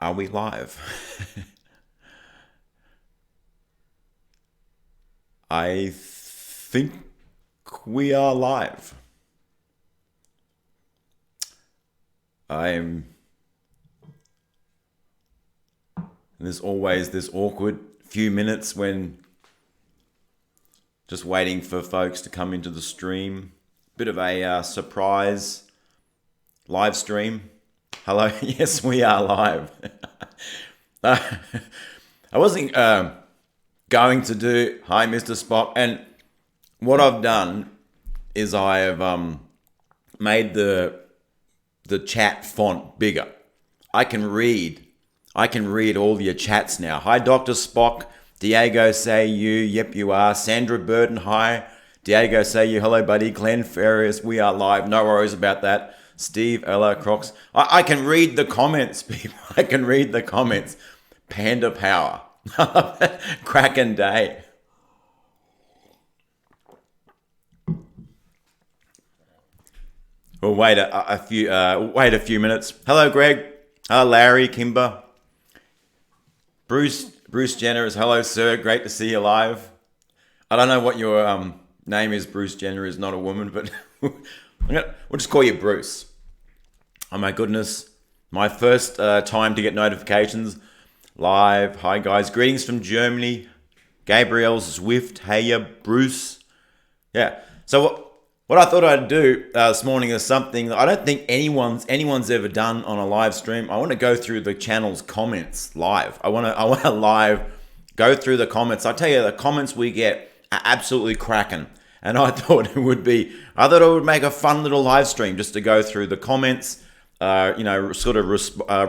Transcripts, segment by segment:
Are we live? I think we are live. There's always this awkward few minutes when just waiting for folks to come into the stream. Bit of a surprise live stream. Hello, yes, we are live. I wasn't going to do hi, Mr. Spock, and what I've done is I have made the chat font bigger. I can read all your chats now. Hi, Dr. Spock. Diego, say you. Yep, you are. Sandra Burton, hi. Diego, say you. Hello, buddy. Glenn Ferris, we are live. No worries about that. Steve, Ella, Crocs. I can read the comments, people. I can read the comments. Panda power. Cracking day. We'll wait a few minutes. Hello, Greg. Hello, Larry, Kimber. Bruce Jenner is hello, sir. Great to see you live. I don't know what your name is. Bruce Jenner is not a woman, but we'll just call you Bruce. Oh my goodness. My first time to get notifications live. Hi guys. Greetings from Germany. Gabriel Zwift. Hey ya, Bruce. Yeah. So what I thought I'd do this morning is something that I don't think anyone's ever done on a live stream. I want to go through the channel's comments live. I want to live go through the comments. I tell you, the comments we get are absolutely cracking. And I thought it would make a fun little live stream just to go through the comments, sort of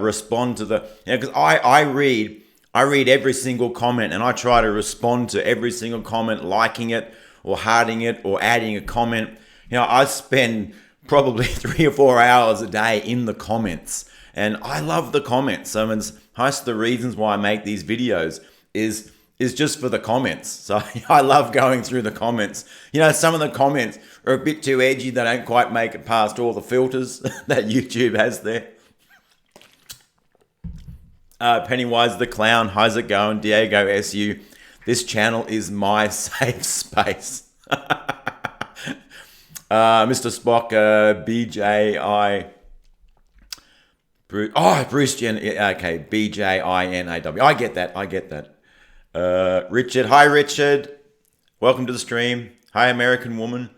respond to the, because I read every single comment and I try to respond to every single comment, liking it or hearting it or adding a comment. I spend probably 3 or 4 hours a day in the comments, and I love the comments. I mean, most of the reasons why I make these videos is just for the comments. So I love going through the comments. Some of the comments are a bit too edgy. They don't quite make it past all the filters that YouTube has there. Pennywise the Clown, how's it going? Diego SU, this channel is my safe space. Mr. Spock, BJI, Bruce Jen, okay, BJINAW. I get that. Richard, hi Richard, welcome to the stream. Hi American woman.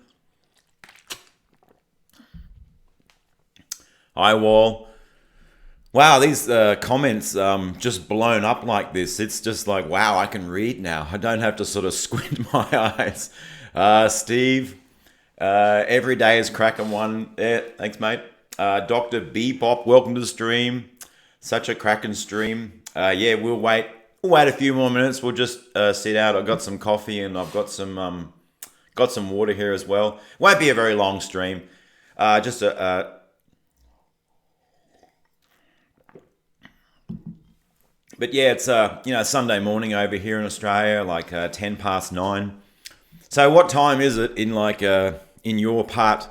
Hi Wall. Wow, these comments just blown up like this. It's just like, wow, I can read now. I don't have to sort of squint my eyes. Steve, every day is cracking one. Yeah, thanks, mate. Dr. Bebop, welcome to the stream. Such a cracking stream. Yeah, we'll wait a few more minutes. We'll just sit out. I've got some coffee and I've got some water here as well. Won't be a very long stream. But yeah, it's Sunday morning over here in Australia, like 10 past 9. So what time is it in in your part?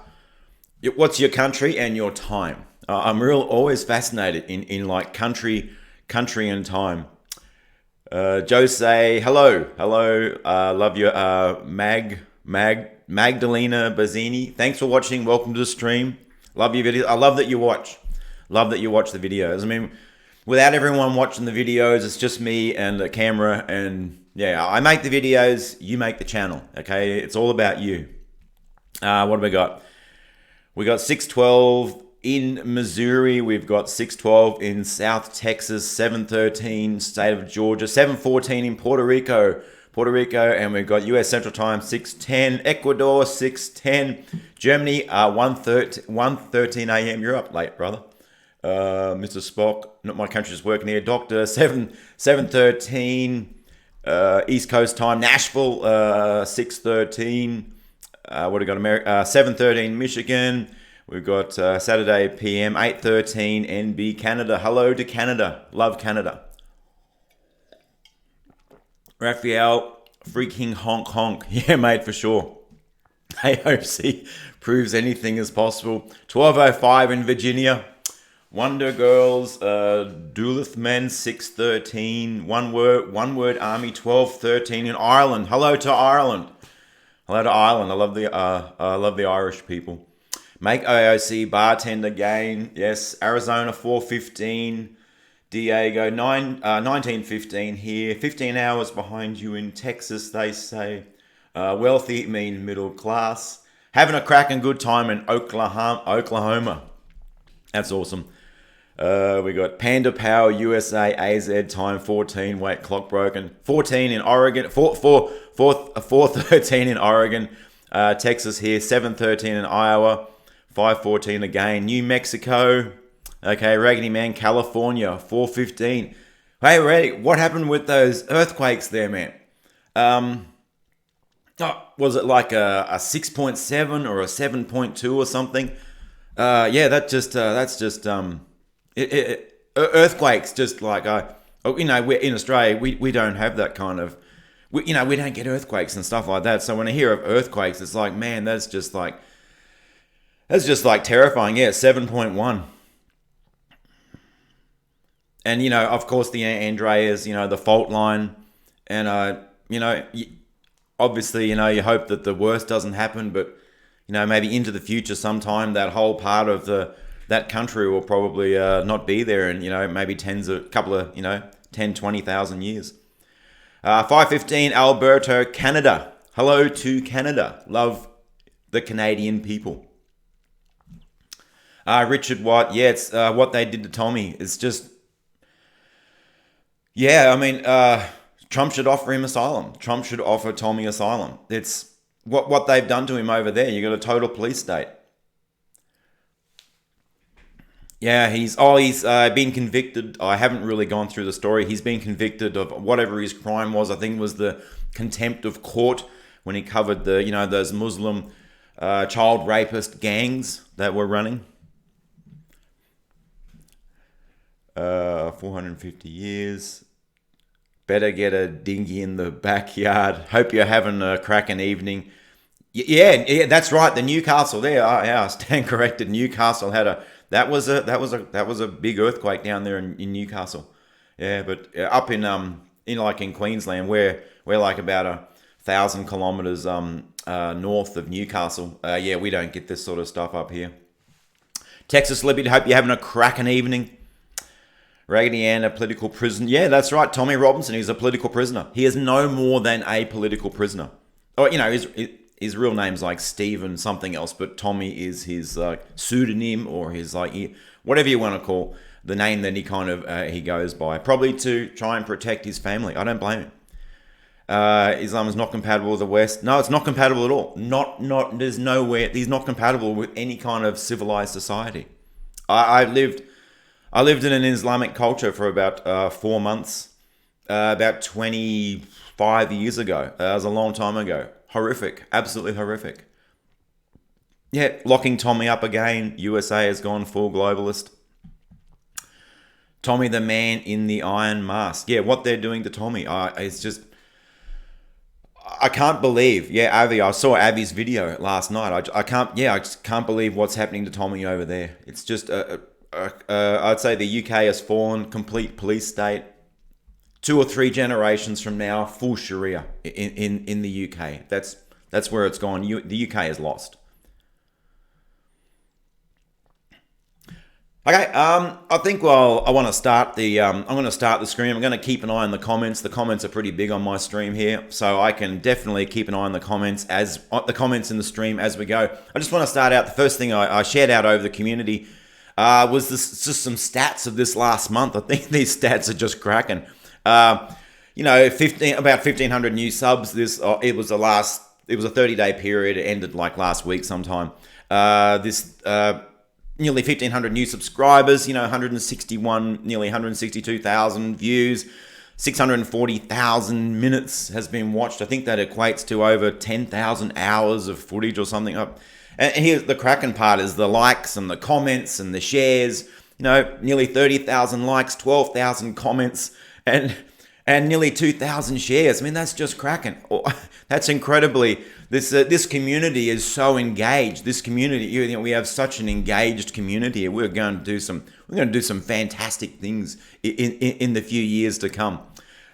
What's your country and your time? I'm always fascinated in like country and time. Jose, hello, love you, Magdalena Bazzini. Thanks for watching. Welcome to the stream. Love your videos. I love that you watch. Love that you watch the videos. I mean, without everyone watching the videos, it's just me and the camera, and yeah, I make the videos, you make the channel, okay? It's all about you. What have we got? We got 6:12 in Missouri. We've got 6:12 in South Texas, 7:13 state of Georgia, 7:14 in Puerto Rico, and we've got US Central Time, 6:10, Ecuador, 6:10, Germany, 1:13 a.m. You're up late, brother. Mr. Spock, not my country's working here. Doctor, 7:13 East Coast time. Nashville, 6:13. What have we got? America, 7:13 Michigan. We've got Saturday PM, 8:13 NB Canada. Hello to Canada. Love Canada. Raphael, freaking honk. Yeah, mate, for sure. AOC proves anything is possible. 12:05 in Virginia. Wonder Girls, Duluth Men 613, One Word Army 1213 in Ireland. Hello to Ireland. Hello to Ireland. I love the Irish people. Make AOC bartender gain. Yes, Arizona 415. Diego 1915 here. 15 hours behind you in Texas, they say. Wealthy mean middle class. Having a cracking good time in Oklahoma. That's awesome. We got Panda Power USA AZ time 14. Wait, clock broken. 14 in Oregon. 413 in Oregon. Texas here. 713 in Iowa. 514 again. New Mexico. Okay, Raggedy Man, California. 415. Hey, Ray, what happened with those earthquakes there, man? Was it like a 6.7 or a 7.2 or something? Yeah, that's just earthquakes. Just like we're in Australia, we don't have that kind of, we don't get earthquakes and stuff like that. So when I hear of earthquakes, it's like, man, that's just like terrifying. Yeah, 7.1. And of course the Andreas, the fault line, and obviously, you hope that the worst doesn't happen, but maybe into the future sometime that whole part of that country will probably not be there, and maybe 20,000 years. 515 Alberta, Canada. Hello to Canada. Love the Canadian people. Richard Watt. Yeah, it's what they did to Tommy. It's just, yeah. I mean, Trump should offer him asylum. Trump should offer Tommy asylum. It's what they've done to him over there. You got a total police state. Yeah, he's been convicted. I haven't really gone through the story. He's been convicted of whatever his crime was. I think it was the contempt of court when he covered the those Muslim child rapist gangs that were running. 450 years. Better get a dinghy in the backyard. Hope you're having a cracking evening. Yeah, that's right. The Newcastle there. I stand corrected. Newcastle had that was a big earthquake down there in Newcastle. Yeah, but up in Queensland, we're like about 1,000 kilometers north of Newcastle. Yeah, we don't get this sort of stuff up here. Texas Liberty. Hope you're having a cracking evening. Raggedy Ann, a political prisoner. Yeah, that's right. Tommy Robinson, he's a political prisoner. He is no more than a political prisoner. Oh, his real name's like Stephen something else, but Tommy is his pseudonym, or his whatever you want to call the name that he kind of he goes by, probably to try and protect his family. I don't blame him. Islam is not compatible with the West. No, it's not compatible at all. Not. There's nowhere. He's not compatible with any kind of civilized society. I lived in an Islamic culture for about 4 months, about 25 years ago. That was a long time ago. Horrific, absolutely horrific. Yeah, locking Tommy up again. USA has gone full globalist. Tommy the man in the iron mask. Yeah, what they're doing to Tommy, it's just, I can't believe. Yeah, Avi, I saw Avi's video last night. I just can't believe what's happening to Tommy over there. It's just I'd say the UK has fallen, complete police state. 2 or 3 generations from now, full Sharia in the UK. That's where it's gone. The UK is lost. Okay, I think I want to start I'm going to start the stream. I'm going to keep an eye on the comments. The comments are pretty big on my stream here, so I can definitely keep an eye on the comments in the stream as we go. I just want to start out. The first thing I shared out over the community was just some stats of this last month. I think these stats are just cracking. About 1,500 new subs. It was a 30-day period. It ended like last week sometime. Nearly 1,500 new subscribers. 161, nearly 162,000 views. 640,000 minutes has been watched. I think that equates to over 10,000 hours of footage or something. And here's the cracking part: is the likes and the comments and the shares. Nearly 30,000 likes, 12,000 comments, and nearly 2,000 shares. I mean, that's just cracking. That's incredibly. This community is so engaged. This community, we have such an engaged community. We're going to do some fantastic things in the few years to come.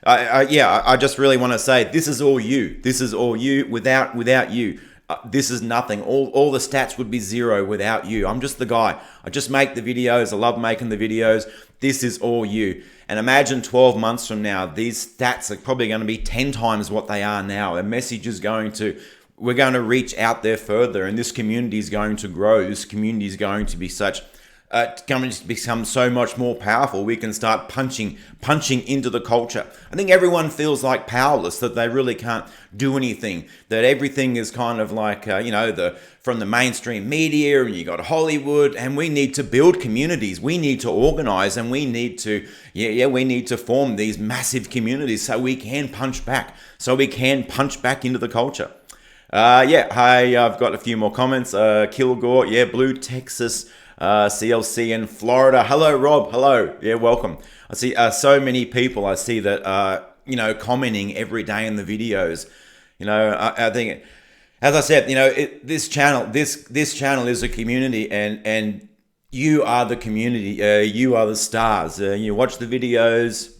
I just really want to say, this is all you. This is all you. Without you, this is nothing. All the stats would be zero without you. I'm just the guy. I just make the videos. I love making the videos. This is all you. And imagine 12 months from now, these stats are probably going to be 10 times what they are now. The message is we're going to reach out there further, and this community is going to grow. This community is going to be going to become so much more powerful. We can start punching into the culture. I think everyone feels like powerless, that they really can't do anything, that everything is kind of like, from the mainstream media, and you got Hollywood, and we need to build communities. We need to organize, and we need to form these massive communities so we can punch back, into the culture. Hi, I've got a few more comments. Kilgore, Blue Texas, CLC in Florida. Hello, Rob. Hello. Welcome. I see so many people. I see that commenting every day in the videos. I think, as I said, this channel is a community, and you are the community. You are the stars. You watch the videos,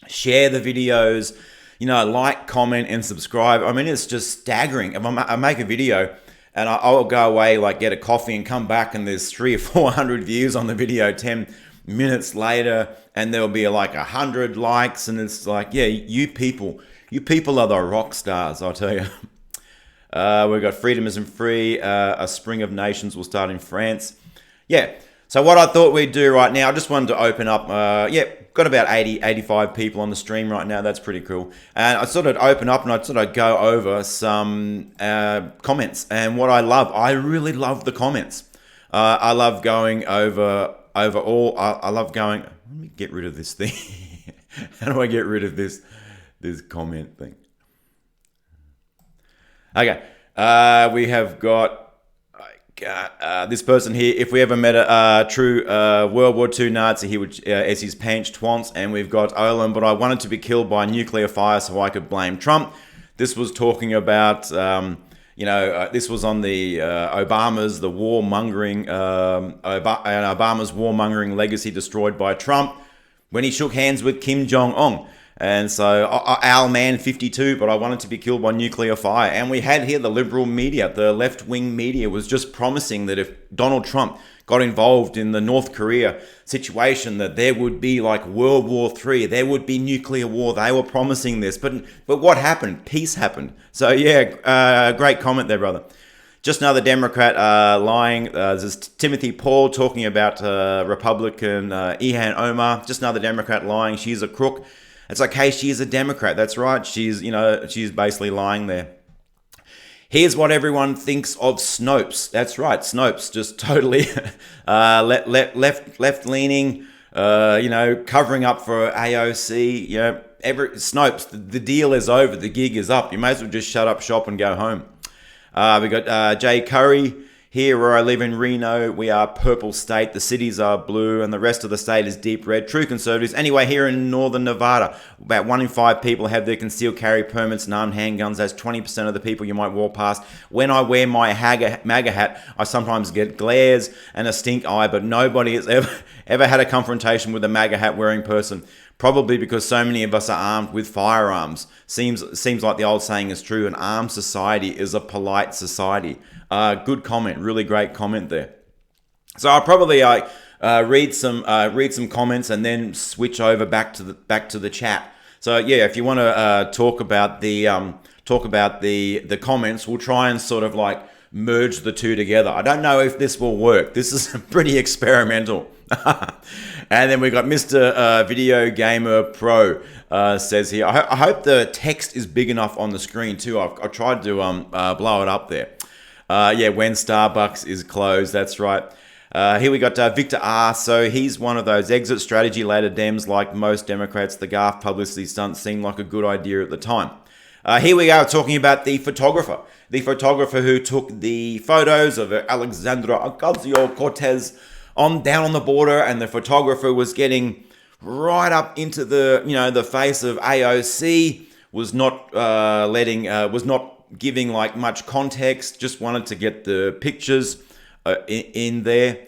share the videos. Like, comment, and subscribe. I mean, it's just staggering. If I make a video and I'll go away, like get a coffee and come back, and there's 300 or 400 views on the video 10 minutes later, and there'll be like 100 likes, and it's like, you people are the rock stars, I'll tell you. We've got freedom isn't free. A spring of nations will start in France. So what I thought we'd do right now, I just wanted to open up, got about 85 people on the stream right now. That's pretty cool. And I sort of open up and I sort of go over some comments. And what I really love the comments. I love going over all, I love going, let me get rid of this thing. How do I get rid of this comment thing? Okay, we have got this person here. If we ever met a true World War II Nazi, he would as his pants twants. And we've got Olin, but I wanted to be killed by nuclear fire so I could blame Trump. This was talking about, this was on the Obama's warmongering legacy destroyed by Trump when he shook hands with Kim Jong-un. And so, our man 52, but I wanted to be killed by nuclear fire. And we had here the liberal media, the left-wing media was just promising that if Donald Trump got involved in the North Korea situation, that there would be like World War III, there would be nuclear war. They were promising this, but what happened? Peace happened. So great comment there, brother. Just another Democrat lying. This is Timothy Paul talking about Republican Ilhan Omar. Just another Democrat lying. She's a crook. It's okay, she is a Democrat. That's right. She's basically lying there. Here's what everyone thinks of Snopes. That's right, Snopes, just totally left-leaning, covering up for AOC. Snopes, the deal is over. The gig is up. You may as well just shut up shop and go home. We got Jay Curry. Here where I live in Reno, we are purple state. The cities are blue and the rest of the state is deep red. True conservatives. Anyway, here in northern Nevada, about 1 in 5 people have their concealed carry permits and armed handguns. That's 20% of the people you might walk past. When I wear my MAGA hat, I sometimes get glares and a stink eye, but nobody has ever had a confrontation with a MAGA hat wearing person. Probably because so many of us are armed with firearms. Seems like the old saying is true. An armed society is a polite society. Good comment, really great comment there. So I'll probably read some comments and then switch over back to the chat. So if you want to talk about the comments, we'll try and sort of like merge the two together. I don't know if this will work. This is pretty experimental. And then we got Mr. Video Gamer Pro says here, I hope the text is big enough on the screen too. I've tried to blow it up there. When Starbucks is closed, that's right. Here we got Victor R. So he's one of those exit strategy later Dems. Like most Democrats, the gaffe publicity stunt seemed like a good idea at the time. Here we are talking about the photographer who took the photos of Alexandra Ocasio-Cortez down on the border, and the photographer was getting right up into the face of AOC, was not giving like much context. Just wanted to get the pictures in there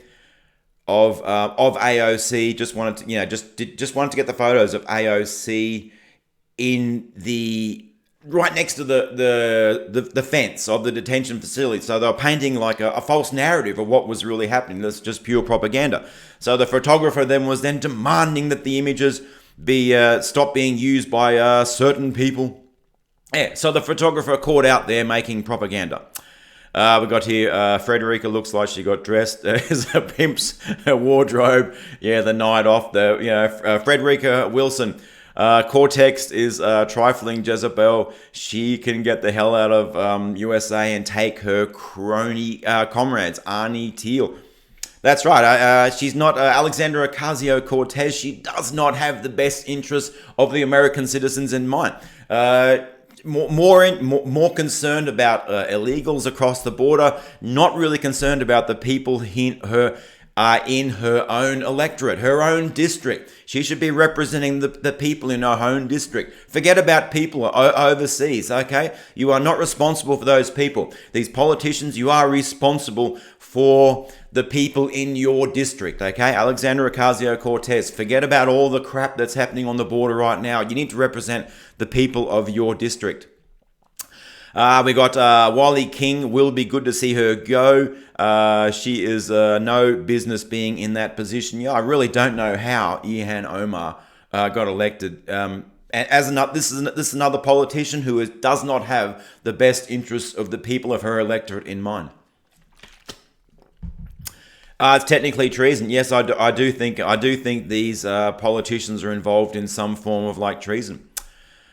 of AOC. Just wanted to, just wanted to get the photos of AOC in the right next to the fence of the detention facility. So they were painting like a false narrative of what was really happening. That's just pure propaganda. So the photographer then was demanding that the images be stop being used by certain people. Yeah, so the photographer caught out there making propaganda. We got here, Frederica looks like she got dressed as a pimp's wardrobe. Yeah, the night off. Frederica Wilson. Core text is trifling Jezebel. She can get the hell out of USA and take her crony comrades. Arnie Teal. That's right. She's not Alexandra Ocasio-Cortez. She does not have the best interests of the American citizens in mind. More concerned about illegals across the border, not really concerned about the people in her own electorate, her own district. She should be representing the people in her own district. Forget about people overseas, okay? You are not responsible for those people. These politicians, you are responsible for the people in your district, okay? Alexandra Ocasio-Cortez, forget about all the crap that's happening on the border right now. You need to represent the people of your district. We got Wally King. Will be good to see her go. She is no business being in that position. Yeah, I really don't know how Ilhan Omar got elected. This is another politician who does not have the best interests of the people of her electorate in mind. It's technically treason. Yes, I do think these politicians are involved in some form of like treason.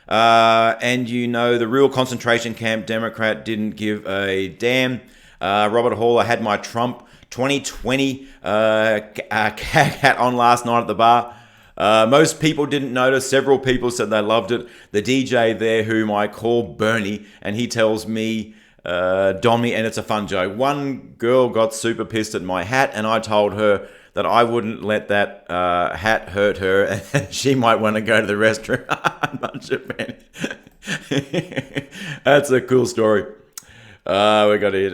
And the real concentration camp Democrat didn't give a damn. Robert Hall, I had my Trump 2020 hat on last night at the bar. Most people didn't notice. Several people said they loved it. The DJ there, whom I call Bernie, and he tells me Dommy, and it's a fun joke. One girl got super pissed at my hat, and I told her that I wouldn't let that hat hurt her, and she might want to go to the restroom. Bunch of men. That's a cool story. We got it.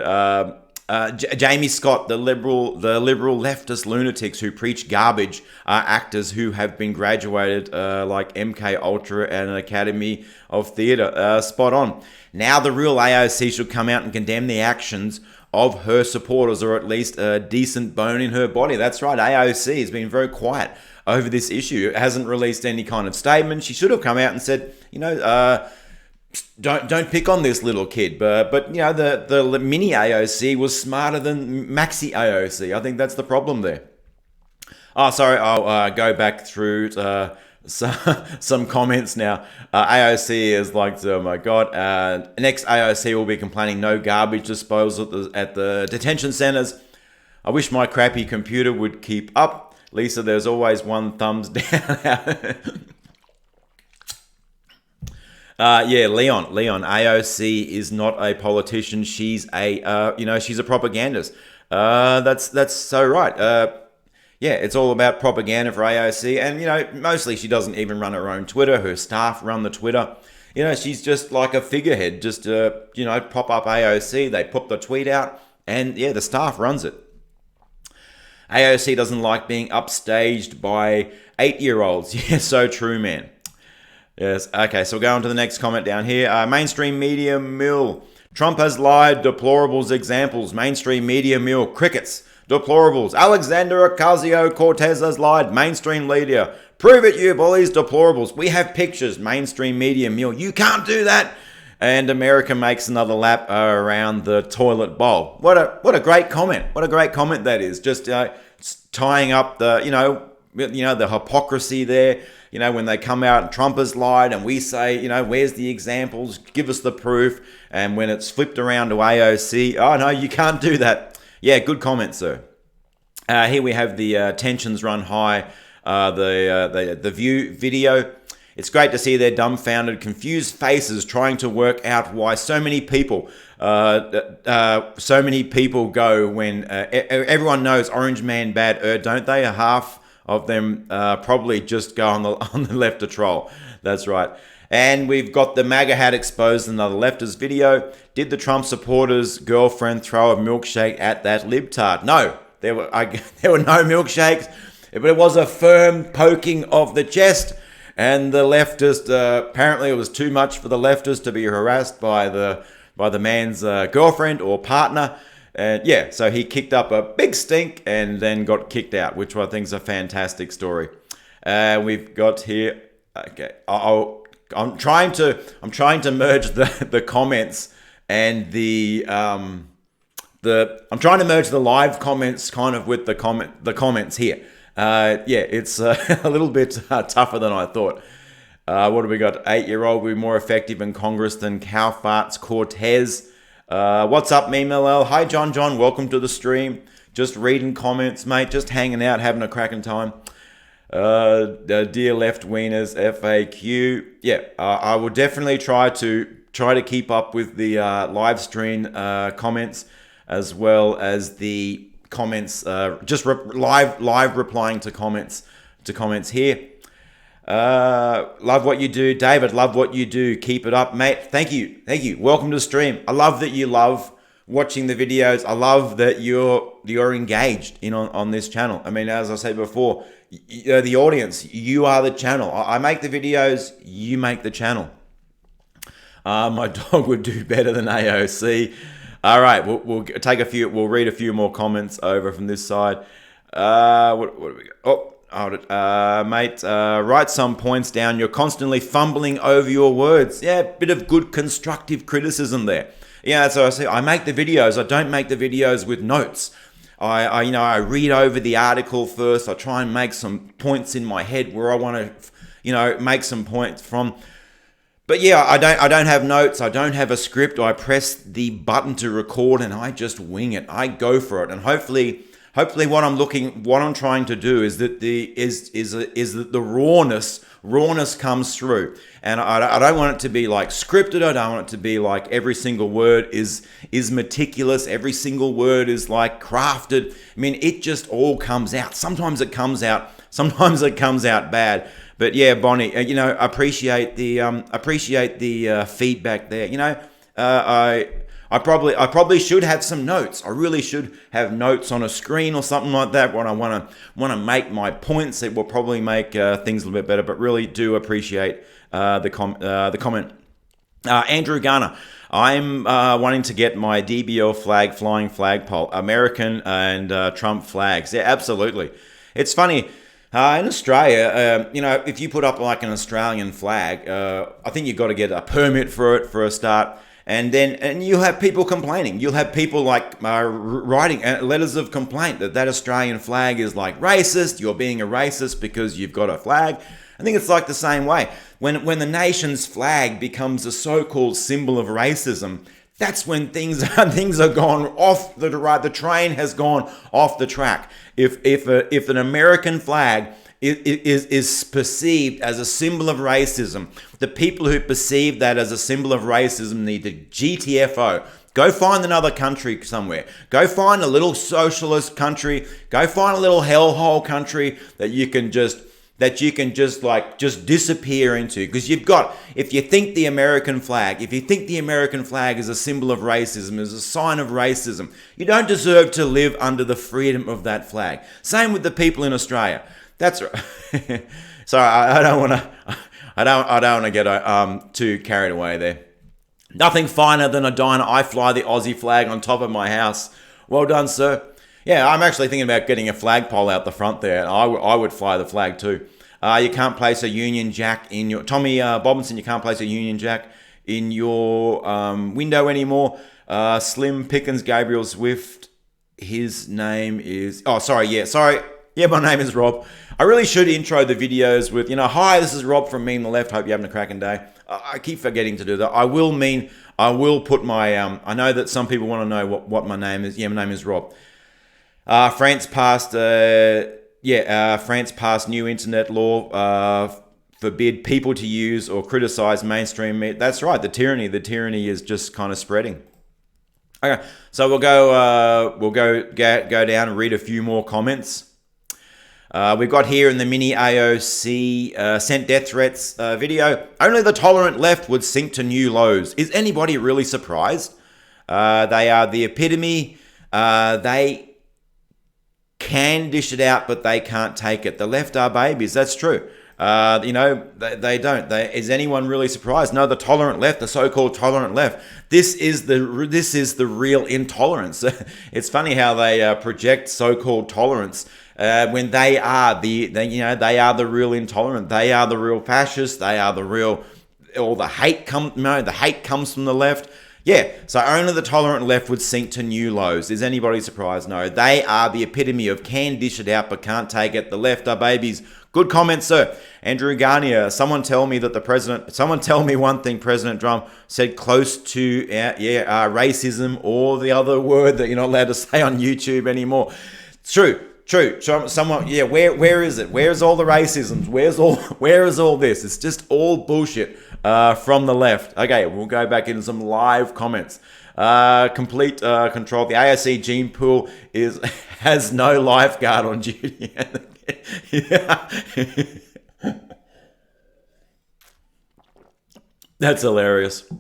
Jamie Scott, the liberal leftist lunatics who preach garbage, are actors who have been graduated like MK Ultra and an Academy of Theatre. Spot on. Now the real AOC should come out and condemn the actions of her supporters, or at least a decent bone in her body. That's right. AOC has been very quiet over this issue. It hasn't released any kind of statement. She should have come out and said, don't pick on this little kid. But the mini AOC was smarter than maxi AOC. I think that's the problem there. Oh, sorry. I'll go back through some comments now. AOC is like, oh my god. Next AOC will be complaining no garbage disposal at the detention centers. I wish my crappy computer would keep up. Lisa, there's always one thumbs down. Leon. AOC is not a politician. She's she's a propagandist. That's so right. It's all about propaganda for AOC, and mostly she doesn't even run her own Twitter. Her staff run the Twitter. She's just like a figurehead. Just pop up AOC. They put the tweet out, and the staff runs it. AOC doesn't like being upstaged by 8-year-olds. Yeah, so true, man. Yes. Okay, so we'll go on to the next comment down here. Mainstream media mill. Trump has lied. Deplorables examples. Mainstream media mill. Crickets. Deplorables. Alexander Ocasio-Cortez has lied. Mainstream media. Prove it, you bullies. Deplorables. We have pictures. Mainstream media mill. You can't do that. And America makes another lap around the toilet bowl. What a great comment. What a great comment that is. Just tying up the the hypocrisy there. When they come out and Trump has lied and we say, where's the examples? Give us the proof. And when it's flipped around to AOC, oh no, you can't do that. Yeah, good comment, sir. Here we have the tensions run high. The View video. It's great to see their dumbfounded, confused faces trying to work out why so many people go when everyone knows Orange Man bad, don't they? Half of them probably just go on the left to troll. That's right. And we've got the MAGA hat exposed, another leftist video. Did the Trump supporters' girlfriend throw a milkshake at that libtard? No, there were no milkshakes, but it was a firm poking of the chest. And the leftist, apparently it was too much for the leftist to be harassed by the man's girlfriend or partner. And yeah, so he kicked up a big stink and then got kicked out, which I think is a fantastic story. We've got here, okay, I'm trying to merge the comments and I'm trying to merge the live comments kind of with the comments here. Yeah, it's a little bit tougher than I thought. What do we got? 8-year-old will be more effective in Congress than cow farts Cortez. What's up, Meme LL? Hi, John. Welcome to the stream. Just reading comments, mate. Just hanging out, having a cracking time. Dear left wingers, FAQ. Yeah, I will definitely try to keep up with the live stream comments as well as the comments. Just live replying to comments here. Love what you do, David. Love what you do. Keep it up, mate. Thank you. Welcome to the stream. I love that you love watching the videos. I love that you're engaged on this channel. I mean, as I said before, the audience, you are the channel. I make the videos, you make the channel. My dog would do better than AOC. All right, we'll take a few. We'll read a few more comments over from this side. What do we got? Mate, write some points down. You're constantly fumbling over your words. Yeah, bit of good constructive criticism there. Yeah, so I say I make the videos. I don't make the videos with notes. I read over the article first. I try and make some points in my head where I want to, make some points from. But yeah, I don't have notes. I don't have a script. I press the button to record and I just wing it. I go for it, and hopefully what I'm trying to do is that the rawness comes through, and I don't want it to be like scripted. I don't want it to be like every single word is meticulous. Every single word is like crafted. I mean, it just all comes out. Sometimes it comes out bad. But yeah, Bonnie, appreciate the feedback there. I probably should have some notes. I really should have notes on a screen or something like that when I want to make my points. It will probably make things a little bit better. But really do appreciate the comment. Andrew Garner, I'm wanting to get my DBL flag flying flagpole, American and Trump flags. Yeah, absolutely. It's funny. In Australia, if you put up like an Australian flag, I think you've got to get a permit for it for a start. And you'll have people complaining. You'll have people like writing letters of complaint that Australian flag is like racist. You're being a racist because you've got a flag. I think it's like the same way. When the nation's flag becomes a so-called symbol of racism, that's when things are gone off the right. The train has gone off the track. If an American flag is perceived as a symbol of racism, the people who perceive that as a symbol of racism need to GTFO. Go find another country somewhere. Go find a little socialist country. Go find a little hellhole country that you can just disappear into. Because if you think the American flag is a symbol of racism, is a sign of racism, you don't deserve to live under the freedom of that flag. Same with the people in Australia. That's right. Sorry, I don't want to get too carried away there. Nothing finer than a diner. I fly the Aussie flag on top of my house. Well done, sir. Yeah, I'm actually thinking about getting a flagpole out the front there. I would fly the flag too. You can't place a Union Jack in your... Tommy Bobinson, you can't place a Union Jack in your window anymore. Slim Pickens, Gabriel Swift. His name is... Oh, sorry. Yeah, my name is Rob. I really should intro the videos with, hi, this is Rob from Me on the Left. Hope you're having a cracking day. I keep forgetting to do that. I will put my... I know that some people want to know what my name is. Yeah, my name is Rob. France passed new internet law forbid people to use or criticize mainstream media. That's right, the tyranny is just kind of spreading. Okay, so we'll go down and read a few more comments. We've got here in the mini AOC sent death threats video, only the tolerant left would sink to new lows. Is anybody really surprised? They are the epitome. They can dish it out, but they can't take it. The left are babies. That's true. They don't. Is anyone really surprised? No, the tolerant left, the so-called tolerant left. This is the real intolerance. It's funny how they project so-called tolerance when they are they are the real intolerant. They are the real fascists. They are the real. All the hate the hate comes from the left. Yeah, so only the tolerant left would sink to new lows. Is anybody surprised? No, they are the epitome of can dish it out but can't take it. The left are babies. Good comment, sir. Andrew Garnier, someone tell me one thing President Trump said close to racism, or the other word that you're not allowed to say on YouTube anymore. It's true. Someone, where is it? Where's all the racisms? Where is all this? It's just all bullshit from the left. Okay, we'll go back into some live comments. Complete control. The AOC gene pool has no lifeguard on duty. Yeah. That's hilarious.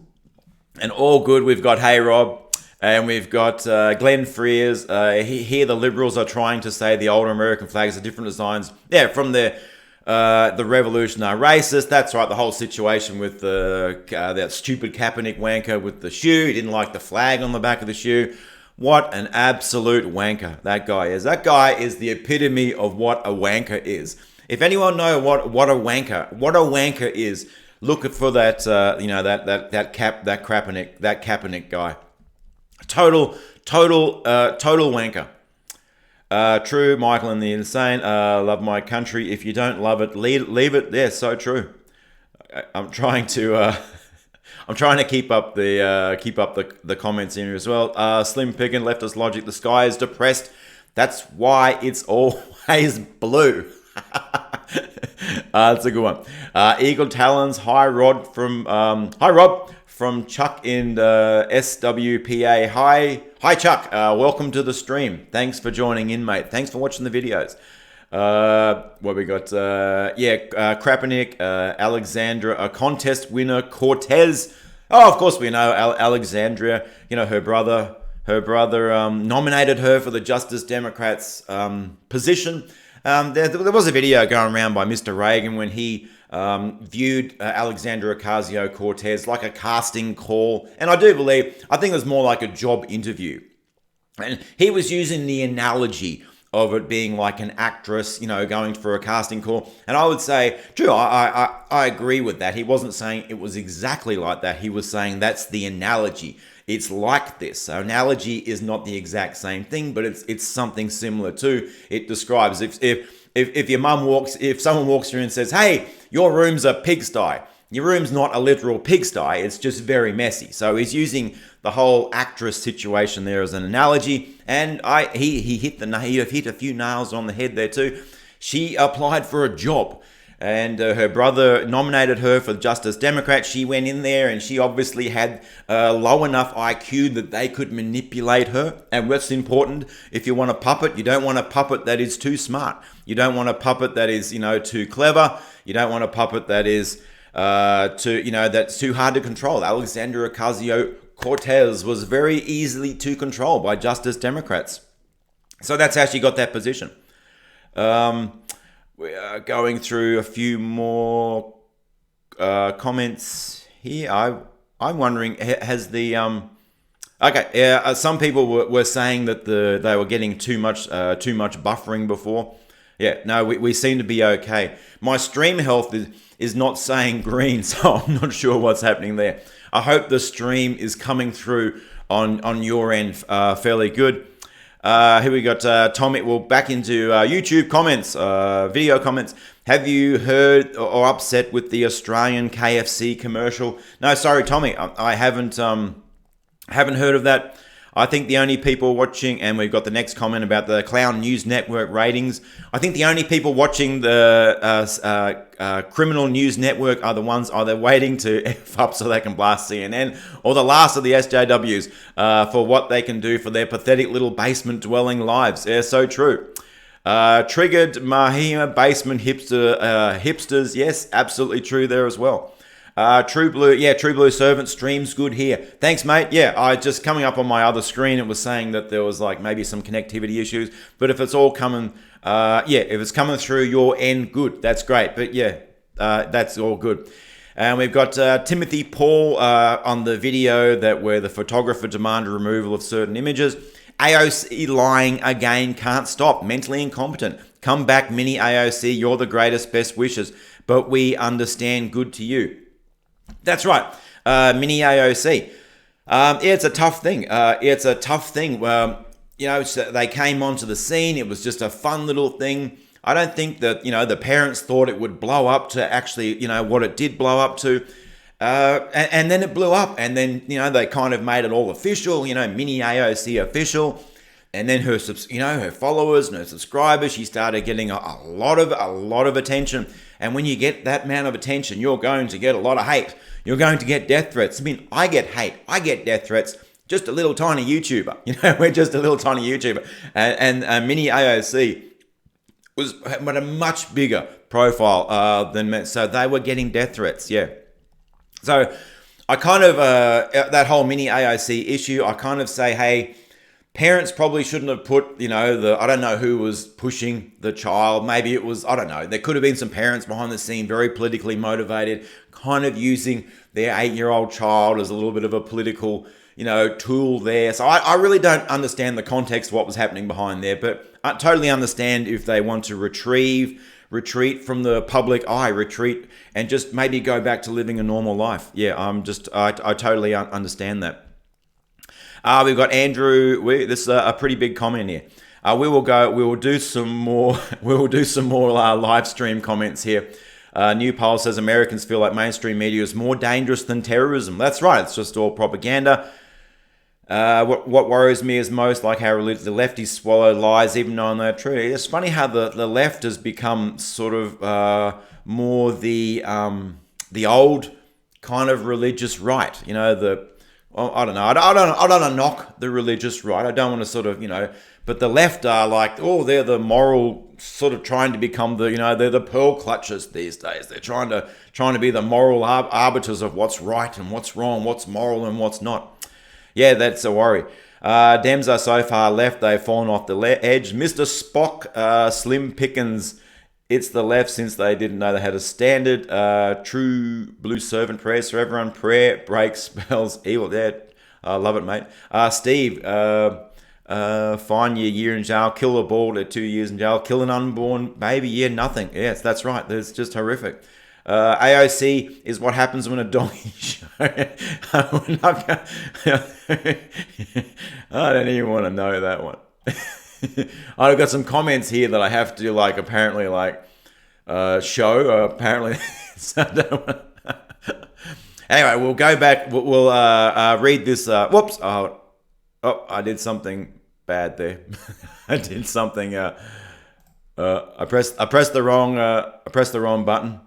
And all good. We've got Hey Rob. And we've got Glenn Frears. Here the Liberals are trying to say the older American flags are different designs. Yeah, from the revolution are racist. That's right, the whole situation with that stupid Kaepernick wanker with the shoe. He didn't like the flag on the back of the shoe. What an absolute wanker that guy is. That guy is the epitome of what a wanker is. If anyone knows what a wanker is, look for that Kaepernick guy. Total wanker. True, Michael and the Insane. Love my country. If you don't love it, leave it. Yeah, so true. I'm trying to keep up the comments in here as well. Slim Piggin, leftist logic. The sky is depressed. That's why it's always blue. That's a good one. Eagle Talons. Hi Rob from Chuck in SWPA. Hi Chuck. Welcome to the stream. Thanks for joining in, mate. Thanks for watching the videos. What we got? Kaepernick, Alexandra, a contest winner, Cortez. Oh, of course we know Alexandria. You know, her brother nominated her for the Justice Democrats position. There was a video going around by Mr. Reagan when he viewed Alexandria Ocasio-Cortez like a casting call. And I think it was more like a job interview. And he was using the analogy of it being like an actress, going for a casting call. And I would say, true, I agree with that. He wasn't saying it was exactly like that. He was saying that's the analogy. It's like this. So analogy is not the exact same thing, but it's something similar too. It describes if someone walks through and says, "Hey, your room's a pigsty." Your room's not a literal pigsty. It's just very messy. So he's using the whole actress situation there as an analogy. And he hit a few nails on the head there too. She applied for a job. And her brother nominated her for the Justice Democrat. She went in there and she obviously had low enough IQ that they could manipulate her. And what's important, if you want a puppet, you don't want a puppet that is too smart. You don't want a puppet that is, too clever. You don't want a puppet that is that's too hard to control. Alexandria Ocasio-Cortez was very easily to control by Justice Democrats. So that's how she got that position. We are going through a few more comments here. I'm wondering, has the some people were saying that they were getting too much buffering before. Yeah, no, we seem to be okay. My stream health is not saying green, so I'm not sure what's happening there. I hope the stream is coming through on your end fairly good. Here we got Tommy. Well, back into YouTube comments, video comments. Have you heard or upset with the Australian KFC commercial? No, sorry, Tommy. I haven't heard of that. I think the only people watching, and we've got the next comment about the Clown News Network ratings. I think the only people watching the Criminal News Network are the ones either waiting to F up so they can blast CNN, or the last of the SJWs for what they can do for their pathetic little basement-dwelling lives. Yeah, so true. Triggered Mahima basement hipsters. Yes, absolutely true there as well. True Blue Servant streams good here. Thanks, mate. Yeah, I just coming up on my other screen, it was saying that there was like maybe some connectivity issues. But if it's all coming, if it's coming through your end, good. That's great. But yeah, that's all good. And we've got Timothy Paul on the video where the photographer demanded removal of certain images. AOC lying again, can't stop. Mentally incompetent. Come back, mini AOC. You're the greatest. Best wishes. But we understand. Good to you. That's right. Mini AOC. It's a tough thing. They came onto the scene. It was just a fun little thing. I don't think that, the parents thought it would blow up to actually, what it did blow up to. And then it blew up. And then, they kind of made it all official, mini AOC official. And then her followers and her subscribers, she started getting a lot of attention. And when you get that amount of attention, you're going to get a lot of hate. You're going to get death threats. I mean, I get hate. I get death threats. Just a little tiny YouTuber. We're just a little tiny YouTuber. And mini AOC had a much bigger profile than me. So they were getting death threats, yeah. So I kind of, that whole mini AOC issue, I kind of say, hey, parents probably shouldn't have put, I don't know who was pushing the child. Maybe it was, I don't know. There could have been some parents behind the scene, very politically motivated, kind of using their 8-year-old child as a little bit of a political, tool there. So I really don't understand the context of what was happening behind there, but I totally understand if they want to retreat from the public eye, retreat and just maybe go back to living a normal life. Yeah, I totally understand that. We've got Andrew. This is a pretty big comment here. We will do some more live stream comments here. New poll says Americans feel like mainstream media is more dangerous than terrorism. That's right. It's just all propaganda. What worries me is most like how the lefties swallow lies even knowing they're true. It's funny how the left has become sort of more the old kind of religious right. I don't know. I don't want to knock the religious right. I don't want to sort of, but the left are like, they're the moral sort of trying to become they're the pearl clutchers these days. They're trying to be the moral arbiters of what's right and what's wrong, what's moral and what's not. Yeah, that's a worry. Dems are so far left, they've fallen off the edge. Mr. Spock, Slim Pickens, it's the left since they didn't know they had a standard. True Blue Servant prayers for everyone. Prayer breaks spells evil. Yeah, I love it, mate. Steve, fine year in jail. Kill a bald at 2 years in jail. Kill an unborn baby. Yeah, nothing. Yes, that's right. It's just horrific. AOC is what happens when a doggy show. I don't even want to know that one. I've got some comments here that I have to apparently show. Apparently, anyway, we'll go back. We'll read this. Whoops! Oh, I did something bad there. I did something. I pressed the wrong button.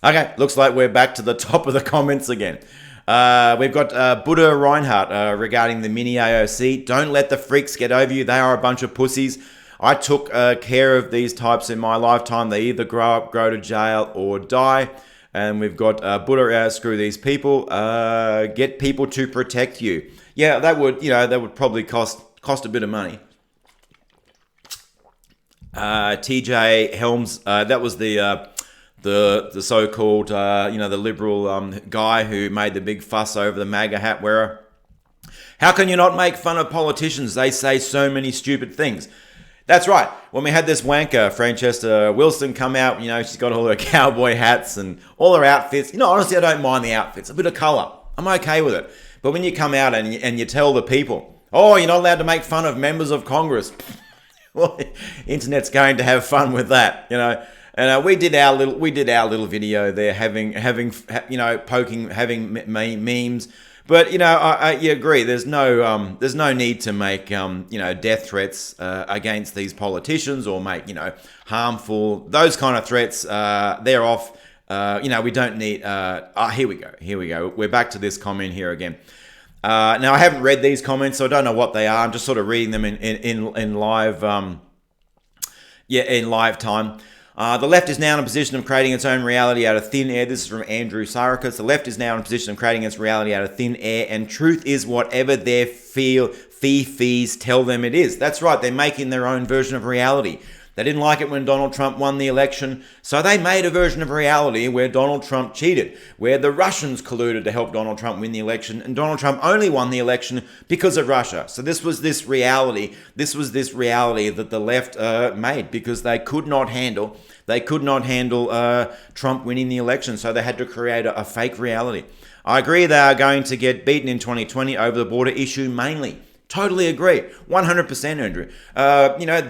Okay, looks like we're back to the top of the comments again. We've got Buddha Reinhardt regarding the mini AOC. Don't let the freaks get over you. They are a bunch of pussies. I took care of these types in my lifetime. They either grow up, go to jail, or die. And we've got Buddha, screw these people. Get people to protect you. Yeah, that would probably cost a bit of money. TJ Helms, that was the so-called, the liberal guy who made the big fuss over the MAGA hat wearer. How can you not make fun of politicians? They say so many stupid things. That's right. When we had this wanker, Francesca Wilson, come out, she's got all her cowboy hats and all her outfits. Honestly, I don't mind the outfits. A bit of colour. I'm okay with it. But when you come out and you tell the people, you're not allowed to make fun of members of Congress. Well, the internet's going to have fun with that, And we did our little video there, having memes. But I agree. There's no need to make death threats against these politicians or make harmful those kind of threats. They're off. We don't need. Here we go. We're back to this comment here again. Now I haven't read these comments, so I don't know what they are. I'm just sort of reading them in live. Yeah, in live time. The left is now in a position of creating its own reality out of thin air. This is from Andrew Sarakas. The left is now in a position of creating its reality out of thin air, and truth is whatever their fees tell them it is. That's right, they're making their own version of reality. They didn't like it when Donald Trump won the election, so they made a version of reality where Donald Trump cheated, where the Russians colluded to help Donald Trump win the election, and Donald Trump only won the election because of Russia. So this was this reality that the left made because they could not handle Trump winning the election, so they had to create a fake reality. I agree they are going to get beaten in 2020 over the border issue mainly. Totally agree. 100%, Andrew.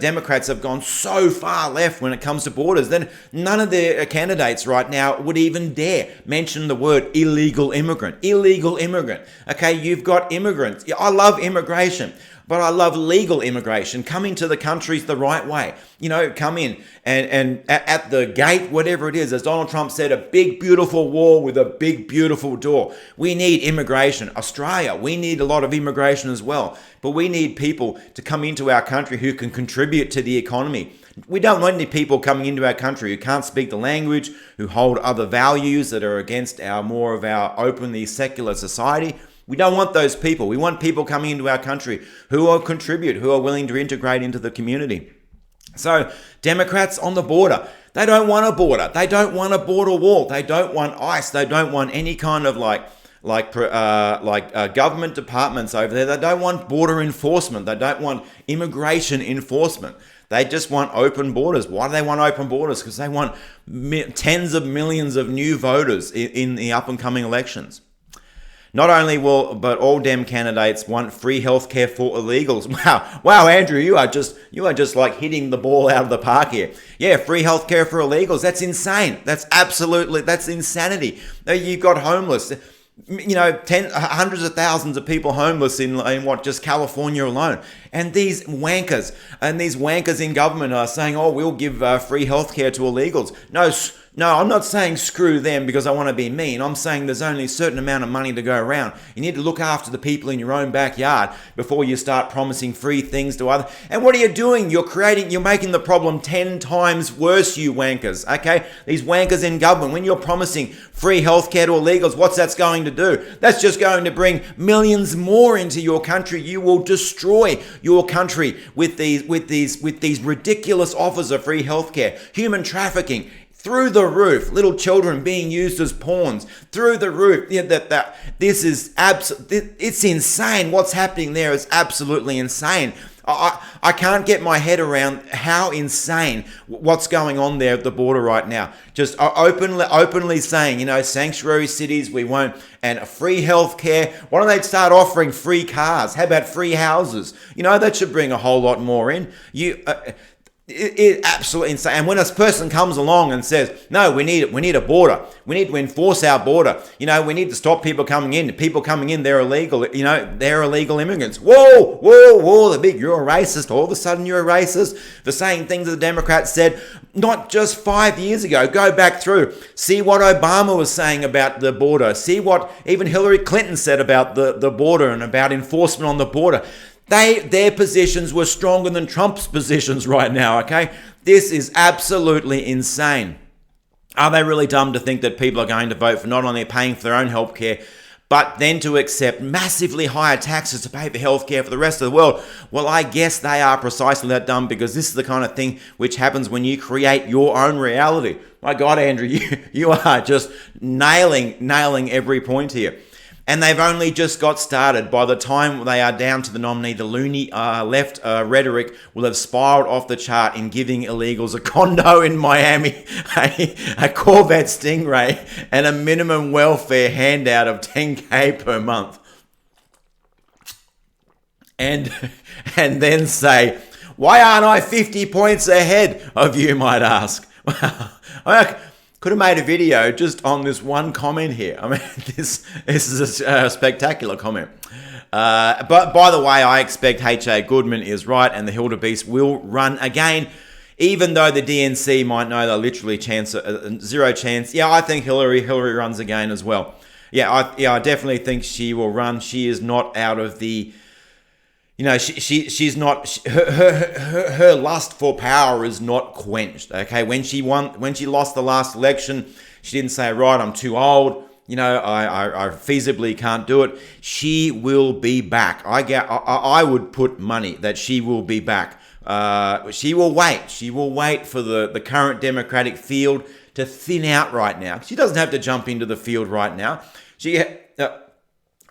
Democrats have gone so far left when it comes to borders. Then none of their candidates right now would even dare mention the word illegal immigrant. Illegal immigrant. Okay, you've got immigrants. I love immigration, but I love legal immigration, coming to the countries the right way. Come in and at the gate, whatever it is, as Donald Trump said, a big, beautiful wall with a big, beautiful door. We need immigration. Australia, we need a lot of immigration as well. But we need people to come into our country who can contribute to the economy. We don't want any people coming into our country who can't speak the language, who hold other values that are against more of our openly secular society. We don't want those people. We want people coming into our country who will contribute, who are willing to integrate into the community. So Democrats on the border, they don't want a border. They don't want a border wall. They don't want ICE. They don't want any kind of government departments over there. They don't want border enforcement. They don't want immigration enforcement. They just want open borders. Why do they want open borders? Because they want tens of millions of new voters in the up and coming elections. Not only but all Dem candidates want free healthcare for illegals. Wow, Andrew, you are just like hitting the ball out of the park here. Yeah, free healthcare for illegals. That's insane. That's insanity. You've got homeless. Hundreds of thousands of people homeless in just California alone. And these wankers in government are saying, oh, we'll give free healthcare to illegals. No, I'm not saying screw them because I want to be mean. I'm saying there's only a certain amount of money to go around. You need to look after the people in your own backyard before you start promising free things to others. And what are you doing? You're making the problem 10 times worse, you wankers, okay? These wankers in government, when you're promising free healthcare to illegals, what's that going to do? That's just going to bring millions more into your country. You will destroy your country with these ridiculous offers of free healthcare. Human trafficking through the roof, little children being used as pawns through the roof. This is it's insane. What's happening there is absolutely insane. I can't get my head around how insane what's going on there at the border right now. Just openly saying, sanctuary cities, we won't, and free healthcare. Why don't they start offering free cars? How about free houses? That should bring a whole lot more in. It's absolutely insane. And when a person comes along and says, no, we need a border. We need to enforce our border. We need to stop people coming in. People coming in, they're illegal. They're illegal immigrants. Whoa, you're a racist. All of a sudden you're a racist for saying things that the Democrats said not just 5 years ago. Go back through. See what Obama was saying about the border. See what even Hillary Clinton said about the border and about enforcement on the border. Their positions were stronger than Trump's positions right now, okay? This is absolutely insane. Are they really dumb to think that people are going to vote for not only paying for their own healthcare, but then to accept massively higher taxes to pay for healthcare for the rest of the world? Well, I guess they are precisely that dumb, because this is the kind of thing which happens when you create your own reality. My God, Andrew, you are just nailing every point here. And they've only just got started. By the time they are down to the nominee, the loony left rhetoric will have spiraled off the chart in giving illegals a condo in Miami, a Corvette Stingray, and a minimum welfare handout of $10,000 per month. And then say, why aren't I 50 points ahead of you, might ask? Well, could have made a video just on this one comment here. I mean, this is a spectacular comment. But by the way, I expect H.A. Goodman is right and the Hildebeest will run again, even though the DNC might know they're literally zero chance. Yeah, I think Hillary runs again as well. I definitely think she will run. She is not out of the she's not her lust for power is not quenched. Okay, when she lost the last election, she didn't say, right, I'm too old. I feasibly can't do it. She will be back. I would put money that she will be back. She will wait. She will wait for the current Democratic field to thin out right now. She doesn't have to jump into the field right now.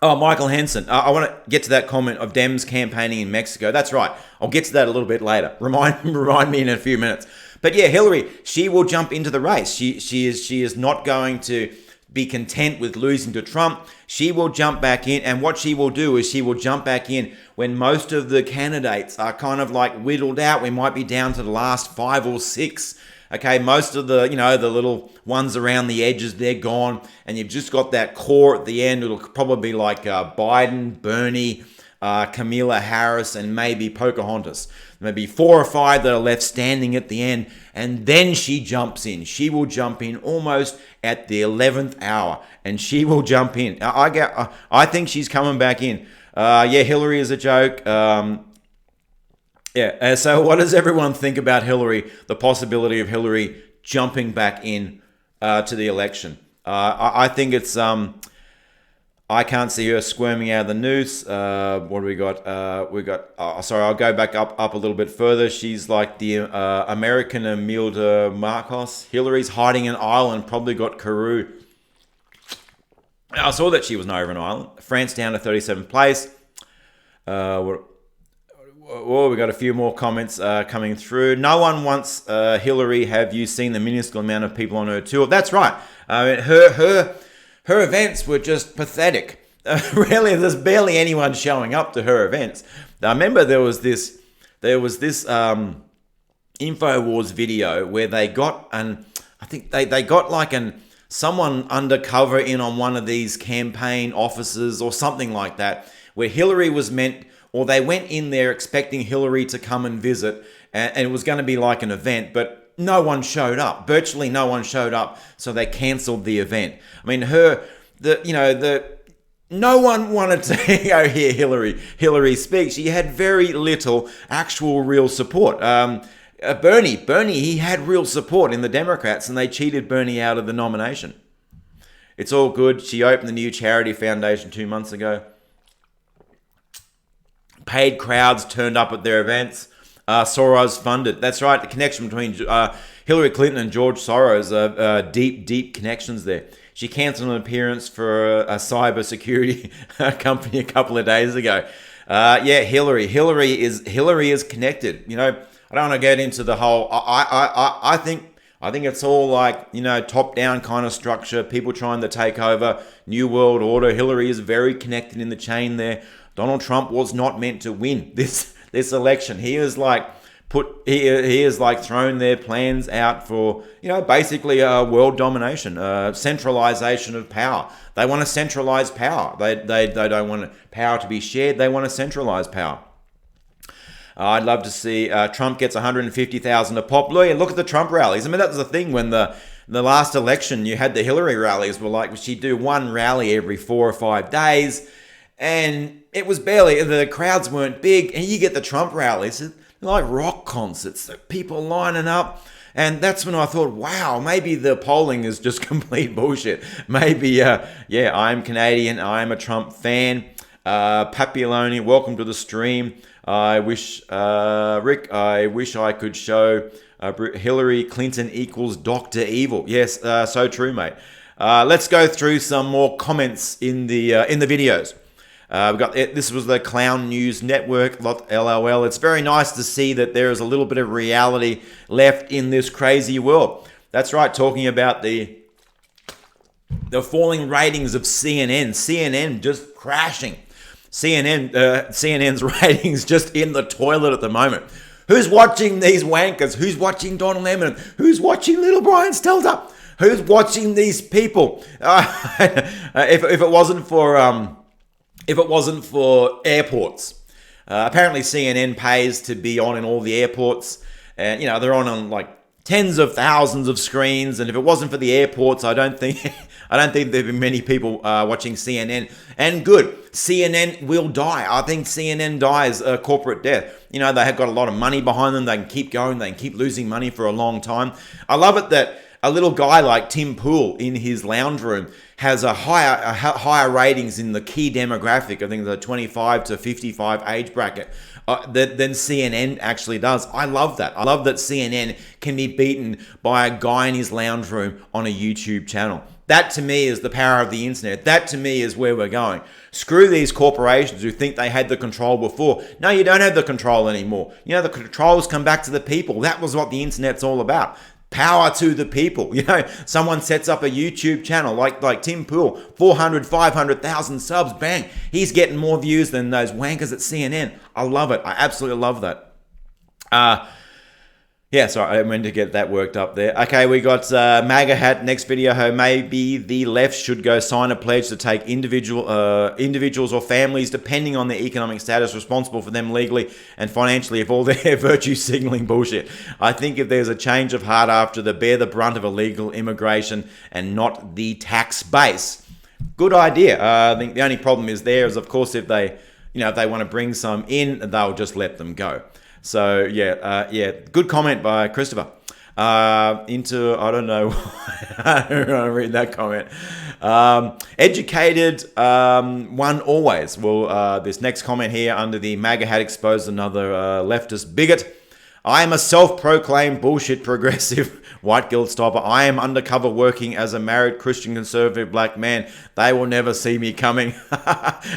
Michael Henson. I want to get to that comment of Dems campaigning in Mexico. That's right. I'll get to that a little bit later. Remind me in a few minutes. But yeah, Hillary, she will jump into the race. She is not going to be content with losing to Trump. She will jump back in, and what she will do is she will jump back in when most of the candidates are kind of like whittled out. We might be down to the last 5 or 6. Okay, most of the, the little ones around the edges, they're gone, and you've just got that core at the end. It'll probably be like Biden, Bernie, Kamala Harris, and maybe Pocahontas. Maybe 4 or 5 that are left standing at the end, and then she jumps in. She will jump in almost at the 11th hour, and she will jump in. I think she's coming back in. Hillary is a joke. So what does everyone think about Hillary, the possibility of Hillary jumping back in to the election? I think it's... I can't see her squirming out of the noose. What do we got? I'll go back up a little bit further. She's like the American Imelda Marcos. Hillary's hiding an island, probably got Peru. I saw that she was over an island. France down to 37th place. We got a few more comments coming through. No one wants Hillary. Have you seen the minuscule amount of people on her tour? That's right. Her events were just pathetic. Really, there's barely anyone showing up to her events. I remember there was this InfoWars video where they got they got like someone undercover in on one of these campaign offices or something like that, where Hillary was they went in there expecting Hillary to come and visit, and it was going to be like an event, but no one showed up. Virtually no one showed up, so they cancelled the event. I mean, no one wanted to go hear Hillary speak. She had very little actual real support. Bernie, he had real support in the Democrats, and they cheated Bernie out of the nomination. It's all good. She opened the new charity foundation 2 months ago. Paid crowds turned up at their events. Soros funded. That's right. The connection between Hillary Clinton and George Soros are deep connections there. She cancelled an appearance for a cyber security company a couple of days ago. Hillary is connected. I don't want to get into the whole. I think it's all like top down kind of structure. People trying to take over New World Order. Hillary is very connected in the chain there. Donald Trump was not meant to win this election. He is like thrown their plans out for basically world domination, centralization of power. They want to centralize power. They don't want power to be shared. They want to centralize power. I'd love to see Trump gets 150,000 a pop. Look at the Trump rallies. I mean, that was the thing when the last election you had the Hillary rallies were like she'd do one rally every 4 or 5 days. And it was the crowds weren't big, and you get the Trump rallies, like rock concerts, people lining up. And that's when I thought, wow, maybe the polling is just complete bullshit. Maybe, I'm Canadian, I'm a Trump fan. Papilloni, welcome to the stream. I wish, Rick, I wish I could show Hillary Clinton equals Dr. Evil. Yes, so true, mate. Let's go through some more comments in the videos. This was the Clown News Network, LOL. It's very nice to see that there is a little bit of reality left in this crazy world. That's right, talking about the falling ratings of CNN. CNN just crashing. CNN's ratings just in the toilet at the moment. Who's watching these wankers? Who's watching Donald Lemon? Who's watching Little Brian Stelter? Who's watching these people? If it wasn't for airports. Apparently CNN pays to be on in all the airports. And, they're on like tens of thousands of screens. And if it wasn't for the airports, I don't think I don't think there've been many people watching CNN. And good, CNN will die. I think CNN dies a corporate death. You know, they have got a lot of money behind them. They can keep going. They can keep losing money for a long time. I love it that a little guy like Tim Pool in his lounge room has a higher ratings in the key demographic. I think the 25 to 55 age bracket than CNN actually does. I love that. I love that CNN can be beaten by a guy in his lounge room on a YouTube channel. That to me is the power of the internet. That to me is where we're going. Screw these corporations who think they had the control before. No, you don't have the control anymore. You know, the controls come back to the people. That was what the internet's all about. Power to the people. You know, someone sets up a YouTube channel like Tim Pool, 400, 500,000 subs, bang. He's getting more views than those wankers at CNN. I love it. I absolutely love that. Yeah, sorry, I meant to get that worked up there. Okay, we got MAGA hat. Next video, maybe the left should go sign a pledge to take individuals or families, depending on their economic status, responsible for them legally and financially of all their virtue signaling bullshit. I think if there's a change of heart after the bear the brunt of illegal immigration and not the tax base. Good idea. I think the only problem is of course, if they want to bring some in, they'll just let them go. So yeah, good comment by Christopher. I don't know. I don't want to read that comment. Educated, one always. Well, this next comment here under the MAGA hat exposed another leftist bigot. I am a self-proclaimed bullshit progressive white guilt stopper. I am undercover working as a married Christian conservative black man. They will never see me coming.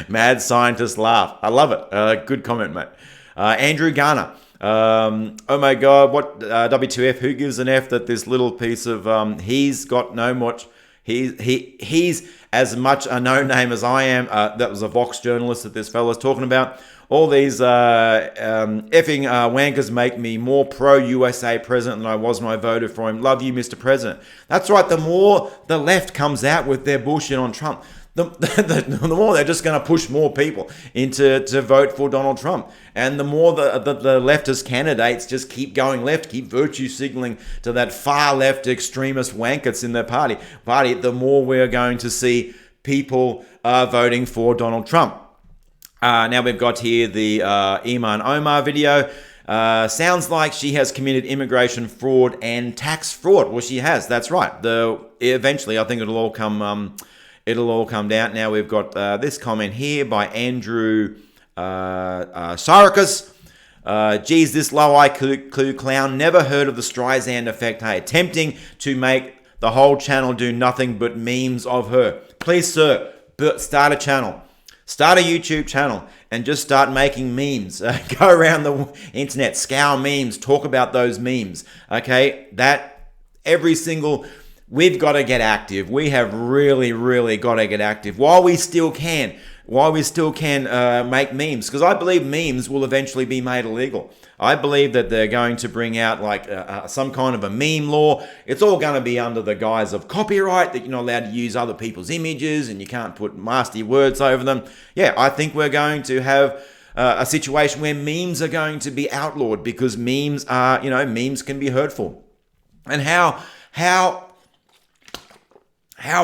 Mad scientist laugh. I love it. Good comment, mate. Andrew Garner. Oh my God, what W2F? Who gives an F that this little piece of he's got no much. He's as much a no name as I am. That was a Vox journalist that this fella's talking about. All these effing wankers make me more pro-USA president than I was when I voted for him. Love you, Mr. President. That's right. The more the left comes out with their bullshit on Trump, the more they're just going to push more people to vote for Donald Trump. And the more the leftist candidates just keep going left, keep virtue signaling to that far left extremist wankers in their party, the more we're going to see people voting for Donald Trump. Now we've got here the Iman Omar video. Sounds like she has committed immigration fraud and tax fraud. Well, she has. That's right. Eventually, I think it'll all come down. Now we've got this comment here by Andrew Sarakas. Geez, this low IQ clown never heard of the Streisand effect. Hey, attempting to make the whole channel do nothing but memes of her. Please, sir, start a channel. Start a YouTube channel and just start making memes. Go around the internet, scour memes, talk about those memes. Okay, we've got to get active. We have really, really got to get active while we still can. Make memes, because I believe memes will eventually be made illegal. I believe that they're going to bring out some kind of a meme law. It's all going to be under the guise of copyright, that you're not allowed to use other people's images and you can't put nasty words over them. Yeah, I think we're going to have a situation where memes are going to be outlawed, because memes can be hurtful. And how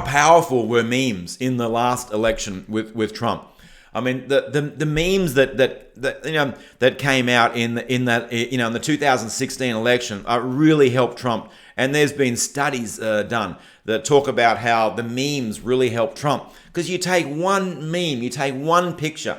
powerful were memes in the last election with Trump? I mean, the memes that came out in the 2016 election really helped Trump. And there's been studies done that talk about how the memes really help Trump, because you take one meme, you take one picture,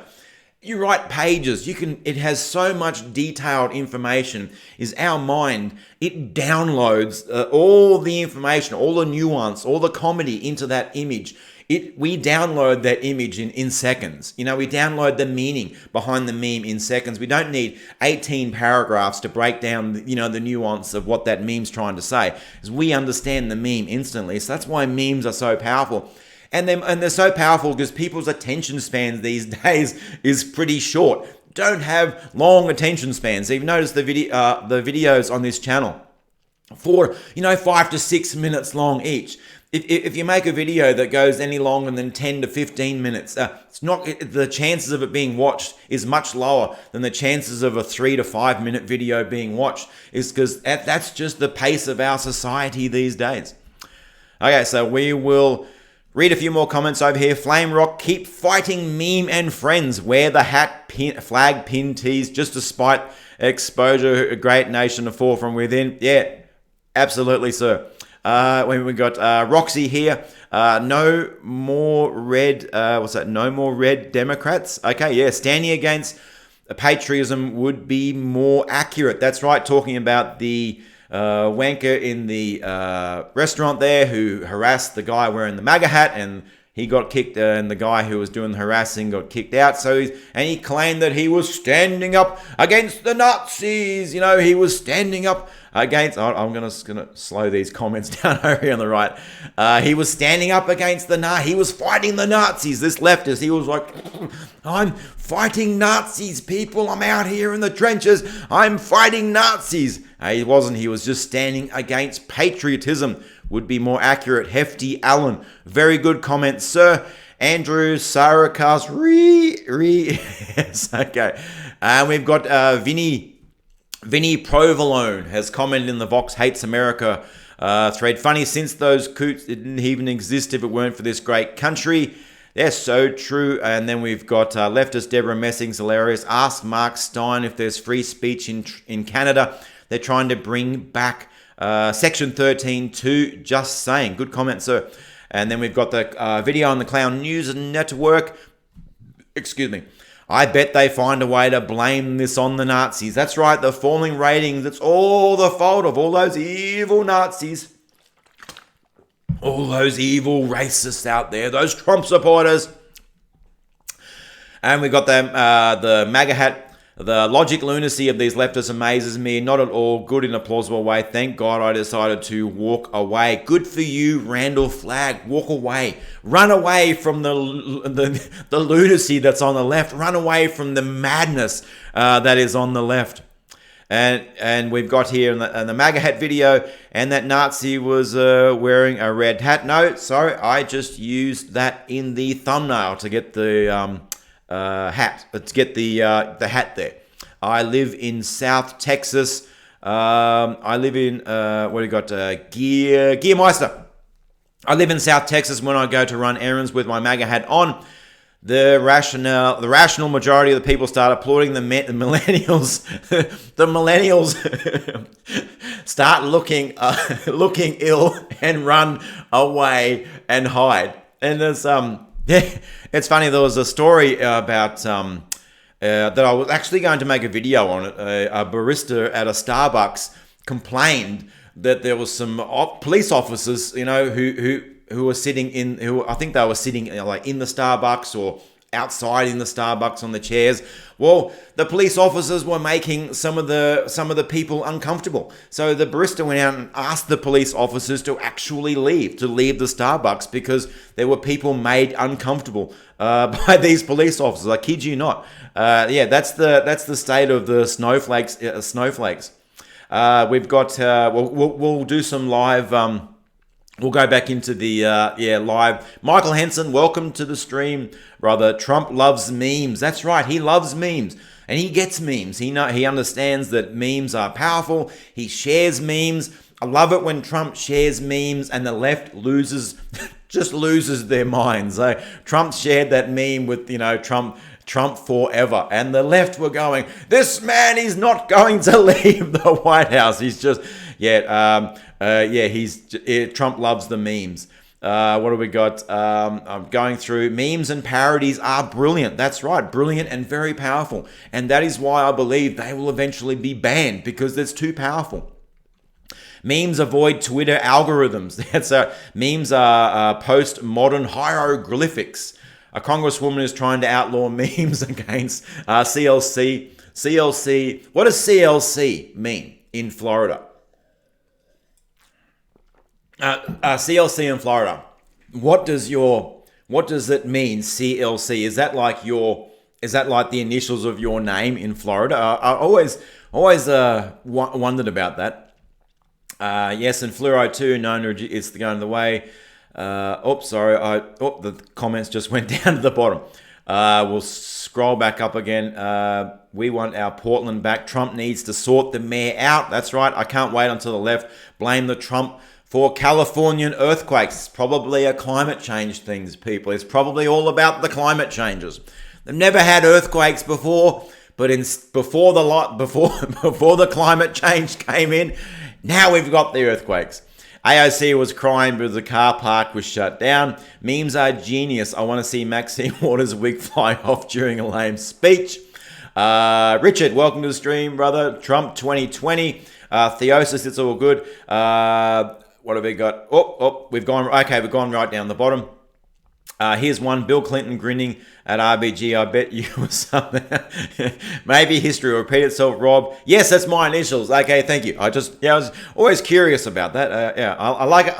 you write pages. It has so much detailed information. Is our mind? It downloads all the information, all the nuance, all the comedy into that image. We download that image in seconds. We download the meaning behind the meme in seconds. We don't need 18 paragraphs to break down, the nuance of what that meme's trying to say. Because we understand the meme instantly. So that's why memes are so powerful. And they're so powerful because people's attention spans these days is pretty short. Don't have long attention spans. So you've noticed the videos on this channel for 5 to 6 minutes long each. If you make a video that goes any longer than 10 to 15 minutes, the chances of it being watched is much lower than the chances of a 3 to 5 minute video being watched, is because that's just the pace of our society these days. Okay, so we will Read a few more comments over here. Flame Rock, keep fighting meme and friends. Wear the hat, flag pin tees just despite exposure. A great nation to fall from within. Yeah, absolutely, sir. When we got Roxy here. No more red. What's that? No more red Democrats. Okay, yeah, standing against patriotism would be more accurate. That's right. Talking about the wanker in the restaurant there who harassed the guy wearing the MAGA hat, and he got kicked, and the guy who was doing the harassing got kicked out. So he claimed that he was standing up against the Nazis. You know, he was standing up against. I'm gonna slow these comments down over here on the right. He was standing up against he was fighting the Nazis. This leftist, he was like, I'm fighting Nazis, people. I'm out here in the trenches. I'm fighting Nazis. He wasn't. He was just standing against patriotism. Would be more accurate. Hefty Allen. Very good comment, sir. Andrew Sarakas. Yes, okay. We've got Vinny Provolone has commented in the Vox Hates America thread. Funny, since those coots didn't even exist if it weren't for this great country. They're so true. And then we've got leftist Deborah Messing's hilarious. Ask Mark Stein if there's free speech in Canada. They're trying to bring back Section 13 to just saying. Good comment, sir. And then we've got the video on the Clown News Network. Excuse me. I bet they find a way to blame this on the Nazis. That's right, the falling ratings. It's all the fault of all those evil Nazis. All those evil racists out there. Those Trump supporters. And we got the MAGA hat. The logic lunacy of these leftists amazes me. Not at all good in a plausible way. Thank God I decided to walk away. Good for you, Randall Flagg. Walk away. Run away from the lunacy that's on the left. Run away from the madness that is on the left. And we've got here in the MAGA hat video, and that Nazi was wearing a red hat. No, sorry, I just used that in the thumbnail to get the hat. Let's get the hat there. I live in South Texas. I live in what do you got? Gearmeister. I live in South Texas. When I go to run errands with my MAGA hat on, the rational majority of the people start applauding the millennials. The millennials start looking ill and run away and hide. And there's yeah, it's funny. There was a story about that I was actually going to make a video on it. A barista at a Starbucks complained that there was some police officers, you know, who were sitting I think they were sitting like in the Starbucks or outside in the Starbucks on the chairs. Well, the police officers were making some of the people uncomfortable. So the barista went out and asked the police officers to actually leave the Starbucks because there were people made uncomfortable by these police officers. I kid you not. Yeah, that's the state of the snowflakes. We've got we'll do some live. We'll go back into the live. Michael Henson, welcome to the stream, brother. Trump loves memes. That's right, he loves memes, and he gets memes. He understands that memes are powerful. He shares memes. I love it when Trump shares memes, and the left just loses their minds. So Trump shared that meme with Trump forever, and the left were going, this man is not going to leave the White House. He's just Trump loves the memes. What do we got? I'm going through. Memes and parodies are brilliant. That's right, brilliant and very powerful. And that is why I believe they will eventually be banned, because it's too powerful. Memes avoid Twitter algorithms. Memes are post-modern hieroglyphics. A congresswoman is trying to outlaw memes against CLC. CLC. What does CLC mean in Florida? CLC in Florida. What does it mean? CLC. Is that like the initials of your name in Florida? I always wondered about that. Yes, and fluoride too. No, it's going the way. The comments just went down to the bottom. We'll scroll back up again. We want our Portland back. Trump needs to sort the mayor out. That's right. I can't wait until the left blame the Trump for Californian earthquakes. It's probably a climate change thing, people. It's probably all about the climate changes. They've never had earthquakes before, but before the climate change came in, now we've got the earthquakes. AOC was crying because the car park was shut down. Memes are genius. I want to see Maxine Waters' wig fly off during a lame speech. Richard, welcome to the stream, brother. Trump 2020. Theosis, it's all good. What have we got? We've gone right down the bottom. Here's one. Bill Clinton grinning at RBG. I bet you or something. Maybe history will repeat itself, Rob. Yes, that's my initials. Okay, thank you. I was always curious about that. I like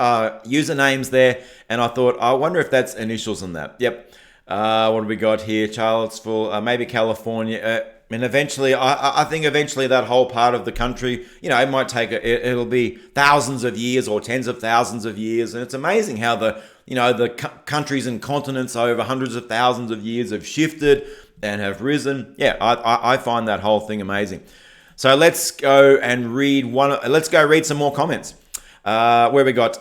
usernames there, and I thought, I wonder if that's initials in that. Yep. What do we got here? Charlottesville, maybe California. And eventually, I think eventually that whole part of the country, it might take, it'll be thousands of years or tens of thousands of years. And it's amazing how the countries and continents over hundreds of thousands of years have shifted and have risen. Yeah, I find that whole thing amazing. So let's go and read read some more comments. Where we got,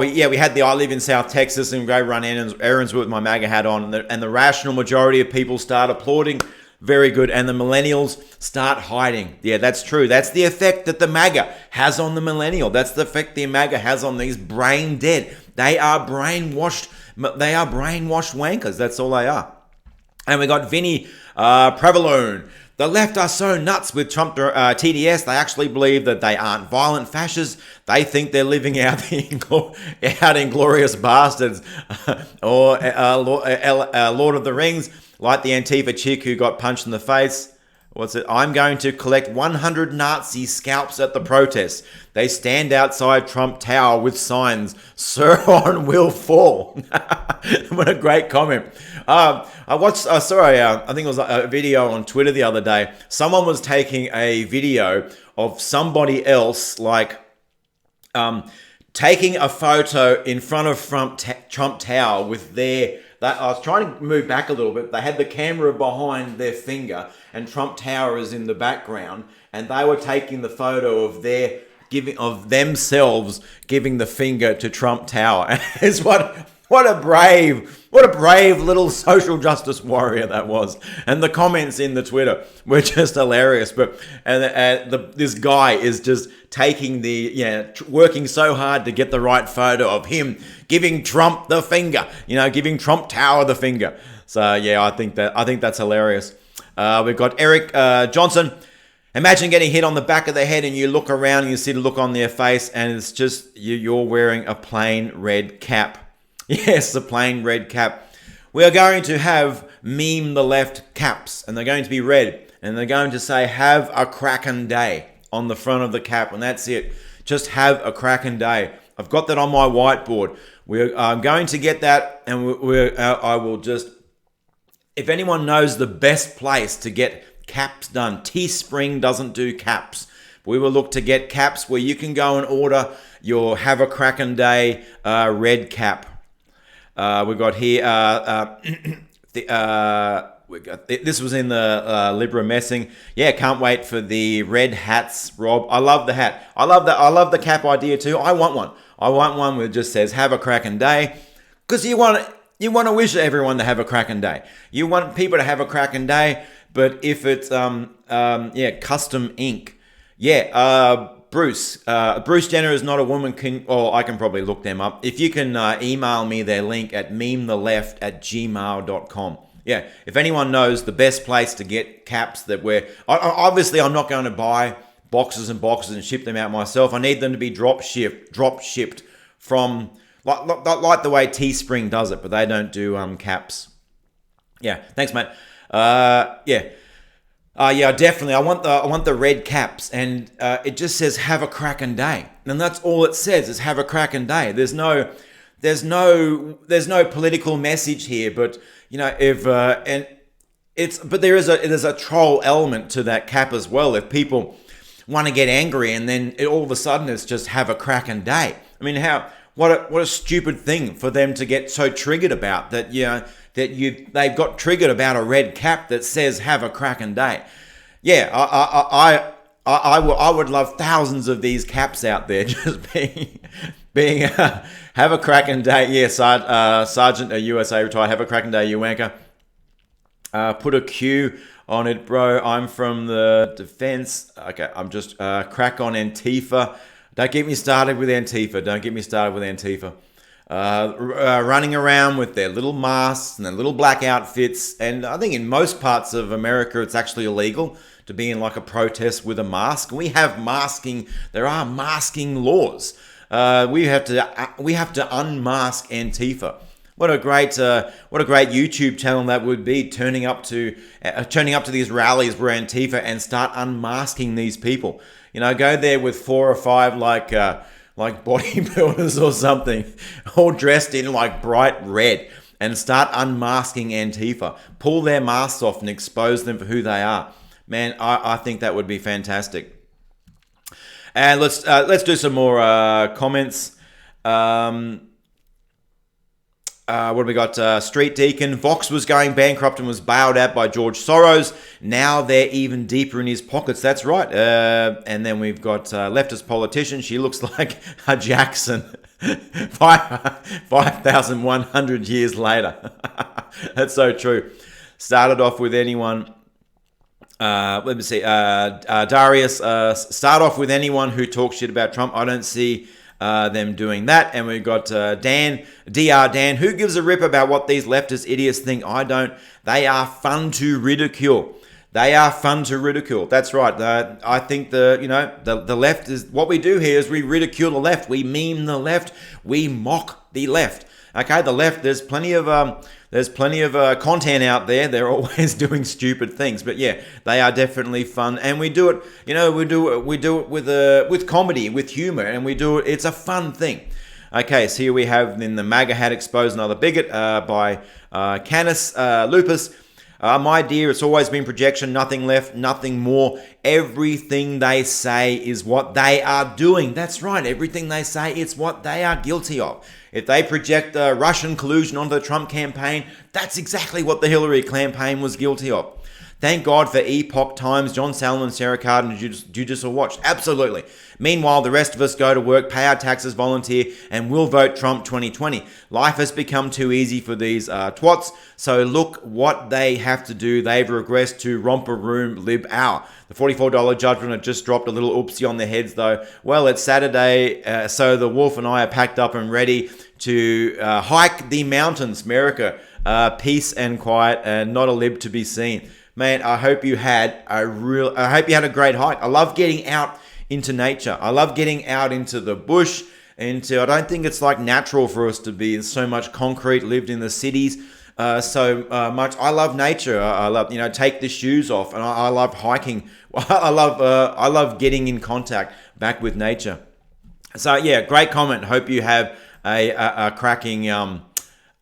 we had the I live in South Texas and go run errands with my MAGA hat on, and the rational majority of people start applauding. Very good. And the millennials start hiding. Yeah, that's true. That's the effect that the MAGA has on the millennial. That's the effect the MAGA has on these brain dead. They are brainwashed. They are brainwashed wankers. That's all they are. And we got Vinny Prevalone. The left are so nuts with Trump TDS, they actually believe that they aren't violent fascists. They think they're living out Inglorious Bastards or Lord of the Rings, like the Antifa chick who got punched in the face. I'm going to collect 100 Nazi scalps at the protests. They stand outside Trump Tower with signs, Sauron will fall. What a great comment. I think it was a video on Twitter the other day. Someone was taking a video of somebody else, taking a photo in front of Trump Tower with their... I was trying to move back a little bit. They had the camera behind their finger and Trump Tower is in the background, and they were taking the photo of themselves giving the finger to Trump Tower. And it's what a brave little social justice warrior that was. And the comments in the Twitter were just hilarious. But this guy is just taking working so hard to get the right photo of him giving Trump the finger, giving Trump Tower the finger. So yeah, I think that's hilarious. We've got Eric Johnson. Imagine getting hit on the back of the head and you look around and you see the look on their face and it's just you're wearing a plain red cap. Yes, a plain red cap. We are going to have meme the left caps, and they're going to be red, and they're going to say have a crackin' day on the front of the cap, and that's it. Just have a crackin' day. I've got that on my whiteboard. I'm going to get that, and I will just... If anyone knows the best place to get caps done, Teespring doesn't do caps. We will look to get caps where you can go and order your have a crackin' day red cap. We've got here, this was in the Libra messing. Yeah, can't wait for the red hats, Rob. I love the hat. I love the cap idea too. I want one. I want one where it just says have a cracking day. Because you want to wish everyone to have a cracking day. You want people to have a cracking day, but if it's custom ink. Yeah, Bruce Jenner is not a woman. I can probably look them up. If you can email me their link at memetheleft@gmail.com. Yeah, if anyone knows the best place to get caps that obviously I'm not going to buy boxes and boxes and ship them out myself. I need them to be drop shipped from like the way Teespring does it, but they don't do caps. Yeah, thanks, mate. Definitely. I want the red caps, and it just says "Have a crackin' day," and that's all it says is "Have a crackin' day." There's no political message here, but there is a troll element to that cap as well. If people want to get angry, and then all of a sudden it's just "Have a crackin' day." I mean, what a stupid thing for them to get so triggered about that. They've got triggered about a red cap that says "Have a cracking day." Yeah, I would love thousands of these caps out there just being have a cracking day. Yeah, Sergeant USA retired. Have a cracking day, you wanker. Put a Q on it, bro. I'm from the defense. Okay, I'm just crack on Antifa. Don't get me started with Antifa. Don't get me started with Antifa. Running around with their little masks and their little black outfits. And I think in most parts of America, it's actually illegal to be in like a protest with a mask. We have masking. There are masking laws. We have to unmask Antifa. What a great YouTube channel that would be, turning up to these rallies where Antifa and start unmasking these people. You know, go there with 4 or 5 like bodybuilders or something, all dressed in like bright red, and start unmasking Antifa. Pull their masks off and expose them for who they are. Man, I think that would be fantastic. And let's do some more comments. What have we got? Street Deacon. Vox was going bankrupt and was bailed out by George Soros. Now they're even deeper in his pockets. That's right. And then we've got leftist politician. She looks like a Jackson 5,100 years later. That's so true. Started off with anyone. Let me see. Darius. Start off with anyone who talks shit about Trump. I don't see them doing that. And we've got Dan, Dr. Dan, who gives a rip about what these leftist idiots think? I don't. They are fun to ridicule. They are fun to ridicule. That's right. I think the left is, what we do here is we ridicule the left. We meme the left. We mock the left. Okay, the left. There's plenty of content out there. They're always doing stupid things, but yeah, they are definitely fun, and we do it. You know, we do it with comedy, with humor, and we do it. It's a fun thing. Okay, so here we have in the MAGA hat exposed another bigot by Canis Lupus. My dear, it's always been projection, nothing left, nothing more. Everything they say is what they are doing. That's right, everything they say, it's what they are guilty of. If they project Russian collusion onto the Trump campaign, that's exactly what the Hillary campaign was guilty of. Thank God for Epoch Times, John Salmon, Sarah Cardin, and Judicial Watch. Absolutely. Meanwhile, the rest of us go to work, pay our taxes, volunteer, and will vote Trump 2020. Life has become too easy for these twats, so look what they have to do. They've regressed to romper room lib hour. The $44 judgment had just dropped a little oopsie on their heads, though. Well, it's Saturday, so the wolf and I are packed up and ready to hike the mountains, America. Peace and quiet, and not a lib to be seen. Man, I hope you had a great hike. I love getting out into nature. I love getting out into the bush. I don't think it's like natural for us to be in so much concrete, lived in the cities so much. I love nature. I love, take the shoes off, and I love hiking. I love getting in contact back with nature. So yeah, great comment. Hope you have a cracking. I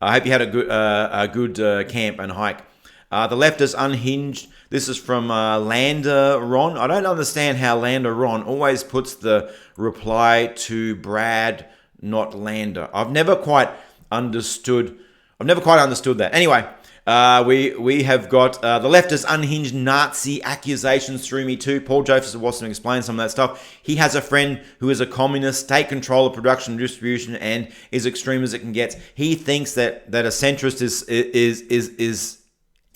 hope you had a good camp and hike. The left is unhinged. This is from Lander Ron. I don't understand how Lander Ron always puts the reply to Brad, not Lander. I've never quite understood that. Anyway, we have got the left is unhinged. Nazi accusations through me too. Paul Joseph Watson explains some of that stuff. He has a friend who is a communist, take control of production and distribution, and is extreme as it can get. He thinks that a centrist is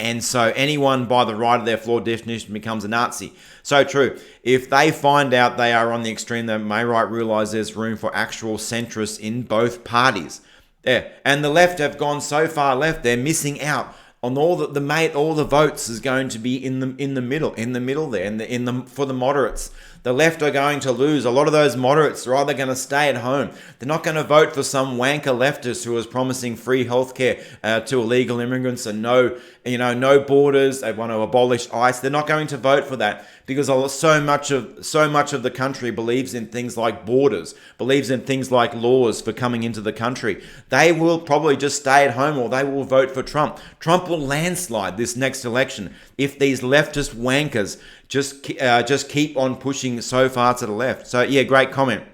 and so anyone by the right of their flawed definition becomes a Nazi. So true. If they find out they are on the extreme, they may realize there's room for actual centrists in both parties. Yeah, and the left have gone so far left, they're missing out on all the votes is going to be in the middle there, for the moderates. The left are going to lose. A lot of those moderates are either going to stay at home. They're not going to vote for some wanker leftist who is promising free healthcare to illegal immigrants and no borders. They want to abolish ICE. They're not going to vote for that because so much of the country believes in things like borders, believes in things like laws for coming into the country. They will probably just stay at home, or they will vote for Trump. Trump will landslide this next election if these leftist wankers just keep on pushing so far to the left. So yeah, great comment.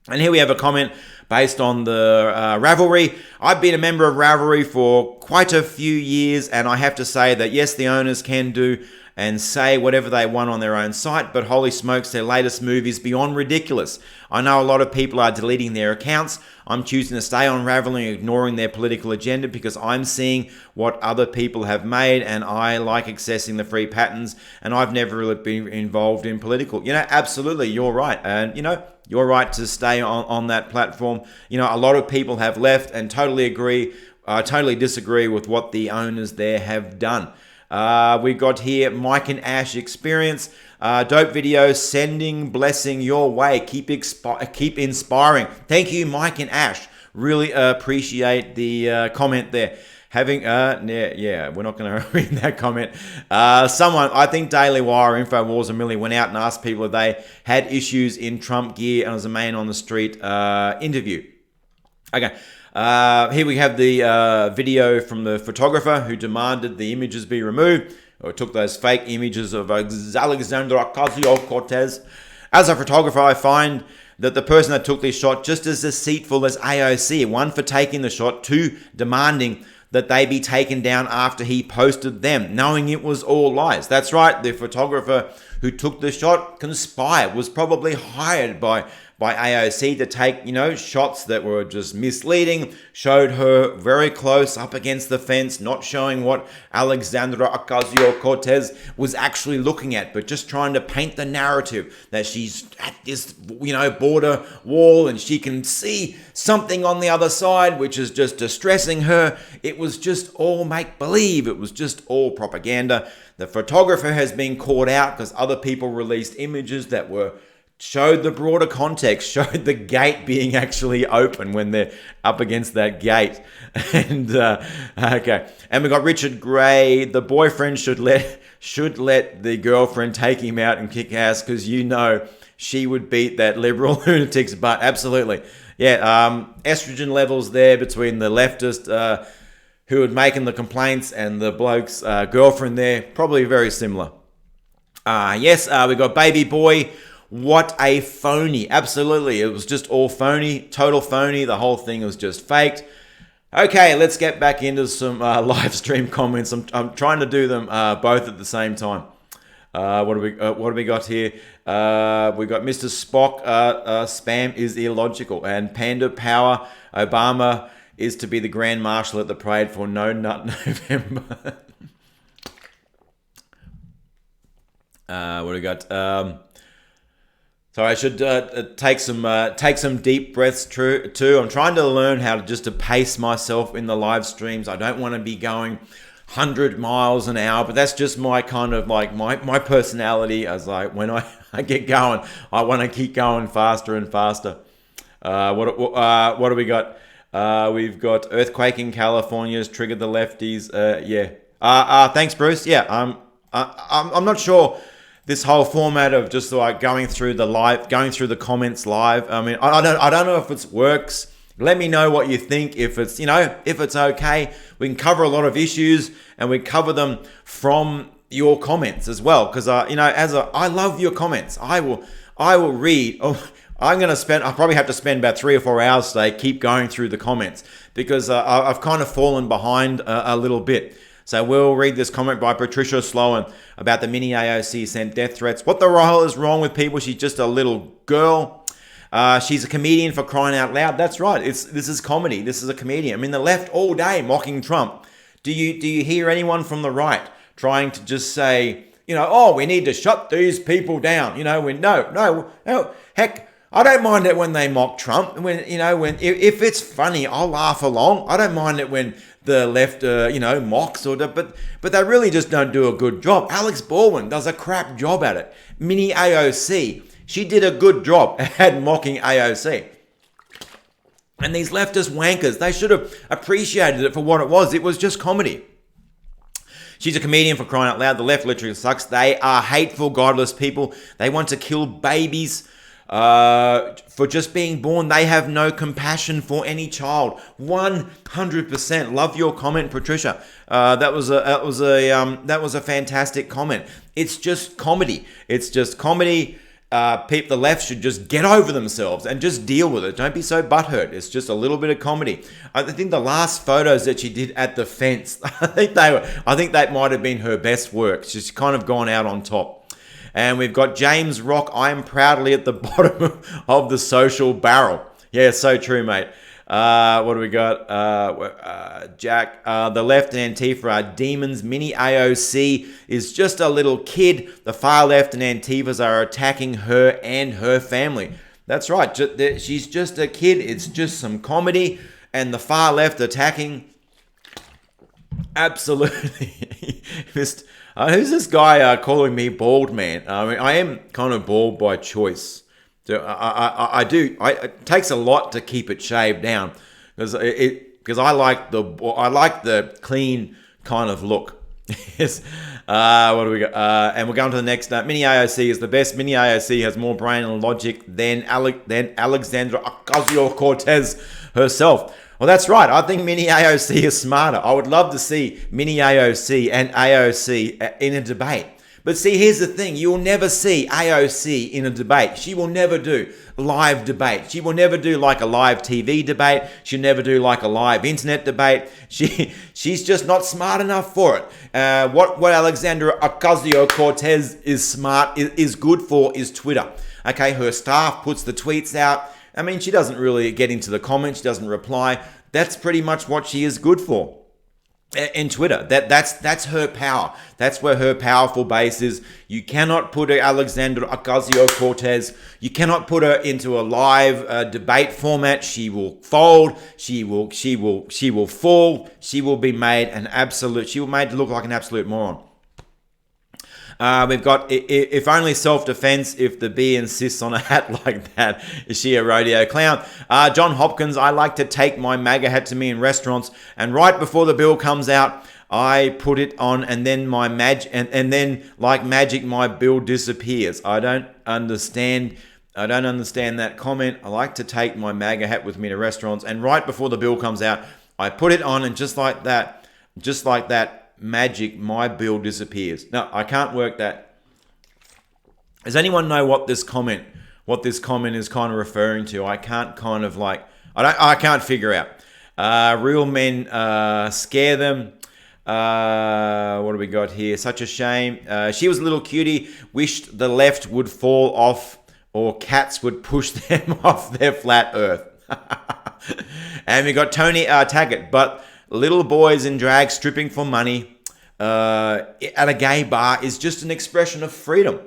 And here we have a comment based on the Ravelry. I've been a member of Ravelry for quite a few years, and I have to say that yes, the owners can do and say whatever they want on their own site, but holy smokes, their latest move is beyond ridiculous. I know a lot of people are deleting their accounts. I'm choosing to stay on Raveling, ignoring their political agenda because I'm seeing what other people have made, and I like accessing the free patterns, and I've never really been involved in political. Absolutely, you're right. And, you're right to stay on that platform. A lot of people have left and totally disagree with what the owners there have done. We got here Mike and Ash Experience. Dope video, sending blessing your way. Keep inspiring. Thank you, Mike and Ash. Really appreciate the comment there. We're not going to read that comment. Someone, I think Daily Wire, InfoWars, and Millie went out and asked people if they had issues in Trump gear, and it was a man on the street interview. Okay. Here we have the video from the photographer who demanded the images be removed, or took those fake images of Alexandra Ocasio-Cortez. As a photographer, I find that the person that took this shot just as deceitful as AOC. One, for taking the shot. Two, demanding that they be taken down after he posted them, knowing it was all lies. That's right, the photographer who took the shot conspired, was probably hired by AOC to take, shots that were just misleading, showed her very close up against the fence, not showing what Alexandra Ocasio-Cortez was actually looking at, but just trying to paint the narrative that she's at this, border wall and she can see something on the other side, which is just distressing her. It was just all make-believe. It was just all propaganda. The photographer has been caught out because other people released images that showed the broader context, showed the gate being actually open when they're up against that gate. And okay, and we got Richard Gray. The boyfriend should let the girlfriend take him out and kick ass because she would beat that liberal lunatic's butt. Absolutely, yeah. Estrogen levels there between the leftist who had making the complaints and the bloke's girlfriend there, probably very similar. Yes, we got Baby Boy. What a phony. Absolutely. It was just all phony. Total phony. The whole thing was just faked. Okay, let's get back into some live stream comments. I'm trying to do them both at the same time. What do we got here? We got Mr. Spock. Spam is illogical. And Panda Power. Obama is to be the Grand Marshal at the parade for No Nut November. What do we got? So I should take some deep breaths too. I'm trying to learn how to pace myself in the live streams. I don't want to be going 100 miles an hour, but that's just my kind of like my personality. As when I get going, I want to keep going faster and faster. What do we got? We've got earthquake in California has triggered the lefties. Thanks, Bruce. Yeah, I'm not sure. This whole format of just like going through the comments live. I mean, I don't know if it works. Let me know what you think. If it's okay, we can cover a lot of issues and we cover them from your comments as well. Because I love your comments. I will read. Oh, I'll probably have to spend about 3 or 4 hours today. Keep going through the comments because I've kind of fallen behind a little bit. So we'll read this comment by Patricia Sloan about the mini AOC sent death threats. What the hell is wrong with people? She's just a little girl. She's a comedian, for crying out loud. That's right. This is comedy. This is a comedian. I mean, the left all day mocking Trump. Do you hear anyone from the right trying to just say, we need to shut these people down? No. Heck, I don't mind it when they mock Trump. If it's funny, I'll laugh along. I don't mind it when the left, mocks but they really just don't do a good job. Alex Baldwin does a crap job at it. Mini AOC, she did a good job at mocking AOC. And these leftist wankers, they should have appreciated it for what it was. It was just comedy. She's a comedian, for crying out loud. The left literally sucks. They are hateful, godless people. They want to kill babies. For just being born. They have no compassion for any child. 100%. Love your comment, Patricia. That was a fantastic comment. It's just comedy. the left should just get over themselves and just deal with it. Don't be so butthurt. It's just a little bit of comedy. I think the last photos that she did at the fence, I think that might have been her best work. She's kind of gone out on top. And we've got James Rock. I am proudly at the bottom of the social barrel. Yeah, so true, mate. What do we got? Jack, the left and Antifa are demons. Mini AOC is just a little kid. The far left and Antifas are attacking her and her family. That's right. She's just a kid. It's just some comedy. And the far left attacking. Absolutely. Who's this guy calling me bald, man? I mean, I am kind of bald by choice. So I do. It takes a lot to keep it shaved down because I like the clean kind of look. Yes. What do we got? And we're going to the next. Mini AOC is the best. Mini AOC has more brain and logic than Alexandra Ocasio-Cortez herself. Well, that's right. I think Mini AOC is smarter. I would love to see Mini AOC and AOC in a debate. But see, here's the thing. You'll never see AOC in a debate. She will never do live debate. She will never do like a live TV debate. She'll never do like a live internet debate. She's just not smart enough for it. What Alexandra Ocasio-Cortez is good for is Twitter. Okay, her staff puts the tweets out. I mean, she doesn't really get into the comments. She doesn't reply. That's pretty much what she is good for. In Twitter, that's her power. That's where her powerful base is. You cannot put Alexandra Ocasio-Cortez. You cannot put her into a live debate format. She will fold. She will fall. She will be made She will be made to look like an absolute moron. We've got, if only self-defense, if the bee insists on a hat like that, is she a rodeo clown? John Hopkins, I like to take my MAGA hat to me in restaurants, and right before the bill comes out, I put it on, and then and then like magic, my bill disappears. I don't understand that comment. I like to take my MAGA hat with me to restaurants, and right before the bill comes out, I put it on, and just like that, magic, my bill disappears. No, I can't work that. Does anyone know what this comment is kind of referring to? I can't kind of like, I can't figure out. Real men scare them. What do we got here? Such a shame. She was a little cutie. Wished the left would fall off or cats would push them off their flat earth. And we got Tony Taggart, but little boys in drag stripping for money at a gay bar is just an expression of freedom.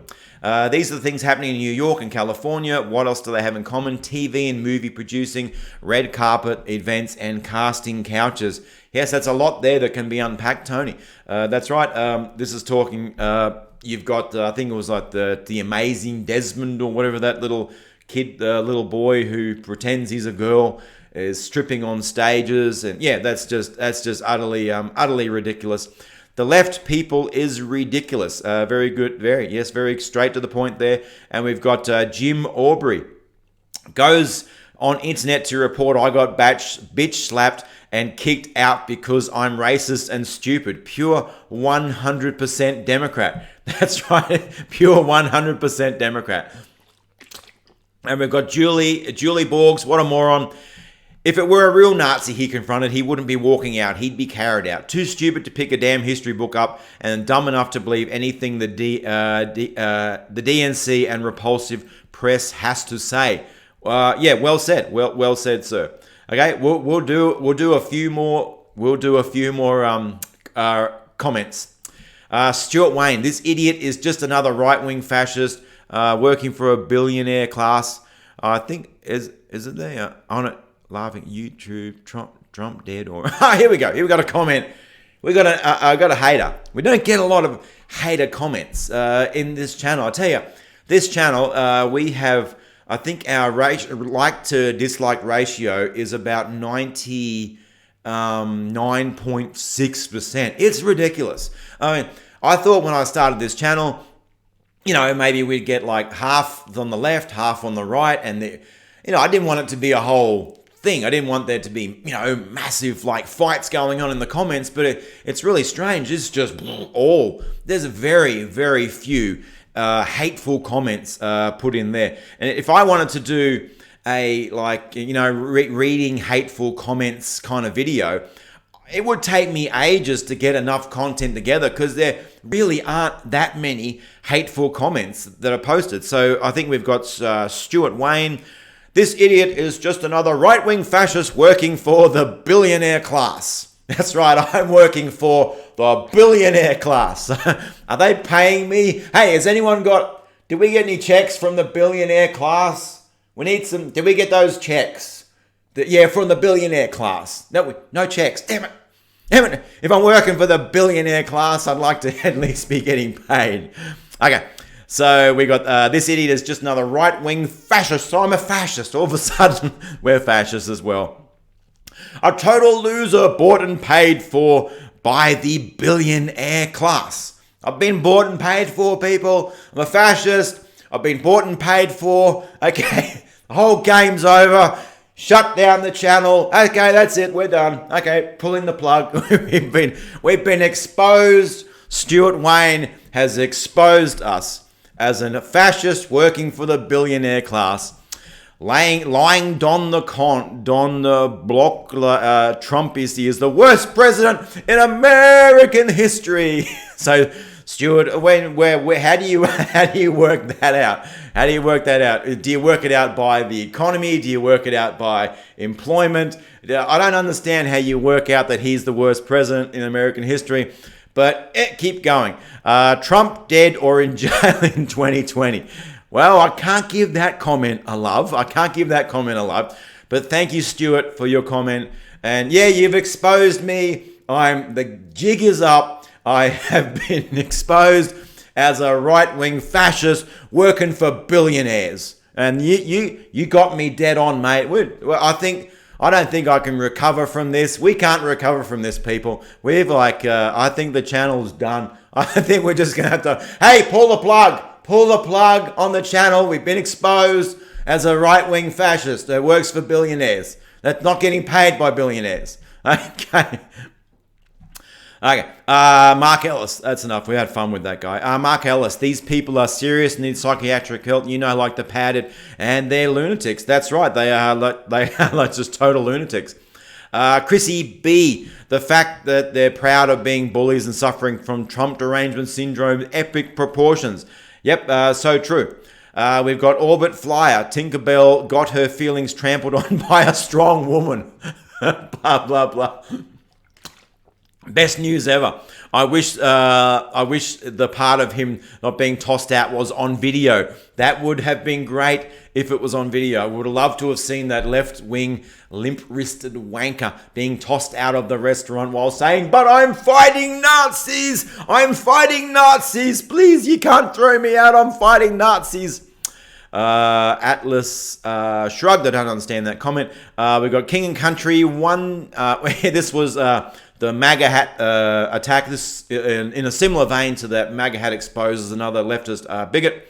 These are the things happening in New York and California. What else do they have in common? TV and movie producing, red carpet events, and casting couches. Yes, that's a lot there that can be unpacked, Tony. That's right. This is talking, you've got, I think it was like the amazing Desmond or whatever, that little kid, little boy who pretends he's a girl, is stripping on stages, and yeah, that's just utterly ridiculous. The left people is ridiculous. Very good, very straight to the point there. And we've got Jim Aubrey goes on internet to report I got bitch slapped and kicked out because I'm racist and stupid. Pure 100% Democrat. That's right, pure 100% Democrat. And we've got Julie Borgs. What a moron. If it were a real Nazi he confronted, he wouldn't be walking out. He'd be carried out. Too stupid to pick a damn history book up and dumb enough to believe anything the DNC and repulsive press has to say. Yeah, well said. Well said, sir. Okay, we'll do a few more. Comments. Stuart Wayne, this idiot is just another right-wing fascist working for a billionaire class. I think is it there on it? Laughing YouTube, Trump dead or here we go. Here we got a comment. I got a hater. We don't get a lot of hater comments in this channel. I tell you, this channel we have. I think our like to dislike ratio is about 99.6%. It's ridiculous. I mean, I thought when I started this channel, maybe we'd get like half on the left, half on the right, and I didn't want it to be a whole thing. I didn't want there to be, massive like fights going on in the comments, but it's really strange. It's just all, there's very, very few hateful comments put in there. And if I wanted to do a reading hateful comments kind of video, it would take me ages to get enough content together because there really aren't that many hateful comments that are posted. So I think we've got Stuart Wayne. This idiot is just another right-wing fascist working for the billionaire class. That's right, I'm working for the billionaire class. Are they paying me? Hey, has anyone did we get any checks from the billionaire class? We need some, did we get those checks? From the billionaire class. No checks, damn it. If I'm working for the billionaire class, I'd like to at least be getting paid. Okay, so we got this idiot is just another right-wing fascist. So I'm a fascist. All of a sudden, we're fascists as well. A total loser bought and paid for by the billionaire class. I've been bought and paid for, people. I'm a fascist. I've been bought and paid for. Okay, the whole game's over. Shut down the channel. Okay, that's it. We're done. Okay, pulling the plug. we've been exposed. Stuart Wayne has exposed us as a fascist working for the billionaire class, lying Don the block. Trump is the worst president in American history. So, Stuart, how do you work that out? How do you work that out? Do you work it out by the economy? Do you work it out by employment? I don't understand how you work out that he's the worst president in American history, but keep going. Trump dead or in jail in 2020. Well, I can't give that comment a love. But thank you, Stuart, for your comment. And yeah, you've exposed me. The jig is up. I have been exposed as a right-wing fascist working for billionaires. And you got me dead on, mate. I don't think I can recover from this. We can't recover from this, people. I think the channel's done. I think we're just going to have to, hey, pull the plug on the channel. We've been exposed as a right-wing fascist that works for billionaires. That's not getting paid by billionaires. Okay, Mark Ellis, that's enough. We had fun with that guy. Mark Ellis, these people are serious, need psychiatric help, like the padded, and they're lunatics. That's right, they are just total lunatics. Chrissy B, the fact that they're proud of being bullies and suffering from Trump derangement syndrome, epic proportions. Yep, so true. We've got Orbit Flyer, Tinkerbell got her feelings trampled on by a strong woman. Blah, blah, blah. Best news ever. I wish the part of him not being tossed out was on video. That would have been great if it was on video. I would have loved to have seen that left-wing, limp-wristed wanker being tossed out of the restaurant while saying, "But I'm fighting Nazis! I'm fighting Nazis! Please, you can't throw me out. I'm fighting Nazis." Atlas shrugged. I don't understand that comment. We got King and Country 1. This was the MAGA hat attack. This in a similar vein to that MAGA hat exposes another leftist bigot.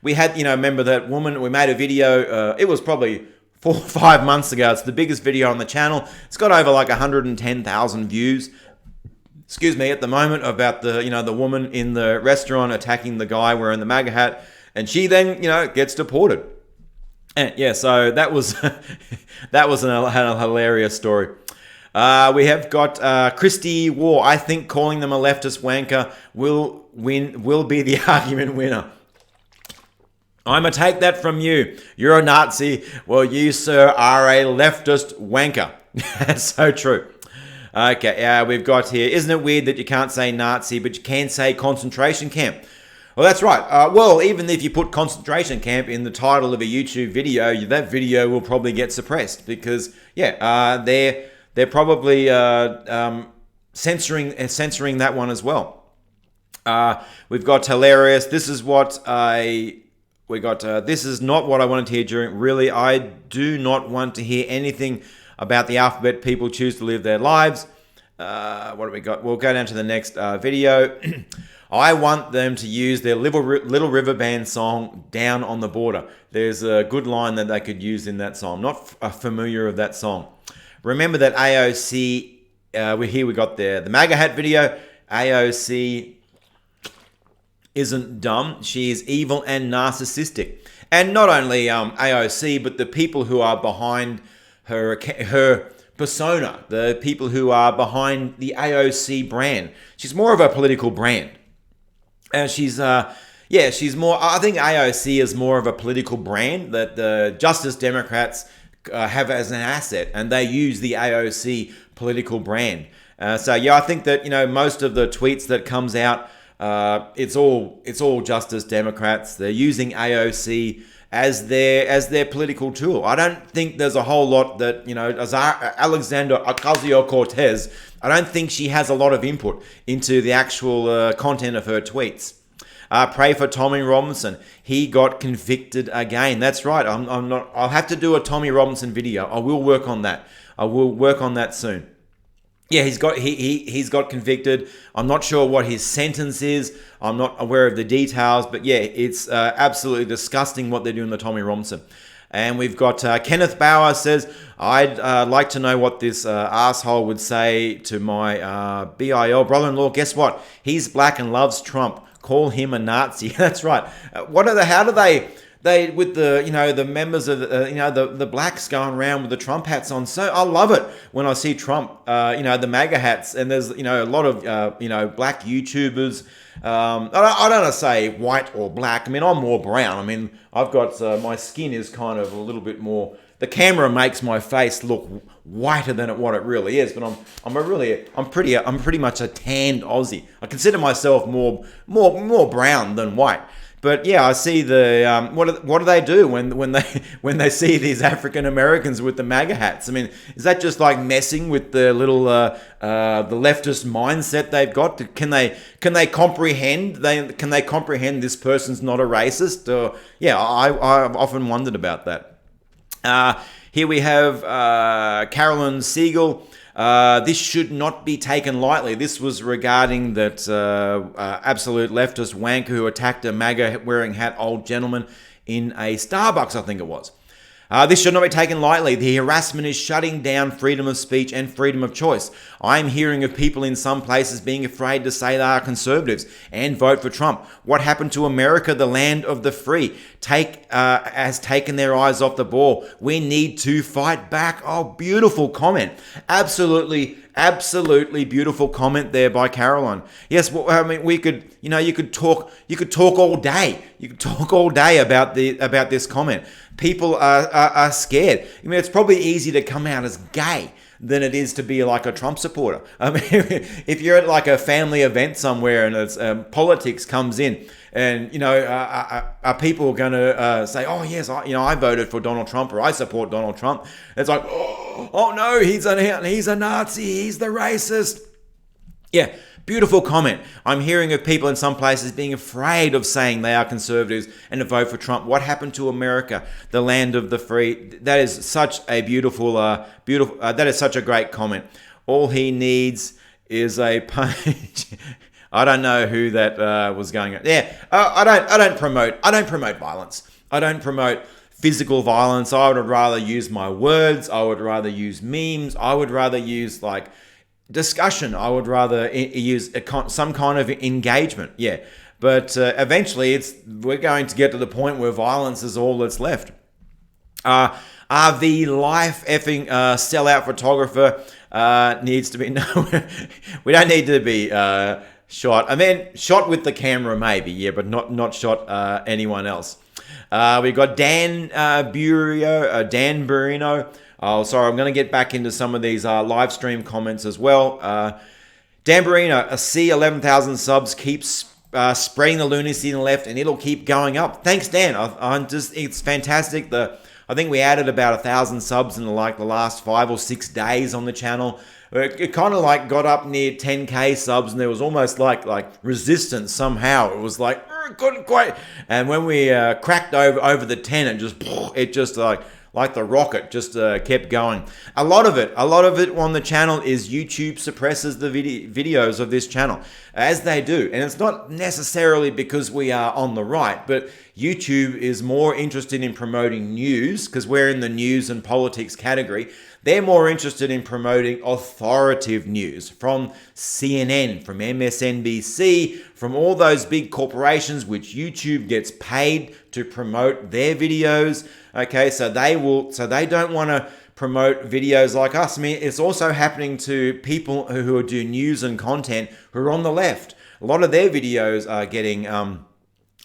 We had, remember that woman? We made a video. It was probably 4 or 5 months ago. It's the biggest video on the channel. It's got over like 110,000 views. Excuse me, at the moment, about the woman in the restaurant attacking the guy wearing the MAGA hat, and she then gets deported. And yeah, so that was that was a hilarious story. We have got Christy War. I think calling them a leftist wanker will be the argument winner. I'm going to take that from you. You're a Nazi. Well, you, sir, are a leftist wanker. That's so true. Okay, we've got here, isn't it weird that you can't say Nazi, but you can say concentration camp? Well, that's right. Well, even if you put concentration camp in the title of a YouTube video, that video will probably get suppressed because, they're probably censoring that one as well. We've got hilarious. This is what this is not what I wanted to hear during. Really, I do not want to hear anything about the alphabet people choose to live their lives. What do we got? We'll go down to the next video. I want them to use their Little River Band song, Down on the Border. There's a good line that they could use in that song. I'm not familiar with that song. Remember that AOC, we got the MAGA hat video. AOC isn't dumb. She is evil and narcissistic. And not only AOC, but the people who are behind her persona, the people who are behind the AOC brand. She's more of a political brand. And she's more. I think AOC is more of a political brand that the Justice Democrats have as an asset, and they use the AOC political brand. So I think that most of the tweets that comes out, it's all Justice Democrats. They're using AOC as their political tool. I don't think there's a whole lot that as Alexandra Ocasio-Cortez. I don't think she has a lot of input into the actual content of her tweets. Pray for Tommy Robinson. He got convicted again. That's right. I'm not. I'll have to do a Tommy Robinson video. I will work on that. I will work on that soon. Yeah, he's got convicted. I'm not sure what his sentence is. I'm not aware of the details, but yeah, it's absolutely disgusting what they're doing to Tommy Robinson. And we've got Kenneth Bauer says, I'd like to know what this asshole would say to my BIL brother-in-law. Guess what? He's black and loves Trump. Call him a Nazi. That's right. How do they with the members of the blacks going around with the Trump hats on? So I love it when I see Trump, the MAGA hats, and there's a lot of black YouTubers. I don't want to say white or black. I mean, I'm more brown. I mean, I've got my skin is kind of a little bit more. The camera makes my face look whiter than what it really is, but I'm pretty much a tanned Aussie. I consider myself more brown than white. But yeah, I see the what do they do when they see these African Americans with the MAGA hats? I mean, is that just like messing with the little the leftist mindset they've got? Can they comprehend? Can they comprehend this person's not a racist? I've often wondered about that. Here we have Carolyn Siegel. This should not be taken lightly. This was regarding that absolute leftist wanker who attacked a MAGA-wearing hat old gentleman in a Starbucks, I think it was. This should not be taken lightly. The harassment is shutting down freedom of speech and freedom of choice. I am hearing of people in some places being afraid to say they are conservatives and vote for Trump. What happened to America, the land of the free? Has taken their eyes off the ball. We need to fight back. Oh, beautiful comment. Absolutely beautiful comment there by Caroline. Yes, well, I mean, we could, you could talk all day. You could talk all day about this comment. People are scared. I mean, it's probably easier to come out as gay than it is to be like a Trump supporter. I mean, if you're at like a family event somewhere and it's politics comes in, and are people going to say, oh yes, I voted for Donald Trump or I support Donald Trump? It's like, oh no, he's a Nazi, he's the racist. Yeah, beautiful comment. I'm hearing of people in some places being afraid of saying they are conservatives and to vote for Trump. What happened to America, the land of the free? That is such a beautiful. That is such a great comment. All he needs is a page. I don't know who that was going on. Yeah, I don't promote violence. I don't promote physical violence. I would rather use my words. I would rather use memes. I would rather use like discussion. I would rather use some kind of engagement. Yeah, but eventually we're going to get to the point where violence is all that's left. RV life effing sellout photographer needs to be we don't need to be shot. I mean, shot with the camera maybe, yeah, but not shot anyone else. We've got Dan Burino. Oh, sorry, I'm going to get back into some of these live stream comments as well. Dan Burino, see 11,000 subs, keeps spreading the lunacy in the left, and it'll keep going up. Thanks, Dan. It's fantastic. I think we added about 1,000 subs in the last 5 or 6 days on the channel. It kind of like got up near 10k subs, and there was almost like resistance somehow. It was like couldn't quite. And when we cracked over the 10, it just like the rocket just kept going. A lot of it on the channel is YouTube suppresses the videos of this channel, as they do. And it's not necessarily because we are on the right, but YouTube is more interested in promoting news because we're in the news and politics category. They're more interested in promoting authoritative news from CNN, from MSNBC, from all those big corporations which YouTube gets paid to promote their videos. Okay, so they don't want to promote videos like us. I mean, it's also happening to people who do news and content who are on the left. A lot of their videos are getting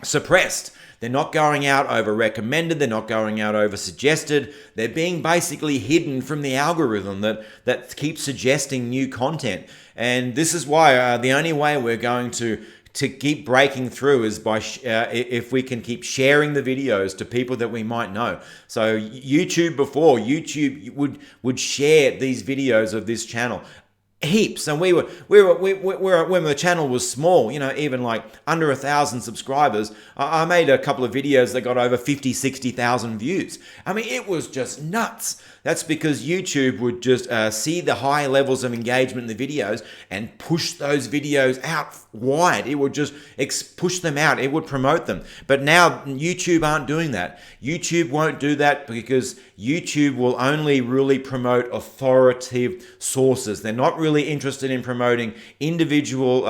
suppressed. They're not going out over recommended. They're not going out over suggested. They're being basically hidden from the algorithm that keeps suggesting new content. And this is why the only way we're going to keep breaking through is by if we can keep sharing the videos to people that we might know. So YouTube would share these videos of this channel heaps, and we were when the channel was small, even like under 1,000 subscribers. I made a couple of videos that got over 50-60,000 views. I mean, it was just nuts. That's because YouTube would just see the high levels of engagement in the videos and push those videos out wide. It would just push them out. It would promote them. But now YouTube aren't doing that. YouTube won't do that because YouTube will only really promote authoritative sources. They're not really interested in promoting individual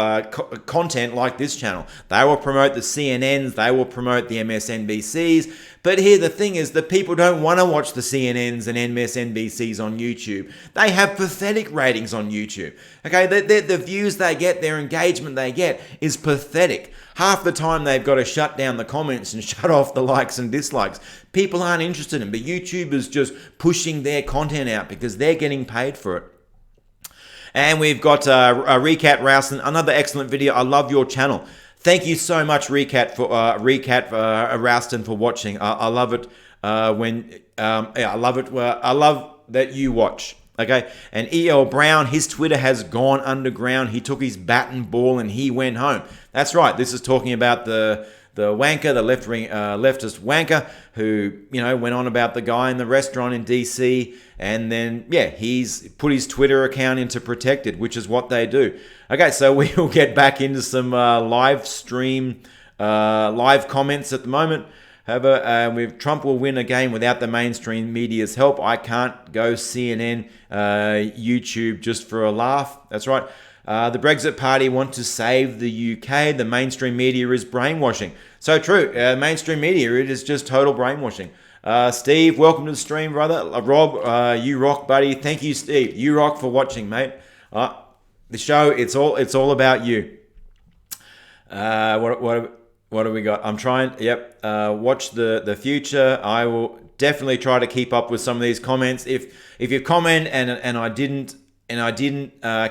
content like this channel. They will promote the CNNs. They will promote the MSNBCs. But here the thing is that people don't want to watch the CNNs and MSNBCs on YouTube. They have pathetic ratings on YouTube. Okay, the views they get, their engagement they get is pathetic. Half the time they've got to shut down the comments and shut off the likes and dislikes. People aren't interested in it, but YouTube is just pushing their content out because they're getting paid for it. And we've got Recat Rowson, another excellent video. I love your channel. Thank you so much, Recat Rowston, for watching. I love it I love it. I love that you watch. Okay, and E.L. Brown, his Twitter has gone underground. He took his bat and ball and he went home. That's right. This is talking about the wanker, the leftist wanker who, went on about the guy in the restaurant in DC, and then, he's put his Twitter account into protected, which is what they do. Okay, so we will get back into some live stream, live comments at the moment. However, Trump will win again without the mainstream media's help. I can't go CNN, YouTube just for a laugh. That's right. The Brexit Party want to save the UK. The mainstream media is brainwashing. So true. Mainstream media, it is just total brainwashing. Steve, welcome to the stream, brother. Rob, you rock, buddy. Thank you, Steve. You rock for watching, mate. The show, it's all about you. What do we got? I'm trying. Yep. Watch the future. I will definitely try to keep up with some of these comments. If you comment and I didn't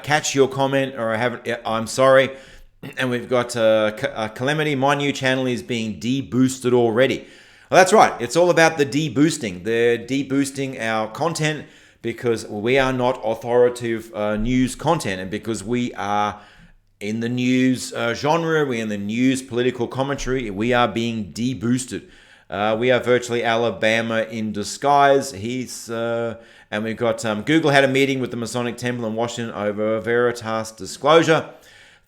catch your comment, or I haven't, I'm sorry. And we've got Calamity. My new channel is being deboosted already. Well, that's right. It's all about the deboosting. They're deboosting our content because we are not authoritative news content, and because we are in the news genre, we're in the news political commentary, we are being deboosted. We are virtually Alabama in disguise. And we've got Google had a meeting with the Masonic Temple in Washington over Veritas disclosure.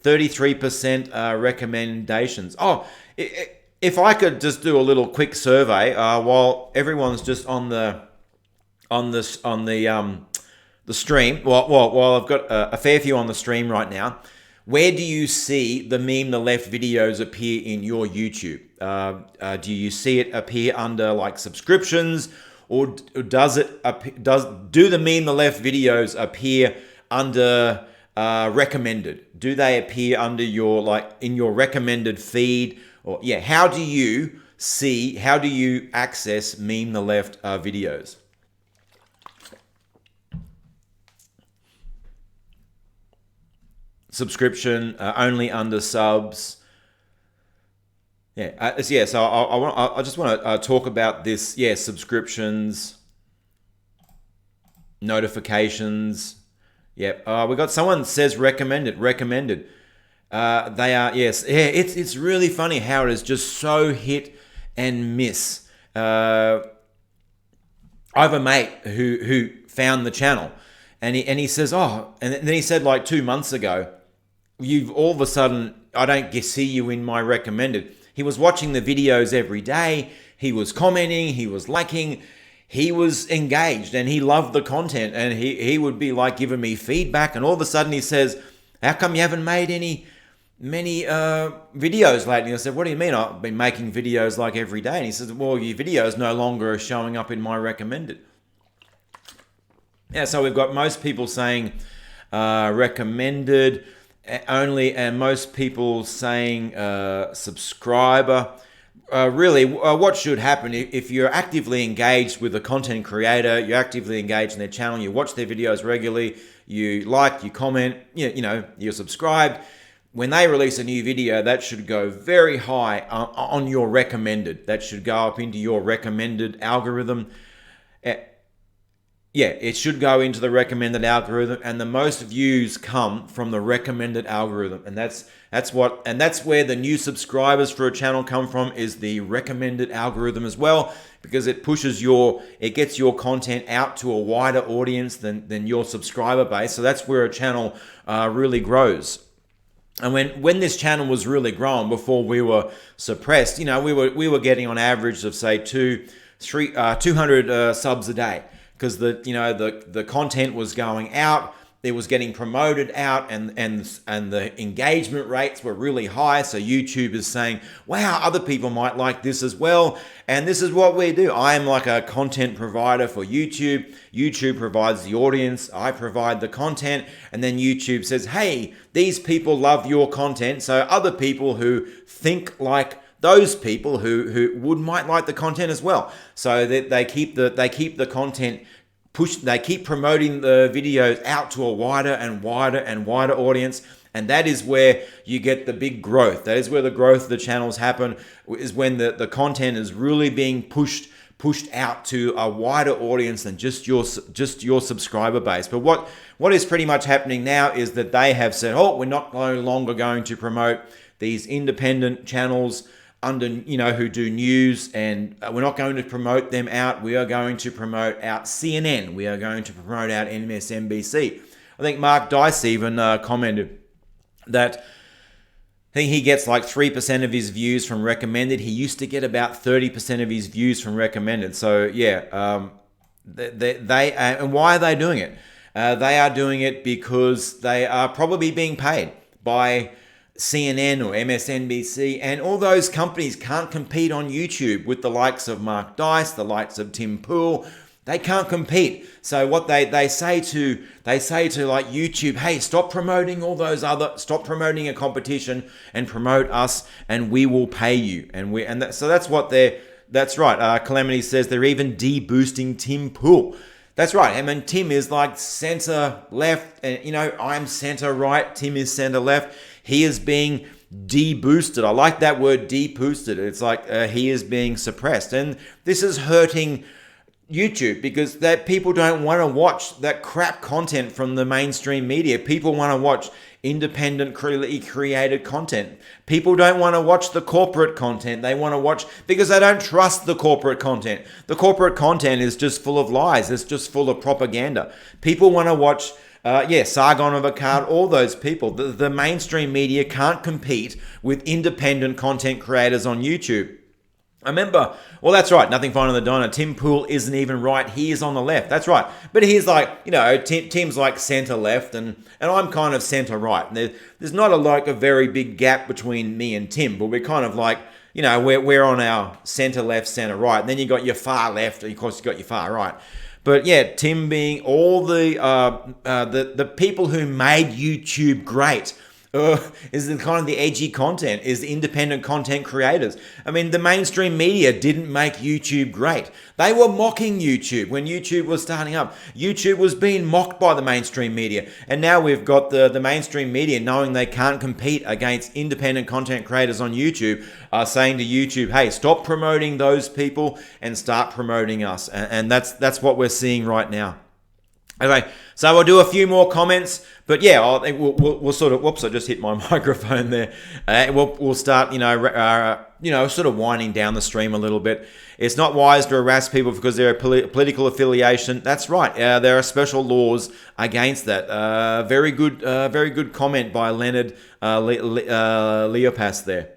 33% recommendations. If I could just do a little quick survey while everyone's just on the stream. While I've got a fair few on the stream right now. Where do you see the meme the left videos appear in your YouTube? Do you see it appear under like subscriptions, or do the meme the left videos appear under recommended? Do they appear under in your recommended feed? Or how do you access meme the left videos? Subscription only under subs. So I just want to talk about this. Subscriptions, notifications. We got someone says recommended. They are, yes. It's really funny how it is just so hit and miss. I have a mate who found the channel, and he says, and then he said like 2 months ago, you've all of a sudden, I don't see you in my recommended. He was watching the videos every day. He was commenting. He was liking. He was engaged, and he loved the content. And he would be like giving me feedback. And all of a sudden he says, how come you haven't made any videos lately. I said, what do you mean? I've been making videos like every day. And he says, well, your videos no longer are showing up in my recommended. Yeah, so we've got most people saying recommended only, and most people saying subscriber. Really, what should happen if you're actively engaged with a content creator, you're actively engaged in their channel, you watch their videos regularly, you like, you comment, you're subscribed. When they release a new video, that should go very high on your recommended. That should go up into your recommended algorithm. Yeah, it should go into the recommended algorithm, and the most views come from the recommended algorithm, and that's where the new subscribers for a channel come from, is the recommended algorithm as well, because it gets your content out to a wider audience than your subscriber base. So that's where a channel really grows. And when this channel was really growing before we were suppressed, we were getting on average of say 200 subs a day. Because the content was going out, it was getting promoted out, and the engagement rates were really high. So YouTube is saying, wow, other people might like this as well. And this is what we do. I am like a content provider for YouTube. YouTube provides the audience, I provide the content, and then YouTube says, hey, these people love your content, so other people who think like those people who might like the content as well. So that they keep the content pushed, they keep promoting the videos out to a wider and wider and wider audience. And that is where you get the big growth. That is where the growth of the channels happen, is when the content is really being pushed out to a wider audience than just your subscriber base. But what is pretty much happening now is that they have said, oh, we're no longer going to promote these independent channels who do news, and we're not going to promote them out. We are going to promote out CNN. We are going to promote out MSNBC. I think Mark Dice even commented that I think he gets like 3% of his views from recommended. He used to get about 30% of his views from recommended. So yeah, and why are they doing it? They are doing it because they are probably being paid by CNN or MSNBC, and all those companies can't compete on YouTube with the likes of Mark Dice, the likes of Tim Pool. They can't compete. So what they say to like YouTube, hey, stop promoting stop promoting a competition and promote us, and we will pay you. So that's what that's right. Calamity says they're even de-boosting Tim Pool. That's right. I mean, Tim is like center left, and I'm center right. Tim is center left. He is being de-boosted. I like that word, de-boosted. It's like he is being suppressed, and this is hurting YouTube because that people don't want to watch that crap content from the mainstream media. People want to watch independent, created content. People don't want to watch the corporate content. They want to watch because they don't trust the corporate content. The corporate content is just full of lies. It's just full of propaganda. People want to watch Sargon of Akkad, all those people. The mainstream media can't compete with independent content creators on YouTube. I remember, well, that's right, Nothing Fine on the Diner. Tim Pool isn't even right. He is on the left. That's right. But he's like, Tim's like center left, and I'm kind of center right. There's not a very big gap between me and Tim, but we're kind of like, we're on our center left, center right. And then you got your far left, and of course you got your far right. But yeah, Tim being all the people who made YouTube great. Is the kind of the edgy content, is the independent content creators. I mean, the mainstream media didn't make YouTube great. They were mocking YouTube when YouTube was starting up. YouTube was being mocked by the mainstream media. And now we've got the mainstream media knowing they can't compete against independent content creators on YouTube, are saying to YouTube, hey, stop promoting those people and start promoting us. And that's what we're seeing right now. Okay, so we'll do a few more comments, but yeah, we'll sort of. Whoops! I just hit my microphone there. We'll start, sort of winding down the stream a little bit. It's not wise to harass people because they're a political affiliation. That's right. There are special laws against that. Very good comment by Leonard Leopas there.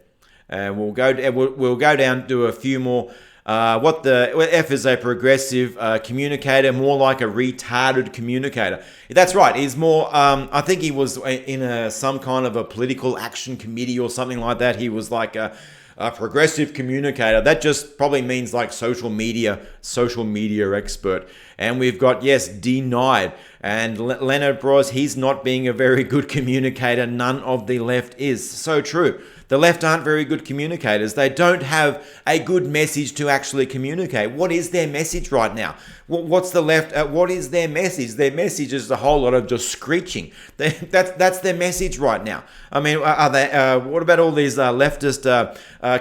We'll go down, do a few more. What F is a progressive communicator, more like a retarded communicator. That's right. He's more. I think he was in some kind of a political action committee or something like that. He was like a progressive communicator. That just probably means like social media expert. And we've got, yes, denied. And Leonard Bros, he's not being a very good communicator. None of the left is. So true. The left aren't very good communicators. They don't have a good message to actually communicate. What is their message right now? What's the left? What is their message? Their message is a whole lot of just screeching. That's their message right now. I mean, are they? What about all these leftist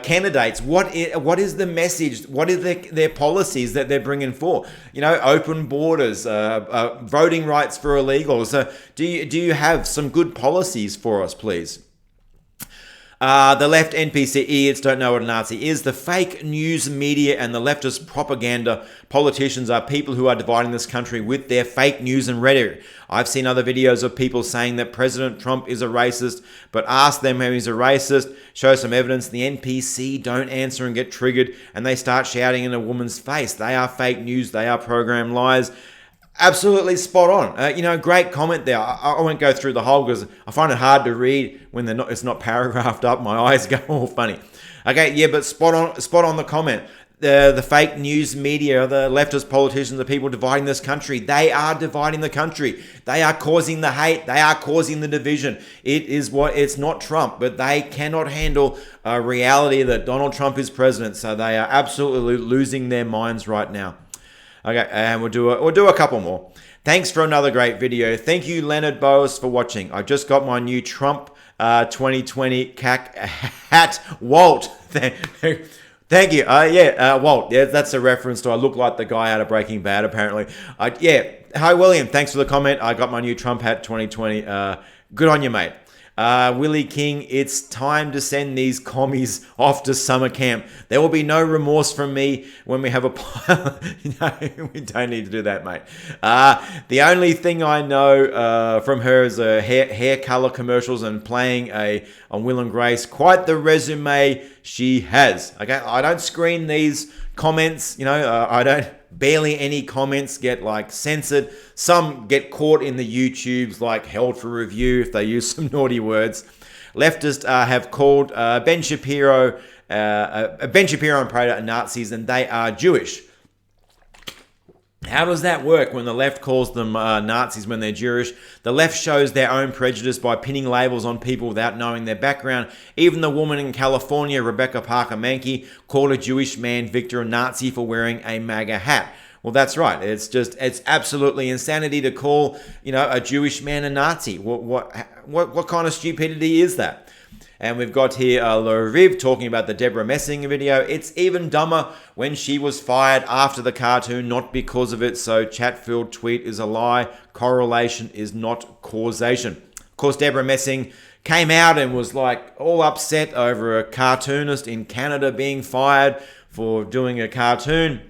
candidates? What is the message? What are their policies that they're bringing for? Open borders, voting rights for illegals. Do you have some good policies for us, please? The left NPC idiots don't know what a Nazi is. The fake news media and the leftist propaganda politicians are people who are dividing this country with their fake news and rhetoric. I've seen other videos of people saying that President Trump is a racist, but ask them how he's a racist, show some evidence. The NPC don't answer and get triggered, and they start shouting in a woman's face. They are fake news. They are program lies. Absolutely spot on. Great comment there. I won't go through the whole because I find it hard to read when it's not paragraphed up. My eyes go all funny. Okay, yeah, but spot on the comment. The fake news media, the leftist politicians, the people dividing this country, they are dividing the country. They are causing the hate. They are causing the division. It's not Trump, but they cannot handle a reality that Donald Trump is president. So they are absolutely losing their minds right now. Okay, and we'll do a couple more. Thanks for another great video. Thank you, Leonard Boas, for watching. I just got my new Trump 2020 CAC hat. Walt. Thank you. Walt. Yeah, that's a reference to I look like the guy out of Breaking Bad, apparently. Hi, William. Thanks for the comment. I got my new Trump hat 2020. Good on you, mate. Willie King, it's time to send these commies off to summer camp. There will be no remorse from me when we have a pile. No, we don't need to do that, mate. The only thing I know from her is hair color commercials and playing on Will and Grace. Quite the resume she has. Okay, I don't screen these comments. I don't. Barely any comments get censored. Some get caught in the YouTubes, held for review if they use some naughty words. Leftists have called Ben Shapiro and Prater Nazis, and they are Jewish. How does that work when the left calls them Nazis when they're Jewish? The left shows their own prejudice by pinning labels on people without knowing their background. Even the woman in California, Rebecca Parker Mankey, called a Jewish man Victor a Nazi for wearing a MAGA hat. Well, that's right. It's absolutely insanity to call a Jewish man a Nazi. What kind of stupidity is that? And we've got here Loriv talking about the Deborah Messing video. It's even dumber when she was fired after the cartoon, not because of it. So Chatfield tweet is a lie. Correlation is not causation. Of course, Deborah Messing came out and was all upset over a cartoonist in Canada being fired for doing a cartoon.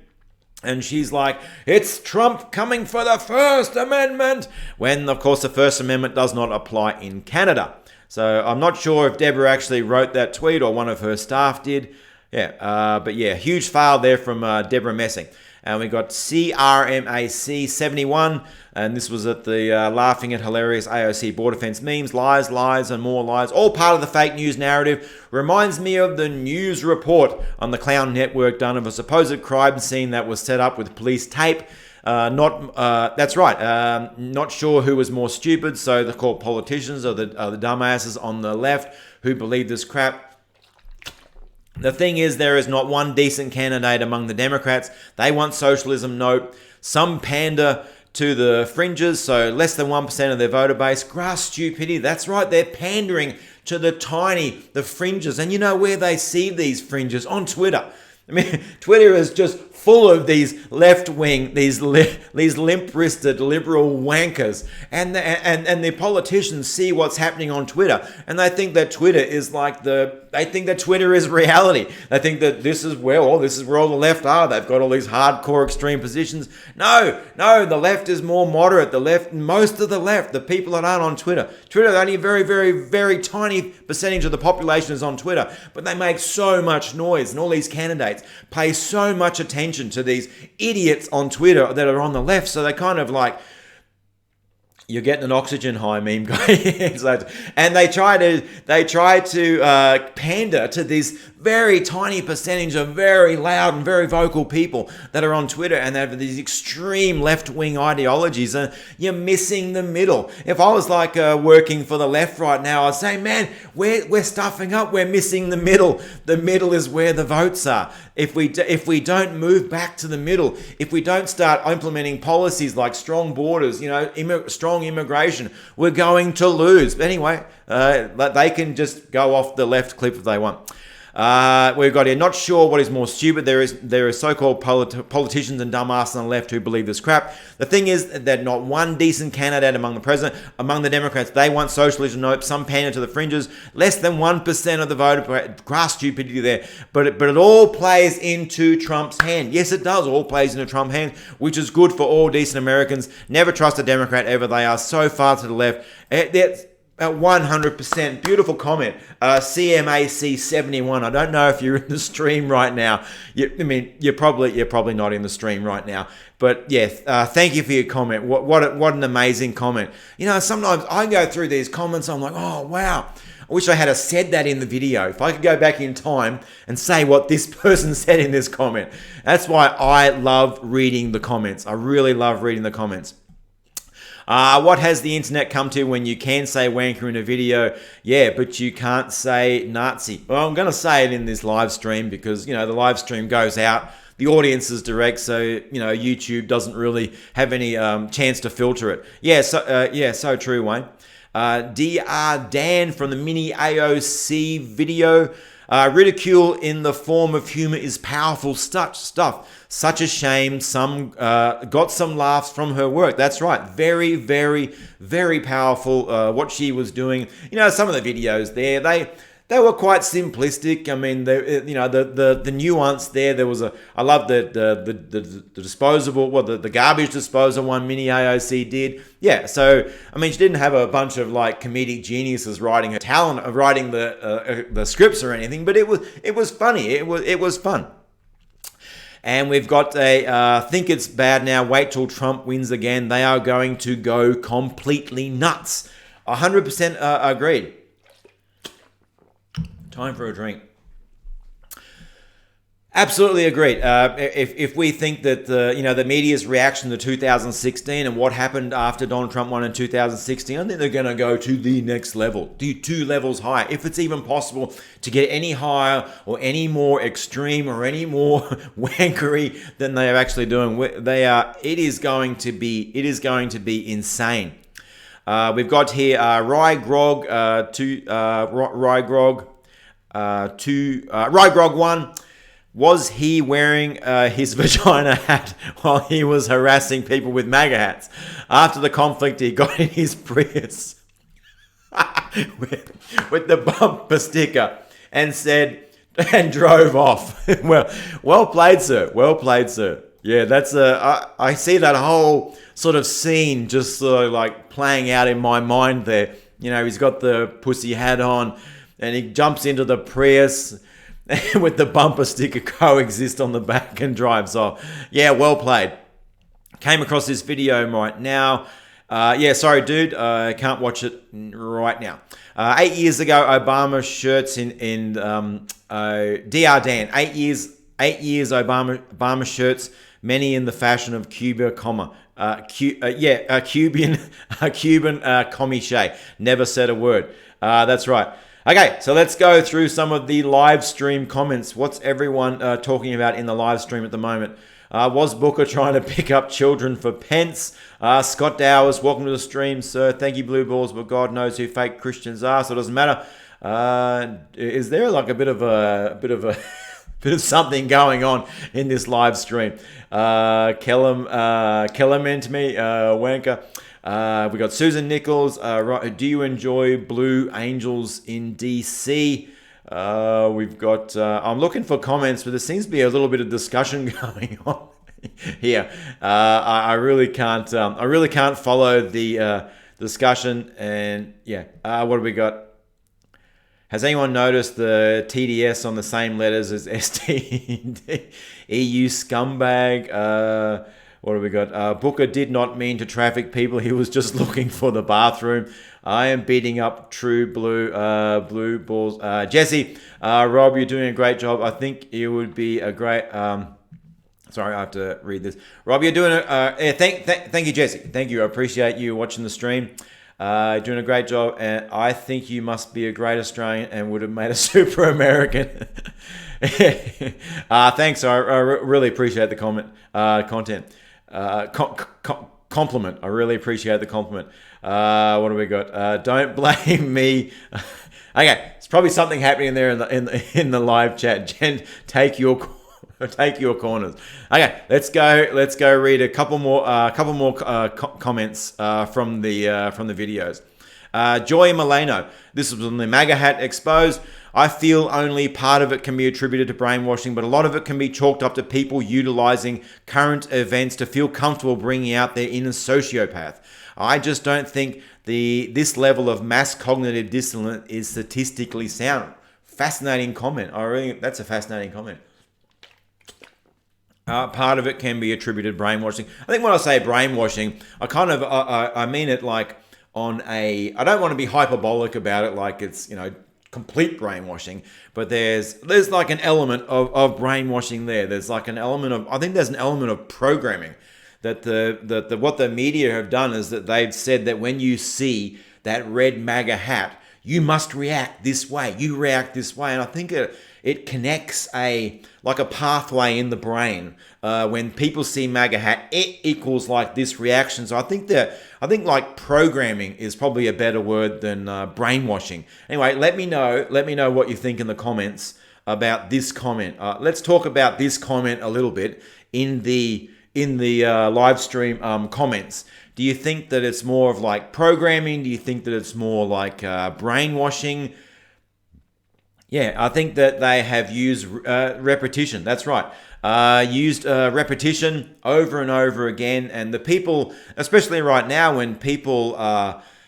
And she's like, it's Trump coming for the First Amendment. When, of course, the First Amendment does not apply in Canada. So I'm not sure if Deborah actually wrote that tweet or one of her staff did. But huge fail there from Deborah Messing. And we got CRMAC71, and this was at the laughing at hilarious AOC border fence memes, lies, and more lies. All part of the fake news narrative. Reminds me of the news report on the Clown Network done of a supposed crime scene that was set up with police tape. That's right. Not sure who was more stupid, so the called politicians or the dumbasses on the left who believe this crap. The thing is, there is not one decent candidate among the Democrats. They want socialism, note. Some pander to the fringes, so less than 1% of their voter base. Grass stupidity, that's right, they're pandering to the fringes. And you know where they see these fringes? On Twitter. I mean, Twitter is just full of these left-wing, these limp-wristed liberal wankers, and the politicians see what's happening on Twitter, and they think that Twitter is Twitter is reality. They think that this is where all the left are. They've got all these hardcore extreme positions. No, the left is more moderate. Most of the left, the people that aren't on Twitter, only a very, very, very tiny percentage of the population is on Twitter, but they make so much noise, and all these candidates pay so much attention to these idiots on Twitter that are on the left, so they kind of like, you're getting an oxygen high meme guy. And they try to pander to this very tiny percentage of very loud and very vocal people that are on Twitter, and they have these extreme left-wing ideologies, and you're missing the middle. If I was like working for the left right now, I'd say, man, we're stuffing up, we're missing the middle. The middle is where the votes are. If we don't move back to the middle, if we don't start implementing policies like strong borders, strong immigration, we're going to lose. But anyway, they can just go off the left cliff if they want. We've got here, not sure what is more stupid. There are so-called politicians and dumbasses on the left who believe this crap. The thing is that not one decent candidate among the Democrats. They want socialism. Nope, some pander to the fringes. Less than 1% of the vote. Grass stupidity there. But it all plays into Trump's hand. Yes, it does. All plays into Trump's hand, which is good for all decent Americans. Never trust a Democrat ever. They are so far to the left. That's 100%. Beautiful comment. CMAC71. I don't know if you're in the stream right now. You're probably not in the stream right now. But yeah, thank you for your comment. What an amazing comment. Sometimes I go through these comments, I'm like, oh wow, I wish I had said that in the video. If I could go back in time and say what this person said in this comment. That's why I love reading the comments. I really love reading the comments. What has the internet come to when you can say wanker in a video? Yeah, but you can't say Nazi. Well, I'm going to say it in this live stream because, the live stream goes out. The audience is direct, so, YouTube doesn't really have any chance to filter it. Yeah, so true, Wayne. Dr. Dan from the mini AOC video. Ridicule in the form of humor is powerful stuff. Such a shame some got some laughs from her work. That's right. Very, very, very powerful what she was doing. Some of the videos there, they were quite simplistic. I mean, the nuance there. I love the disposable, the garbage disposal one Mini AOC did. Yeah, so I mean, she didn't have a bunch of like comedic geniuses writing the scripts or anything, but it was funny. It was fun. And we've got think it's bad now. Wait till Trump wins again. They are going to go completely nuts. 100% agreed. Time for a drink. Absolutely agreed. If we think that the media's reaction to 2016 and what happened after Donald Trump won in 2016, I think they're going to go to the next level, 2 levels higher, if it's even possible to get any higher or any more extreme or any more wankery than they are actually doing. It is going to be insane. We've got here Rye Grog Rye Grog 1. Was he wearing his vagina hat while he was harassing people with MAGA hats? After the conflict, he got in his Prius with the bumper sticker and drove off. Well played, sir. Well played, sir. Yeah, that's I see that whole sort of scene just sort of like playing out in my mind there. He's got the pussy hat on and he jumps into the Prius with the bumper sticker coexist on the back and drives off. Yeah, well played. Came across this video right now. Sorry, dude. I can't watch it right now. 8 years ago, Obama shirts in Dr. Dan. 8 years Obama shirts, many in the fashion of Cuba, Cuban commie. Never said a word. That's right. Okay, so let's go through some of the live stream comments. What's everyone talking about in the live stream at the moment? Was Booker trying to pick up children for Pence? Scott Dowers, welcome to the stream, sir. Thank you, Blue Balls, but God knows who fake Christians are, so it doesn't matter. Is there like a bit of a bit of something going on in this live stream. Kellerman to me, Wanker. We got Susan Nichols. Do you enjoy Blue Angels in DC? We've got. I'm looking for comments, but there seems to be a little bit of discussion going on here. I really can't. I really can't follow the discussion. And yeah, what do we got? Has anyone noticed the TDS on the same letters as ST? EU scumbag. What have we got? Booker did not mean to traffic people. He was just looking for the bathroom. I am beating up true blue balls. Jesse, Rob, you're doing a great job. I think it would be a great... sorry, I have to read this. Rob, you're doing a... thank you, Jesse. Thank you. I appreciate you watching the stream. Doing a great job, and I think you must be a great Australian and would have made a super American. Thanks, I really appreciate the content. Compliment. I really appreciate the compliment. What do we got? Don't blame me. Okay, it's probably something happening there in the live chat. Jen, take your corners. Okay, let's go read a couple more comments from the videos. Joy Milano, this was on the MAGA hat exposed. I feel only part of it can be attributed to brainwashing, but a lot of it can be chalked up to people utilizing current events to feel comfortable bringing out their inner sociopath. I just don't think this level of mass cognitive dissonance is statistically sound. Fascinating comment. That's a fascinating comment. Part of it can be attributed to brainwashing. I think when I say brainwashing, I mean it like on a... I don't want to be hyperbolic about it like it's, complete brainwashing, but there's like an element of brainwashing there. There's like an element of... I think there's an element of programming that what the media have done is that they've said that when you see that red MAGA hat, you must react this way. You react this way. And I think it connects a pathway in the brain. When people see MAGA hat, it equals like this reaction. So I think like programming is probably a better word than brainwashing. Anyway, let me know what you think in the comments about this comment. Let's talk about this comment a little bit in the live stream comments. Do you think that it's more of like programming? Do you think that it's more like brainwashing? Yeah, I think that they have used repetition. That's right. Used repetition over and over again. And the people, especially right now when people,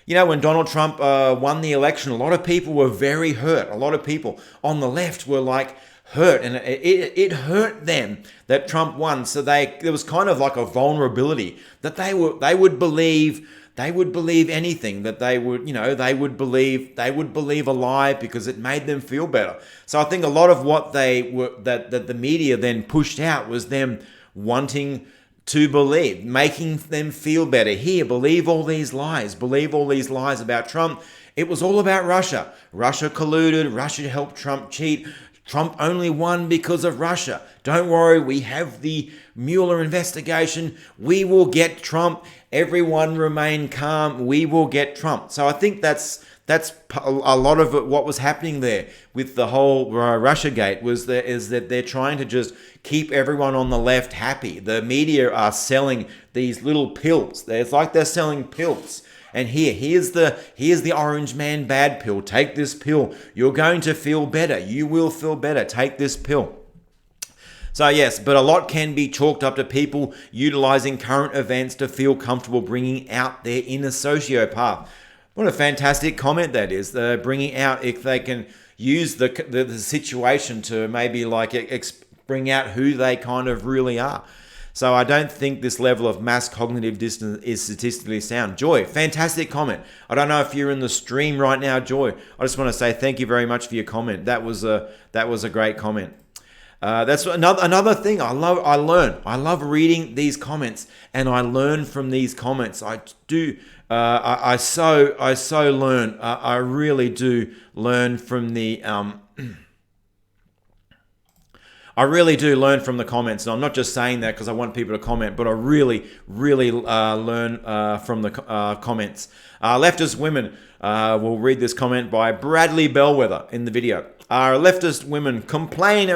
when Donald Trump won the election, a lot of people were very hurt. A lot of people on the left were like hurt. And it hurt them that Trump won. So there was kind of like a vulnerability that they would believe anything, that they would believe a lie because it made them feel better. So I think a lot of what that the media then pushed out was them wanting to believe, making them feel better. Here, believe all these lies about Trump. It was all about Russia. Russia colluded, Russia helped Trump cheat. Trump only won because of Russia. Don't worry, we have the Mueller investigation. We will get Trump. Everyone remain calm. We will get Trump. So I think that's a lot of it, what was happening there with the whole Russiagate is that they're trying to just keep everyone on the left happy. The media are selling these little pills. It's like they're selling pills. And here's the orange man bad pill. Take this pill. You're going to feel better. You will feel better. Take this pill. So yes, but a lot can be chalked up to people utilizing current events to feel comfortable bringing out their inner sociopath. What a fantastic comment that is. Bringing out, if they can use the situation to maybe like bring out who they kind of really are. So I don't think this level of mass cognitive dissonance is statistically sound. Joy, fantastic comment. I don't know if you're in the stream right now, Joy. I just want to say thank you very much for your comment. That was a great comment. That's another thing I love reading these comments, and I learn from these comments. I do. I so learn. I really do learn from the. I really do learn from the comments, and I'm not just saying that because I want people to comment, but I really, really learn from the comments. Leftist women, will read this comment by Bradley Bellwether in the video. Leftist women complain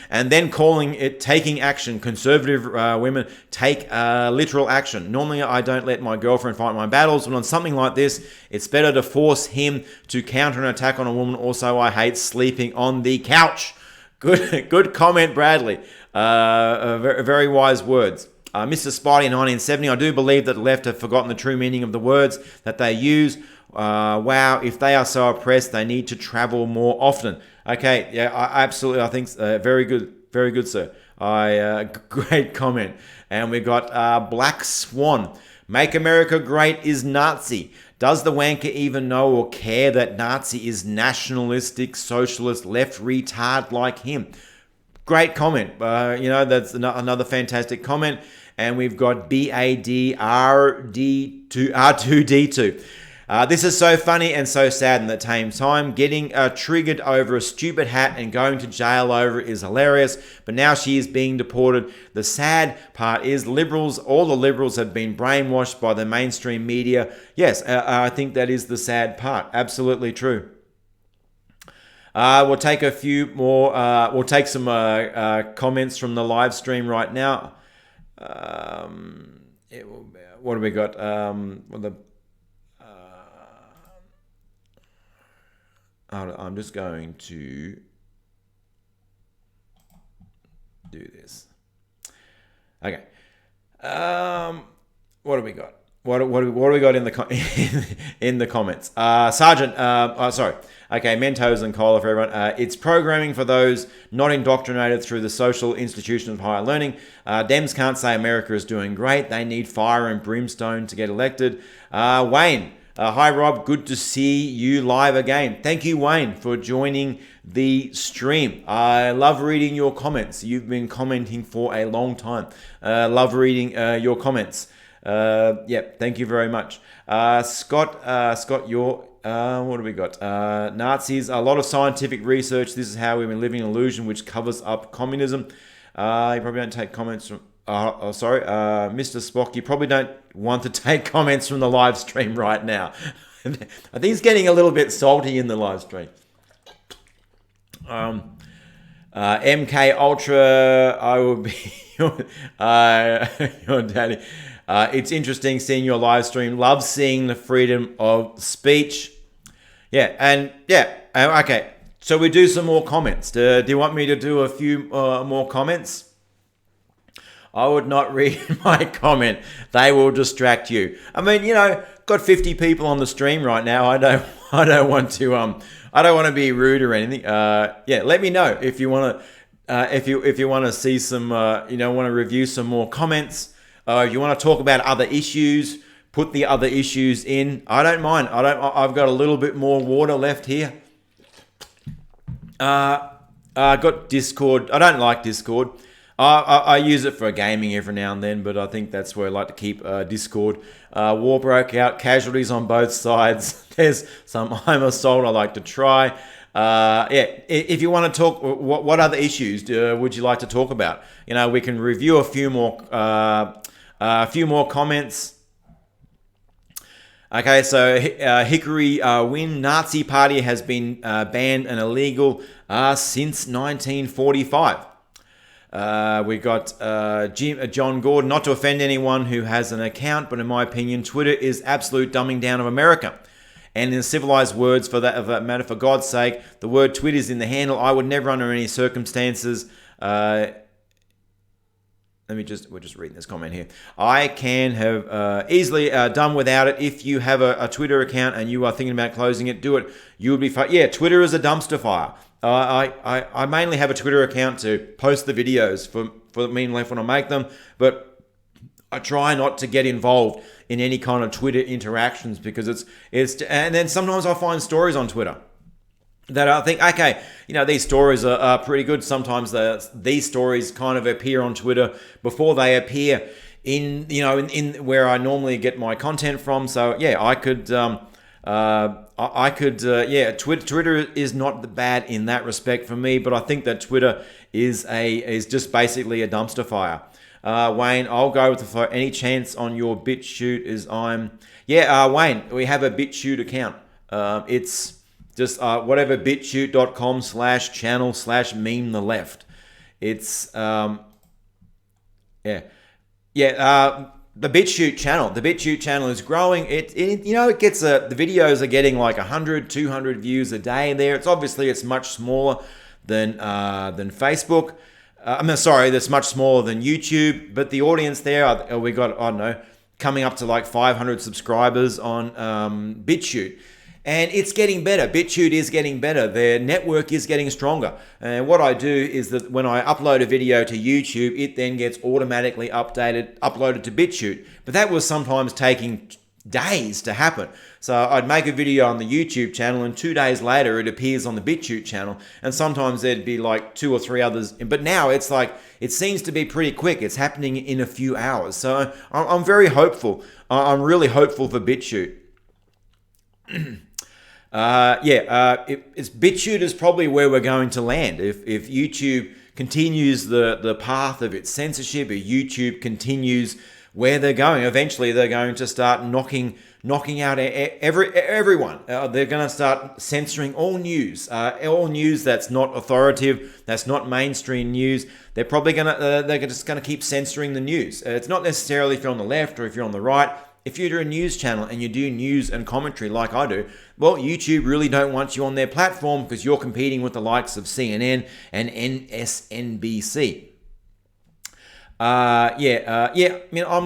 and then calling it taking action. Conservative women take literal action. Normally, I don't let my girlfriend fight my battles, but on something like this, it's better to force him to counter an attack on a woman. Also, I hate sleeping on the couch. Good comment, Bradley. Very wise words. Mr. Spidey in 1970, I do believe that the left have forgotten the true meaning of the words that they use. Wow, if they are so oppressed, they need to travel more often. Okay, yeah, absolutely. I think very good, sir. Great comment. And we got Black Swan. Make America Great is Nazi. Does the wanker even know or care that Nazi is nationalistic, socialist, left retard like him? Great comment. That's another fantastic comment. And we've got BADRD2R2D2. This is so funny and so sad in the same time. Getting triggered over a stupid hat and going to jail over it is hilarious, but now she is being deported. The sad part is all the liberals have been brainwashed by the mainstream media. Yes, I think that is the sad part. Absolutely true. We'll take a few more. We'll take some comments from the live stream right now. What do we got? I'm just going to do this. Okay. What do we got? What do we got in the in the comments? Sergeant. Sorry. Okay, Mentos and Cola for everyone. It's programming for those not indoctrinated through the social institution of higher learning. Dems can't say America is doing great. They need fire and brimstone to get elected. Wayne. Hi, Rob. Good to see you live again. Thank you, Wayne, for joining the stream. I love reading your comments. You've been commenting for a long time. Love reading your comments. Thank you very much. Scott, what do we got? Nazis, a lot of scientific research. This is how we've been living an illusion which covers up communism. You probably don't take comments from... Mr. Spock, you probably don't want to take comments from the live stream right now. I think it's getting a little bit salty in the live stream. MK Ultra, I will be your daddy. It's interesting seeing your live stream. Love seeing the freedom of speech. Okay. So we do some more comments. Do you want me to do a few more comments? I would not read my comment. They will distract you. I mean, got 50 people on the stream right now. I don't want to be rude or anything. Let me know if you want to, if you want to see some, want to review some more comments. If you want to talk about other issues, put the other issues in. I don't mind. I've got a little bit more water left here. Got Discord. I don't like Discord. I use it for gaming every now and then, but I think that's where I like to keep Discord. War broke out, casualties on both sides. There's some I'm assault I like to try. If you want to talk, what other issues would you like to talk about? We can review a few more comments. Okay, so Hickory Win, Nazi Party has been banned and illegal since 1945. We got John Gordon, not to offend anyone who has an account, but in my opinion, Twitter is absolute dumbing down of America. And in civilized words, for that matter, for God's sake, the word twit is in the handle. I would never, under any circumstances, we're just reading this comment here. I can have easily done without it. If you have a Twitter account and you are thinking about closing it, do it. You would be fine. Yeah, Twitter is a dumpster fire. I mainly have a Twitter account to post the videos for me and left when I make them, but I try not to get involved in any kind of Twitter interactions because it's and then sometimes I find stories on Twitter that I think, okay, these stories are pretty good. Sometimes these stories kind of appear on Twitter before they appear in where I normally get my content from. So yeah, I could I could, Twitter is not bad in that respect for me, but I think that Twitter is just basically a dumpster fire. Wayne, I'll go with for any chance on your BitChute is Wayne, we have a BitChute account. It's just whatever bitchute.com/channel/meme the left. It's the BitChute channel. The BitChute channel is growing. It gets the videos are getting like 100, 200 views a day there. It's much smaller than Facebook. That's much smaller than YouTube, but the audience there, we got, I don't know, coming up to like 500 subscribers on BitChute. And it's getting better. BitChute is getting better. Their network is getting stronger. And what I do is that when I upload a video to YouTube, it then gets automatically uploaded to BitChute. But that was sometimes taking days to happen. So I'd make a video on the YouTube channel and 2 days later it appears on the BitChute channel. And sometimes there'd be like 2 or 3 others. But now it's like, it seems to be pretty quick. It's happening in a few hours. So I'm very hopeful. I'm really hopeful for BitChute. BitChute is probably where we're going to land. If YouTube continues the path of its censorship, if YouTube continues where they're going, eventually they're going to start knocking out everyone. They're going to start censoring all news that's not authoritative, that's not mainstream news. They're probably they're just going to keep censoring the news. It's not necessarily if you're on the left or if you're on the right. If you're a news channel and you do news and commentary like I do, well, YouTube really don't want you on their platform because you're competing with the likes of CNN and MSNBC. I'm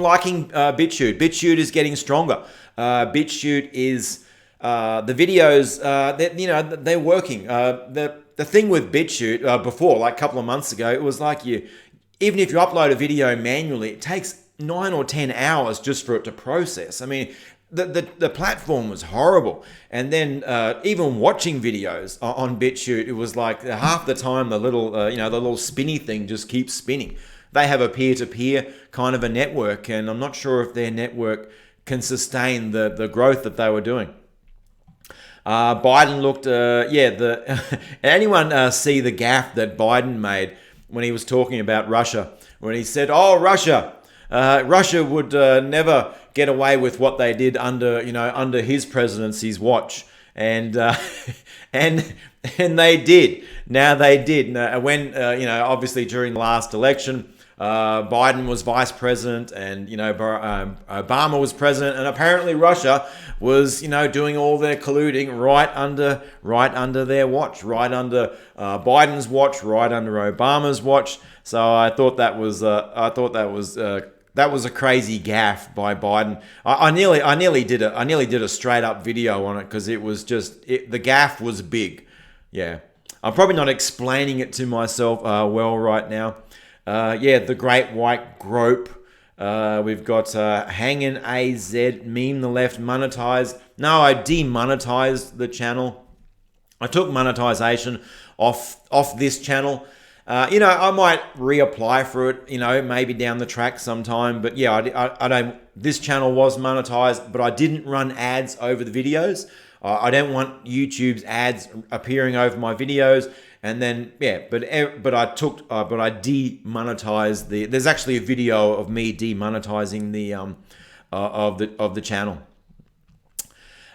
liking BitChute. BitChute is getting stronger. BitChute is the videos. They're working. The thing with BitChute before, like a couple of months ago, it was like even if you upload a video manually, it takes 9 or 10 hours just for it to process. I mean, the platform was horrible. And then even watching videos on BitChute, it was like half the time the little spinny thing just keeps spinning. They have a peer-to-peer kind of a network, and I'm not sure if their network can sustain the growth that they were doing. Biden looked, anyone see the gaffe that Biden made when he was talking about Russia? When he said, Russia would never get away with what they did under his presidency's watch, and they did. Now they did. When obviously during the last election, Biden was vice president, and Obama was president, and apparently Russia was doing all their colluding right under their watch, right under Biden's watch, right under Obama's watch. So I thought that was a crazy gaffe by Biden. I nearly did a straight up video on it because it was just the gaffe was big. Yeah, I'm probably not explaining it to myself well right now. The Great White Grope. We've got Hangin' AZ, Meme the Left, monetized. No, I demonetized the channel. I took monetization off this channel. I might reapply for it, maybe down the track sometime. But yeah, I don't. This channel was monetized, but I didn't run ads over the videos. I don't want YouTube's ads appearing over my videos. And then but I demonetized the. There's actually a video of me demonetizing the of the channel.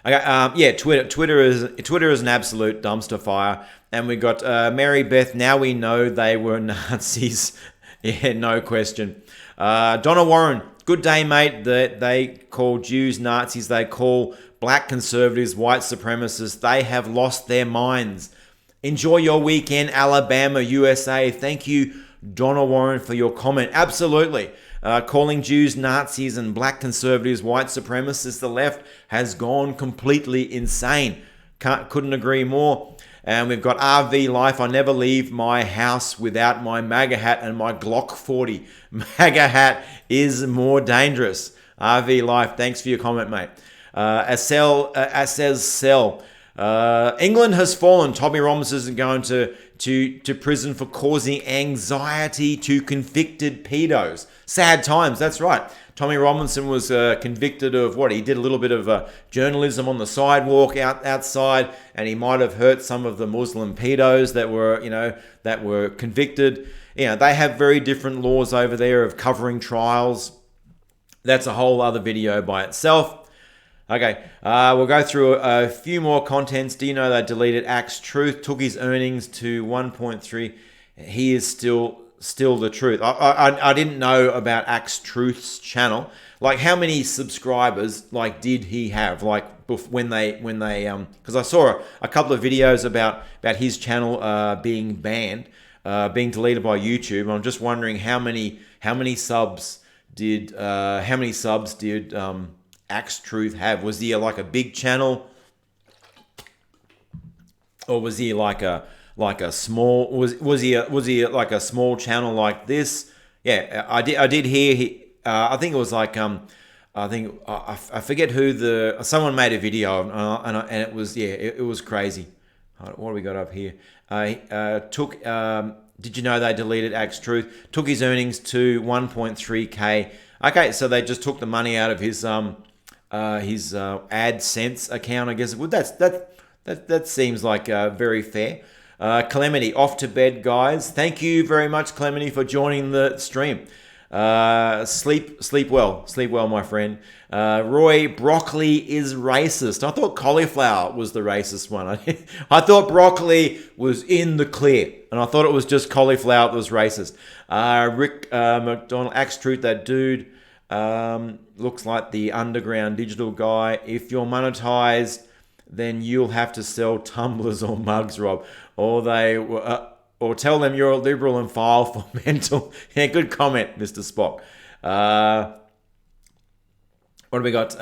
Okay, Twitter is an absolute dumpster fire, and we got Mary Beth. Now we know they were Nazis. Yeah, no question. Donna Warren, good day, mate. They call Jews Nazis. They call black conservatives white supremacists. They have lost their minds. Enjoy your weekend, Alabama, USA. Thank you, Donna Warren, for your comment. Absolutely. Calling Jews Nazis and black conservatives white supremacists, the left has gone completely insane. Couldn't agree more. And we've got RV Life. I never leave my house without my MAGA hat and my Glock 40. MAGA hat is more dangerous. RV Life, thanks for your comment, mate. Says Sell. England has fallen. Tommy Robinson is going to prison for causing anxiety to convicted pedos. Sad times, that's right. Tommy Robinson was convicted of what? He did a little bit of journalism on the sidewalk outside, and he might have hurt some of the Muslim pedos that were convicted. They have very different laws over there of covering trials. That's a whole other video by itself. Okay, we'll go through a few more contents. Do you know they deleted Axe Truth, took his earnings to 1.3? He is still the truth. I didn't know about Axe Truth's channel. Like, how many subscribers did he have? Like, when they because I saw a couple of videos about his channel being banned, being deleted by YouTube. I'm just wondering how many subs did Axe Truth have? Was he like a big channel, or was he like a small? Was he like a small channel like this? Yeah, I did hear he. I think it was like I forget who someone made a video and it was it was crazy. What do we got up here? Did you know they deleted Axe Truth? Took his earnings to 1.3K. Okay, so they just took the money out of his AdSense account, I guess. Well, that seems like very fair. Calamity, off to bed, guys. Thank you very much, Calamity, for joining the stream. Sleep well, my friend. Roy, broccoli is racist. I thought cauliflower was the racist one. I thought broccoli was in the clear, and I thought it was just cauliflower that was racist. Rick McDonald, Axe Truth, that dude looks like the underground digital guy. If you're monetized, then you'll have to sell tumblers or mugs, Rob, or tell them you're a liberal and file for mental. Yeah, good comment, Mr. Spock. What do we got?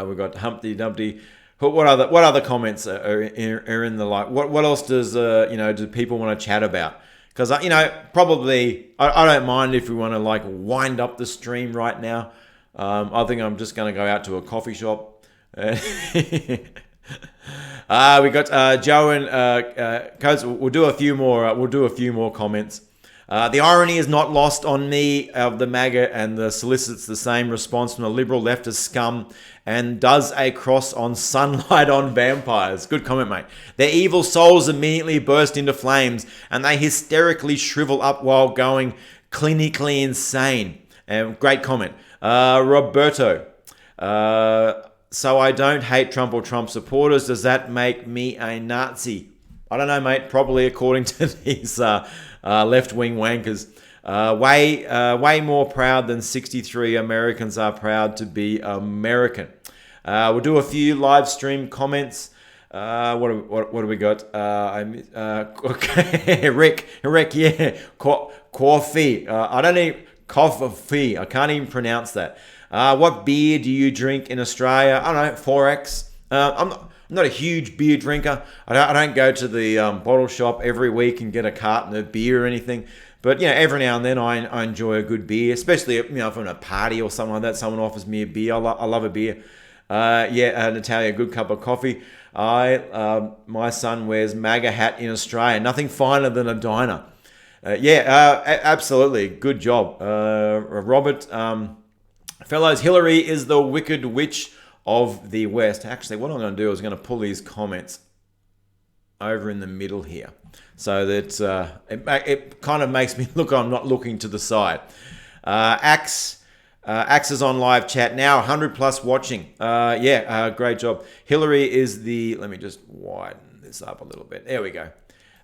We got Humpty Dumpty. What other comments are in the like? What else does do people want to chat about? Because probably I don't mind if we want to wind up the stream right now. I think I'm just going to go out to a coffee shop. We got Joe and Coates. We'll do a few more comments. The irony is not lost on me of the MAGA and the solicits the same response from the liberal leftist scum and does a cross on sunlight on vampires. Good comment, mate. Their evil souls immediately burst into flames and they hysterically shrivel up while going clinically insane. Great comment. Roberto. So I don't hate Trump or Trump supporters. Does that make me a Nazi? I don't know, mate. Probably according to these left-wing wankers. Way more proud than 63 Americans are proud to be American. We'll do a few live stream comments. What do we got? Okay, Rick, yeah. Coffee. I don't need coffee. I can't even pronounce that. What beer do you drink in Australia? I don't know, 4X. I'm not a huge beer drinker. I don't go to the bottle shop every week and get a carton of beer or anything. But every now and then I enjoy a good beer, especially if I'm at a party or something like that. Someone offers me a beer. I love a beer. Natalia, good cup of coffee. My son wears MAGA hat in Australia. Nothing finer than a diner. Absolutely. Good job, Robert. Fellows, Hillary is the wicked witch of the West. Actually, what I'm going to do is going to pull these comments over in the middle here, so that it kind of makes me look. I'm not looking to the side. Axe is on live chat now. 100 plus watching. Great job. Hillary is the. Let me just widen this up a little bit. There we go.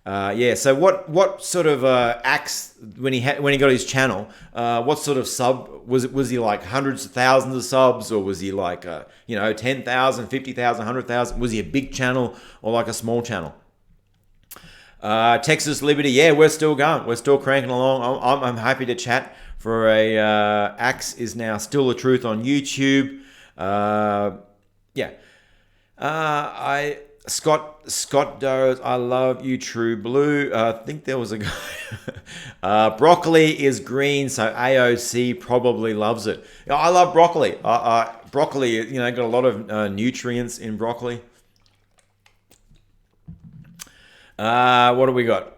So what sort of Axe when he got his channel? What sort of sub was he like hundreds of thousands of subs, or was he like 10,000, 50,000, 100,000? Was he a big channel or like a small channel? Texas Liberty, yeah, we're still going. We're still cranking along. I'm happy to chat for a Axe is now still the truth on YouTube. Scott Doe, I love you, True Blue. I think there was a guy. Broccoli is green, so AOC probably loves it. I love broccoli. Broccoli, got a lot of nutrients in broccoli. What do we got?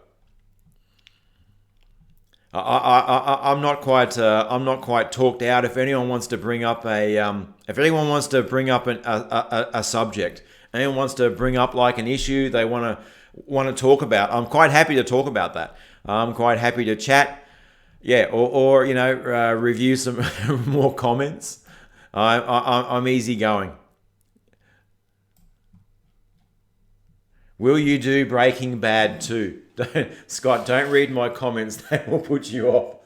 I'm not quite. I'm not quite talked out. If anyone wants to bring up if anyone wants to bring up a subject, anyone wants to bring up like an issue they want to talk about, I'm quite happy to talk about that. I'm quite happy to chat. Yeah, or review some more comments. I'm easy going. Will you do Breaking Bad too? Scott, don't read my comments. They will put you off.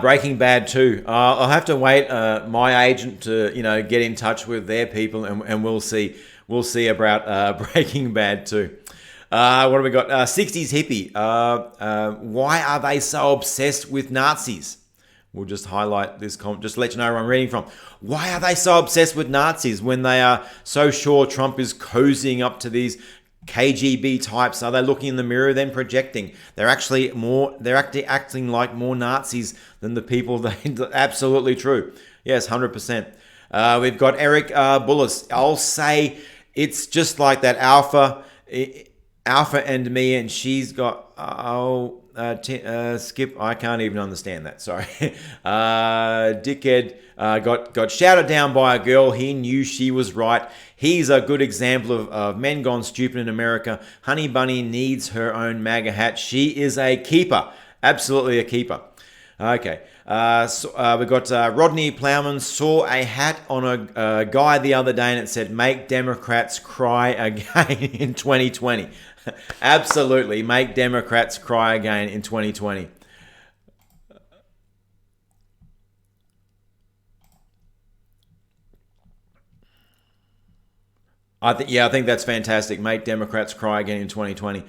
Breaking Bad too. I'll have to wait my agent to get in touch with their people, and we'll see. We'll see about Breaking Bad too. What have we got? 60s hippie. Why are they so obsessed with Nazis? We'll just highlight this comment, just to let you know where I'm reading from. Why are they so obsessed with Nazis when they are so sure Trump is cozying up to these KGB types? Are they looking in the mirror then projecting? They're actually acting like more Nazis than the people they absolutely true. Yes, 100%. We've got Eric Bullis. I'll say it's just like that Alpha and me, and she's got Skip. I can't even understand that. Sorry. Dickhead got shouted down by a girl. He knew she was right. He's a good example of men gone stupid in America. Honey Bunny needs her own MAGA hat. She is a keeper. Absolutely a keeper. Okay. We got Rodney Plowman saw a hat on a guy the other day and it said, "Make Democrats cry again in 2020. Absolutely. Make Democrats cry again in 2020. I think that's fantastic. Make Democrats cry again in 2020.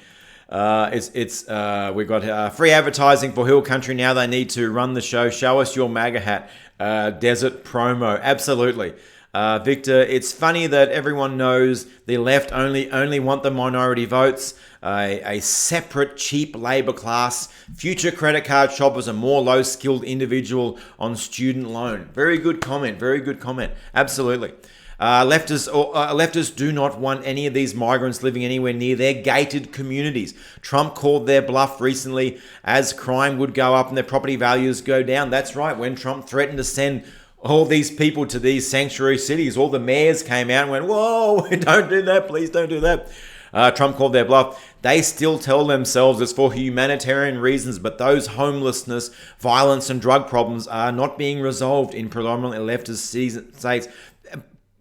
We've got free advertising for Hill Country now. They need to run the show. Show us your MAGA hat. Desert promo. Absolutely. Victor, it's funny that everyone knows the left only want the minority votes, a separate cheap labour class, future credit card shoppers, a more low-skilled individual on student loan. Very good comment. Very good comment. Absolutely. Leftists do not want any of these migrants living anywhere near their gated communities. Trump called their bluff recently as crime would go up and their property values go down. That's right. When Trump threatened to send all these people to these sanctuary cities, all the mayors came out and went, "Whoa, don't do that. Please don't do that." Trump called their bluff. They still tell themselves it's for humanitarian reasons, but those homelessness, violence, and drug problems are not being resolved in predominantly leftist states.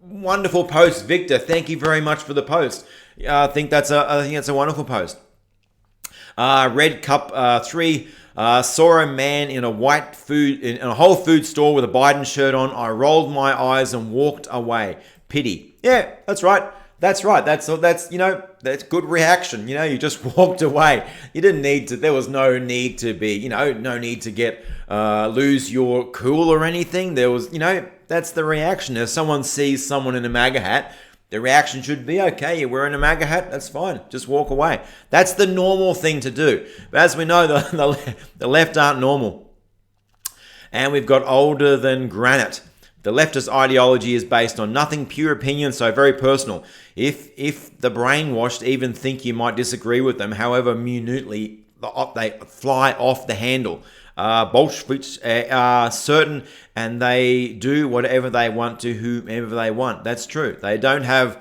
Wonderful post, Victor. Thank you very much for the post. I think that's a wonderful post. Red Cup 3 saw a man in a in a Whole Food store with a Biden shirt on. I rolled my eyes and walked away. Pity. Yeah, that's right. That's right. That's good reaction. You just walked away. You didn't need to. There was no need to be. No need to get lose your cool or anything. There was. That's the reaction. If someone sees someone in a MAGA hat, the reaction should be, okay, you're wearing a MAGA hat, that's fine. Just walk away. That's the normal thing to do. But as we know, the left aren't normal. And we've got older than granite. The leftist ideology is based on nothing, pure opinion, so very personal. If the brainwashed even think you might disagree with them, however minutely they fly off the handle. Bolsheviks are certain and they do whatever they want to whomever they want. That's true. They don't have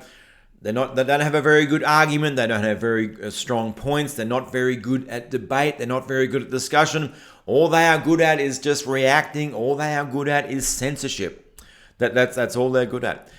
a very good argument. They don't have very strong points. They're not very good at debate. They're not very good at discussion. All they are good at is just reacting. All they are good at is censorship. That's all they're good at.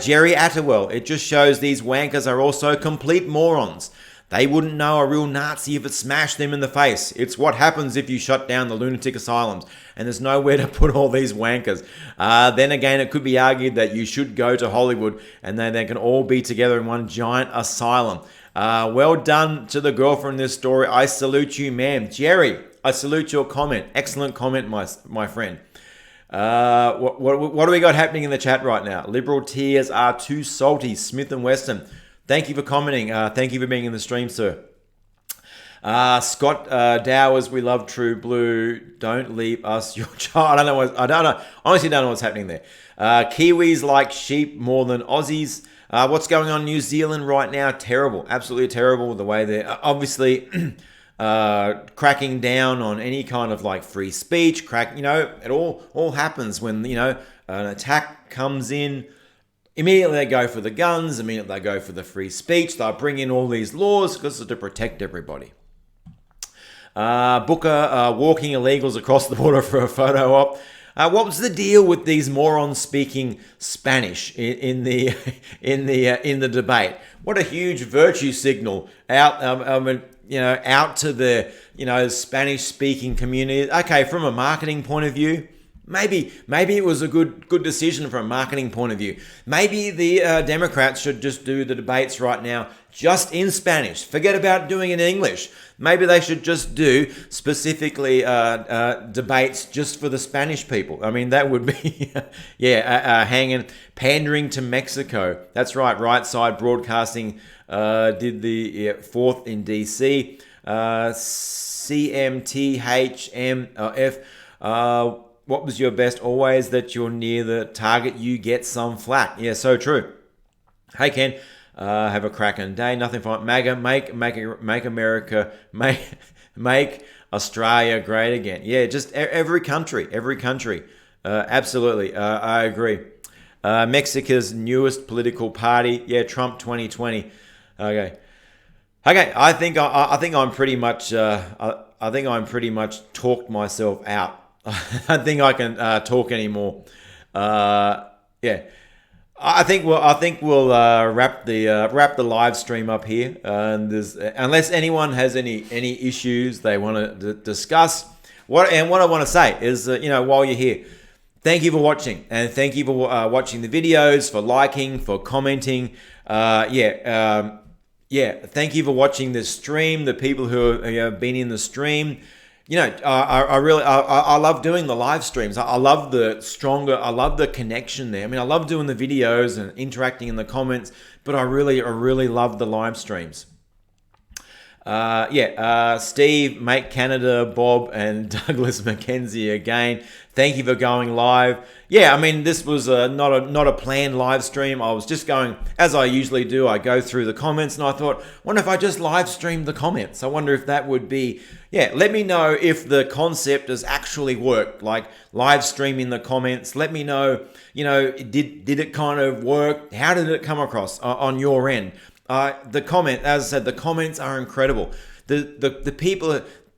Jerry Attewell. It just shows these wankers are also complete morons. They wouldn't know a real Nazi if it smashed them in the face. It's what happens if you shut down the lunatic asylums. And there's nowhere to put all these wankers. Then again, it could be argued that you should go to Hollywood and then they can all be together in one giant asylum. Well done to the girlfriend in this story. I salute you, ma'am. Jerry, I salute your comment. Excellent comment, my friend. What do we got happening in the chat right now? Liberal tears are too salty. Smith and Weston. Thank you for commenting. Thank you for being in the stream, sir. Scott Dowers, we love True Blue. Don't leave us your child. I don't know. Honestly, don't know what's happening there. Kiwis like sheep more than Aussies. What's going on in New Zealand right now? Terrible. Absolutely terrible. The way they're obviously cracking down on any kind of like free speech. It all happens when, an attack comes in. Immediately they go for the guns. Immediately they go for the free speech. They'll bring in all these laws because it's to protect everybody. Booker walking illegals across the border for a photo op. What was the deal with these morons speaking Spanish in the debate? What a huge virtue signal out to the Spanish-speaking community. Okay, from a marketing point of view, maybe it was a good decision from a marketing point of view. Maybe the Democrats should just do the debates right now just in Spanish. Forget about doing it in English. Maybe they should just do specifically debates just for the Spanish people. I mean, that would be, pandering to Mexico. That's right. Right Side Broadcasting did the fourth in DC. CMTHMF. What was your best? Always that you're near the target, you get some flack. Yeah, so true. Hey, Ken. Have a cracking day. Nothing for MAGA. Make America, make Australia great again. Yeah, just every country. Absolutely. I agree. Mexico's newest political party. Yeah, Trump 2020. Okay. I think I'm pretty much. I think I'm pretty much talked myself out. I think I can talk anymore. Yeah. I think we'll wrap the live stream up here. Unless anyone has any issues they want to discuss. What I want to say is, while you're here, thank you for watching, and thank you for watching the videos, for liking, for commenting. Thank you for watching this stream. The people who have been in the stream. I love doing the live streams. I love the connection there. I mean, I love doing the videos and interacting in the comments, but I really love the live streams. Steve, Make Canada, Bob, and Douglas McKenzie again. Thank you for going live. Yeah, I mean, this was not a planned live stream. I was just going, as I usually do, I go through the comments, and I thought, wonder if I just live streamed the comments. I wonder if that would be, let me know if the concept has actually worked, like live streaming the comments. Let me know, did it kind of work? How did it come across on your end? The comment, as I said, the comments are incredible. The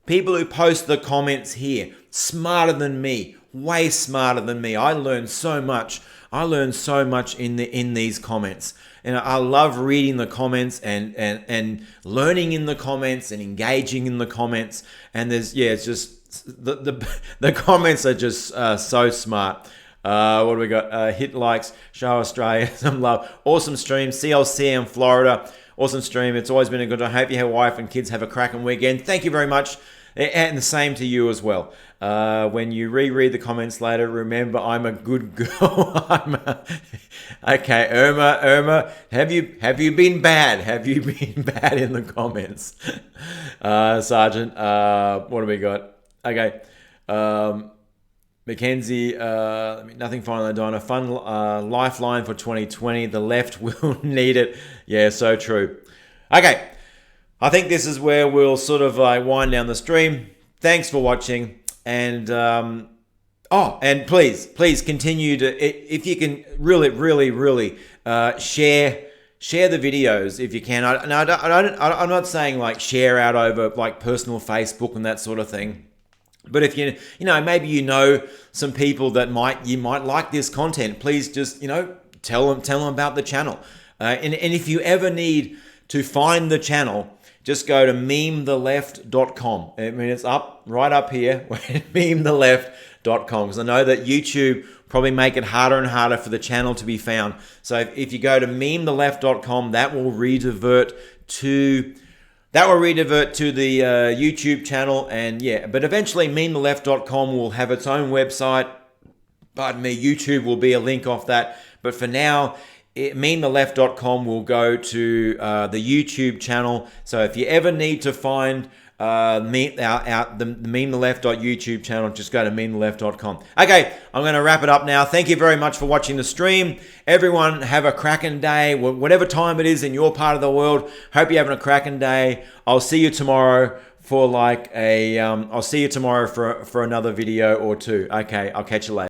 people who post the comments here, smarter than me, way smarter than me. I learned so much. In these comments, and I love reading the comments and learning in the comments and engaging in the comments. And it's just the comments are just so smart. What do we got? Hit likes, show Australia some love. Awesome stream. CLC in Florida. Awesome stream. It's always been a good time. Hope your wife and kids have a cracking weekend. Thank you very much. And the same to you as well. When you reread the comments later, remember I'm a good girl. Okay, Irma, have you been bad? Have you been bad in the comments? Sergeant, what do we got? Okay. Mackenzie, nothing final on a fun lifeline for 2020. The left will need it. Yeah, so true. Okay, I think this is where we'll sort of wind down the stream. Thanks for watching, and and please continue to, if you can, really share the videos if you can. I'm not saying like share out over like personal Facebook and that sort of thing. But if maybe some people that you might like this content, please just tell them about the channel. And if you ever need to find the channel, just go to memetheleft.com. I mean, it's right up here, memetheleft.com, because I know that YouTube probably make it harder and harder for the channel to be found. So if you go to memetheleft.com, that will revert to the YouTube channel, but eventually memetheleft.com will have its own website. Pardon me, YouTube will be a link off that. But for now, memetheleft.com will go to the YouTube channel. So if you ever need to find the Mean the Left YouTube channel. Just go to meantheleft.com. Okay, I'm going to wrap it up now. Thank you very much for watching the stream. Everyone have a cracking day, whatever time it is in your part of the world. Hope you're having a cracking day. I'll see you tomorrow for for another video or two. Okay, I'll catch you later.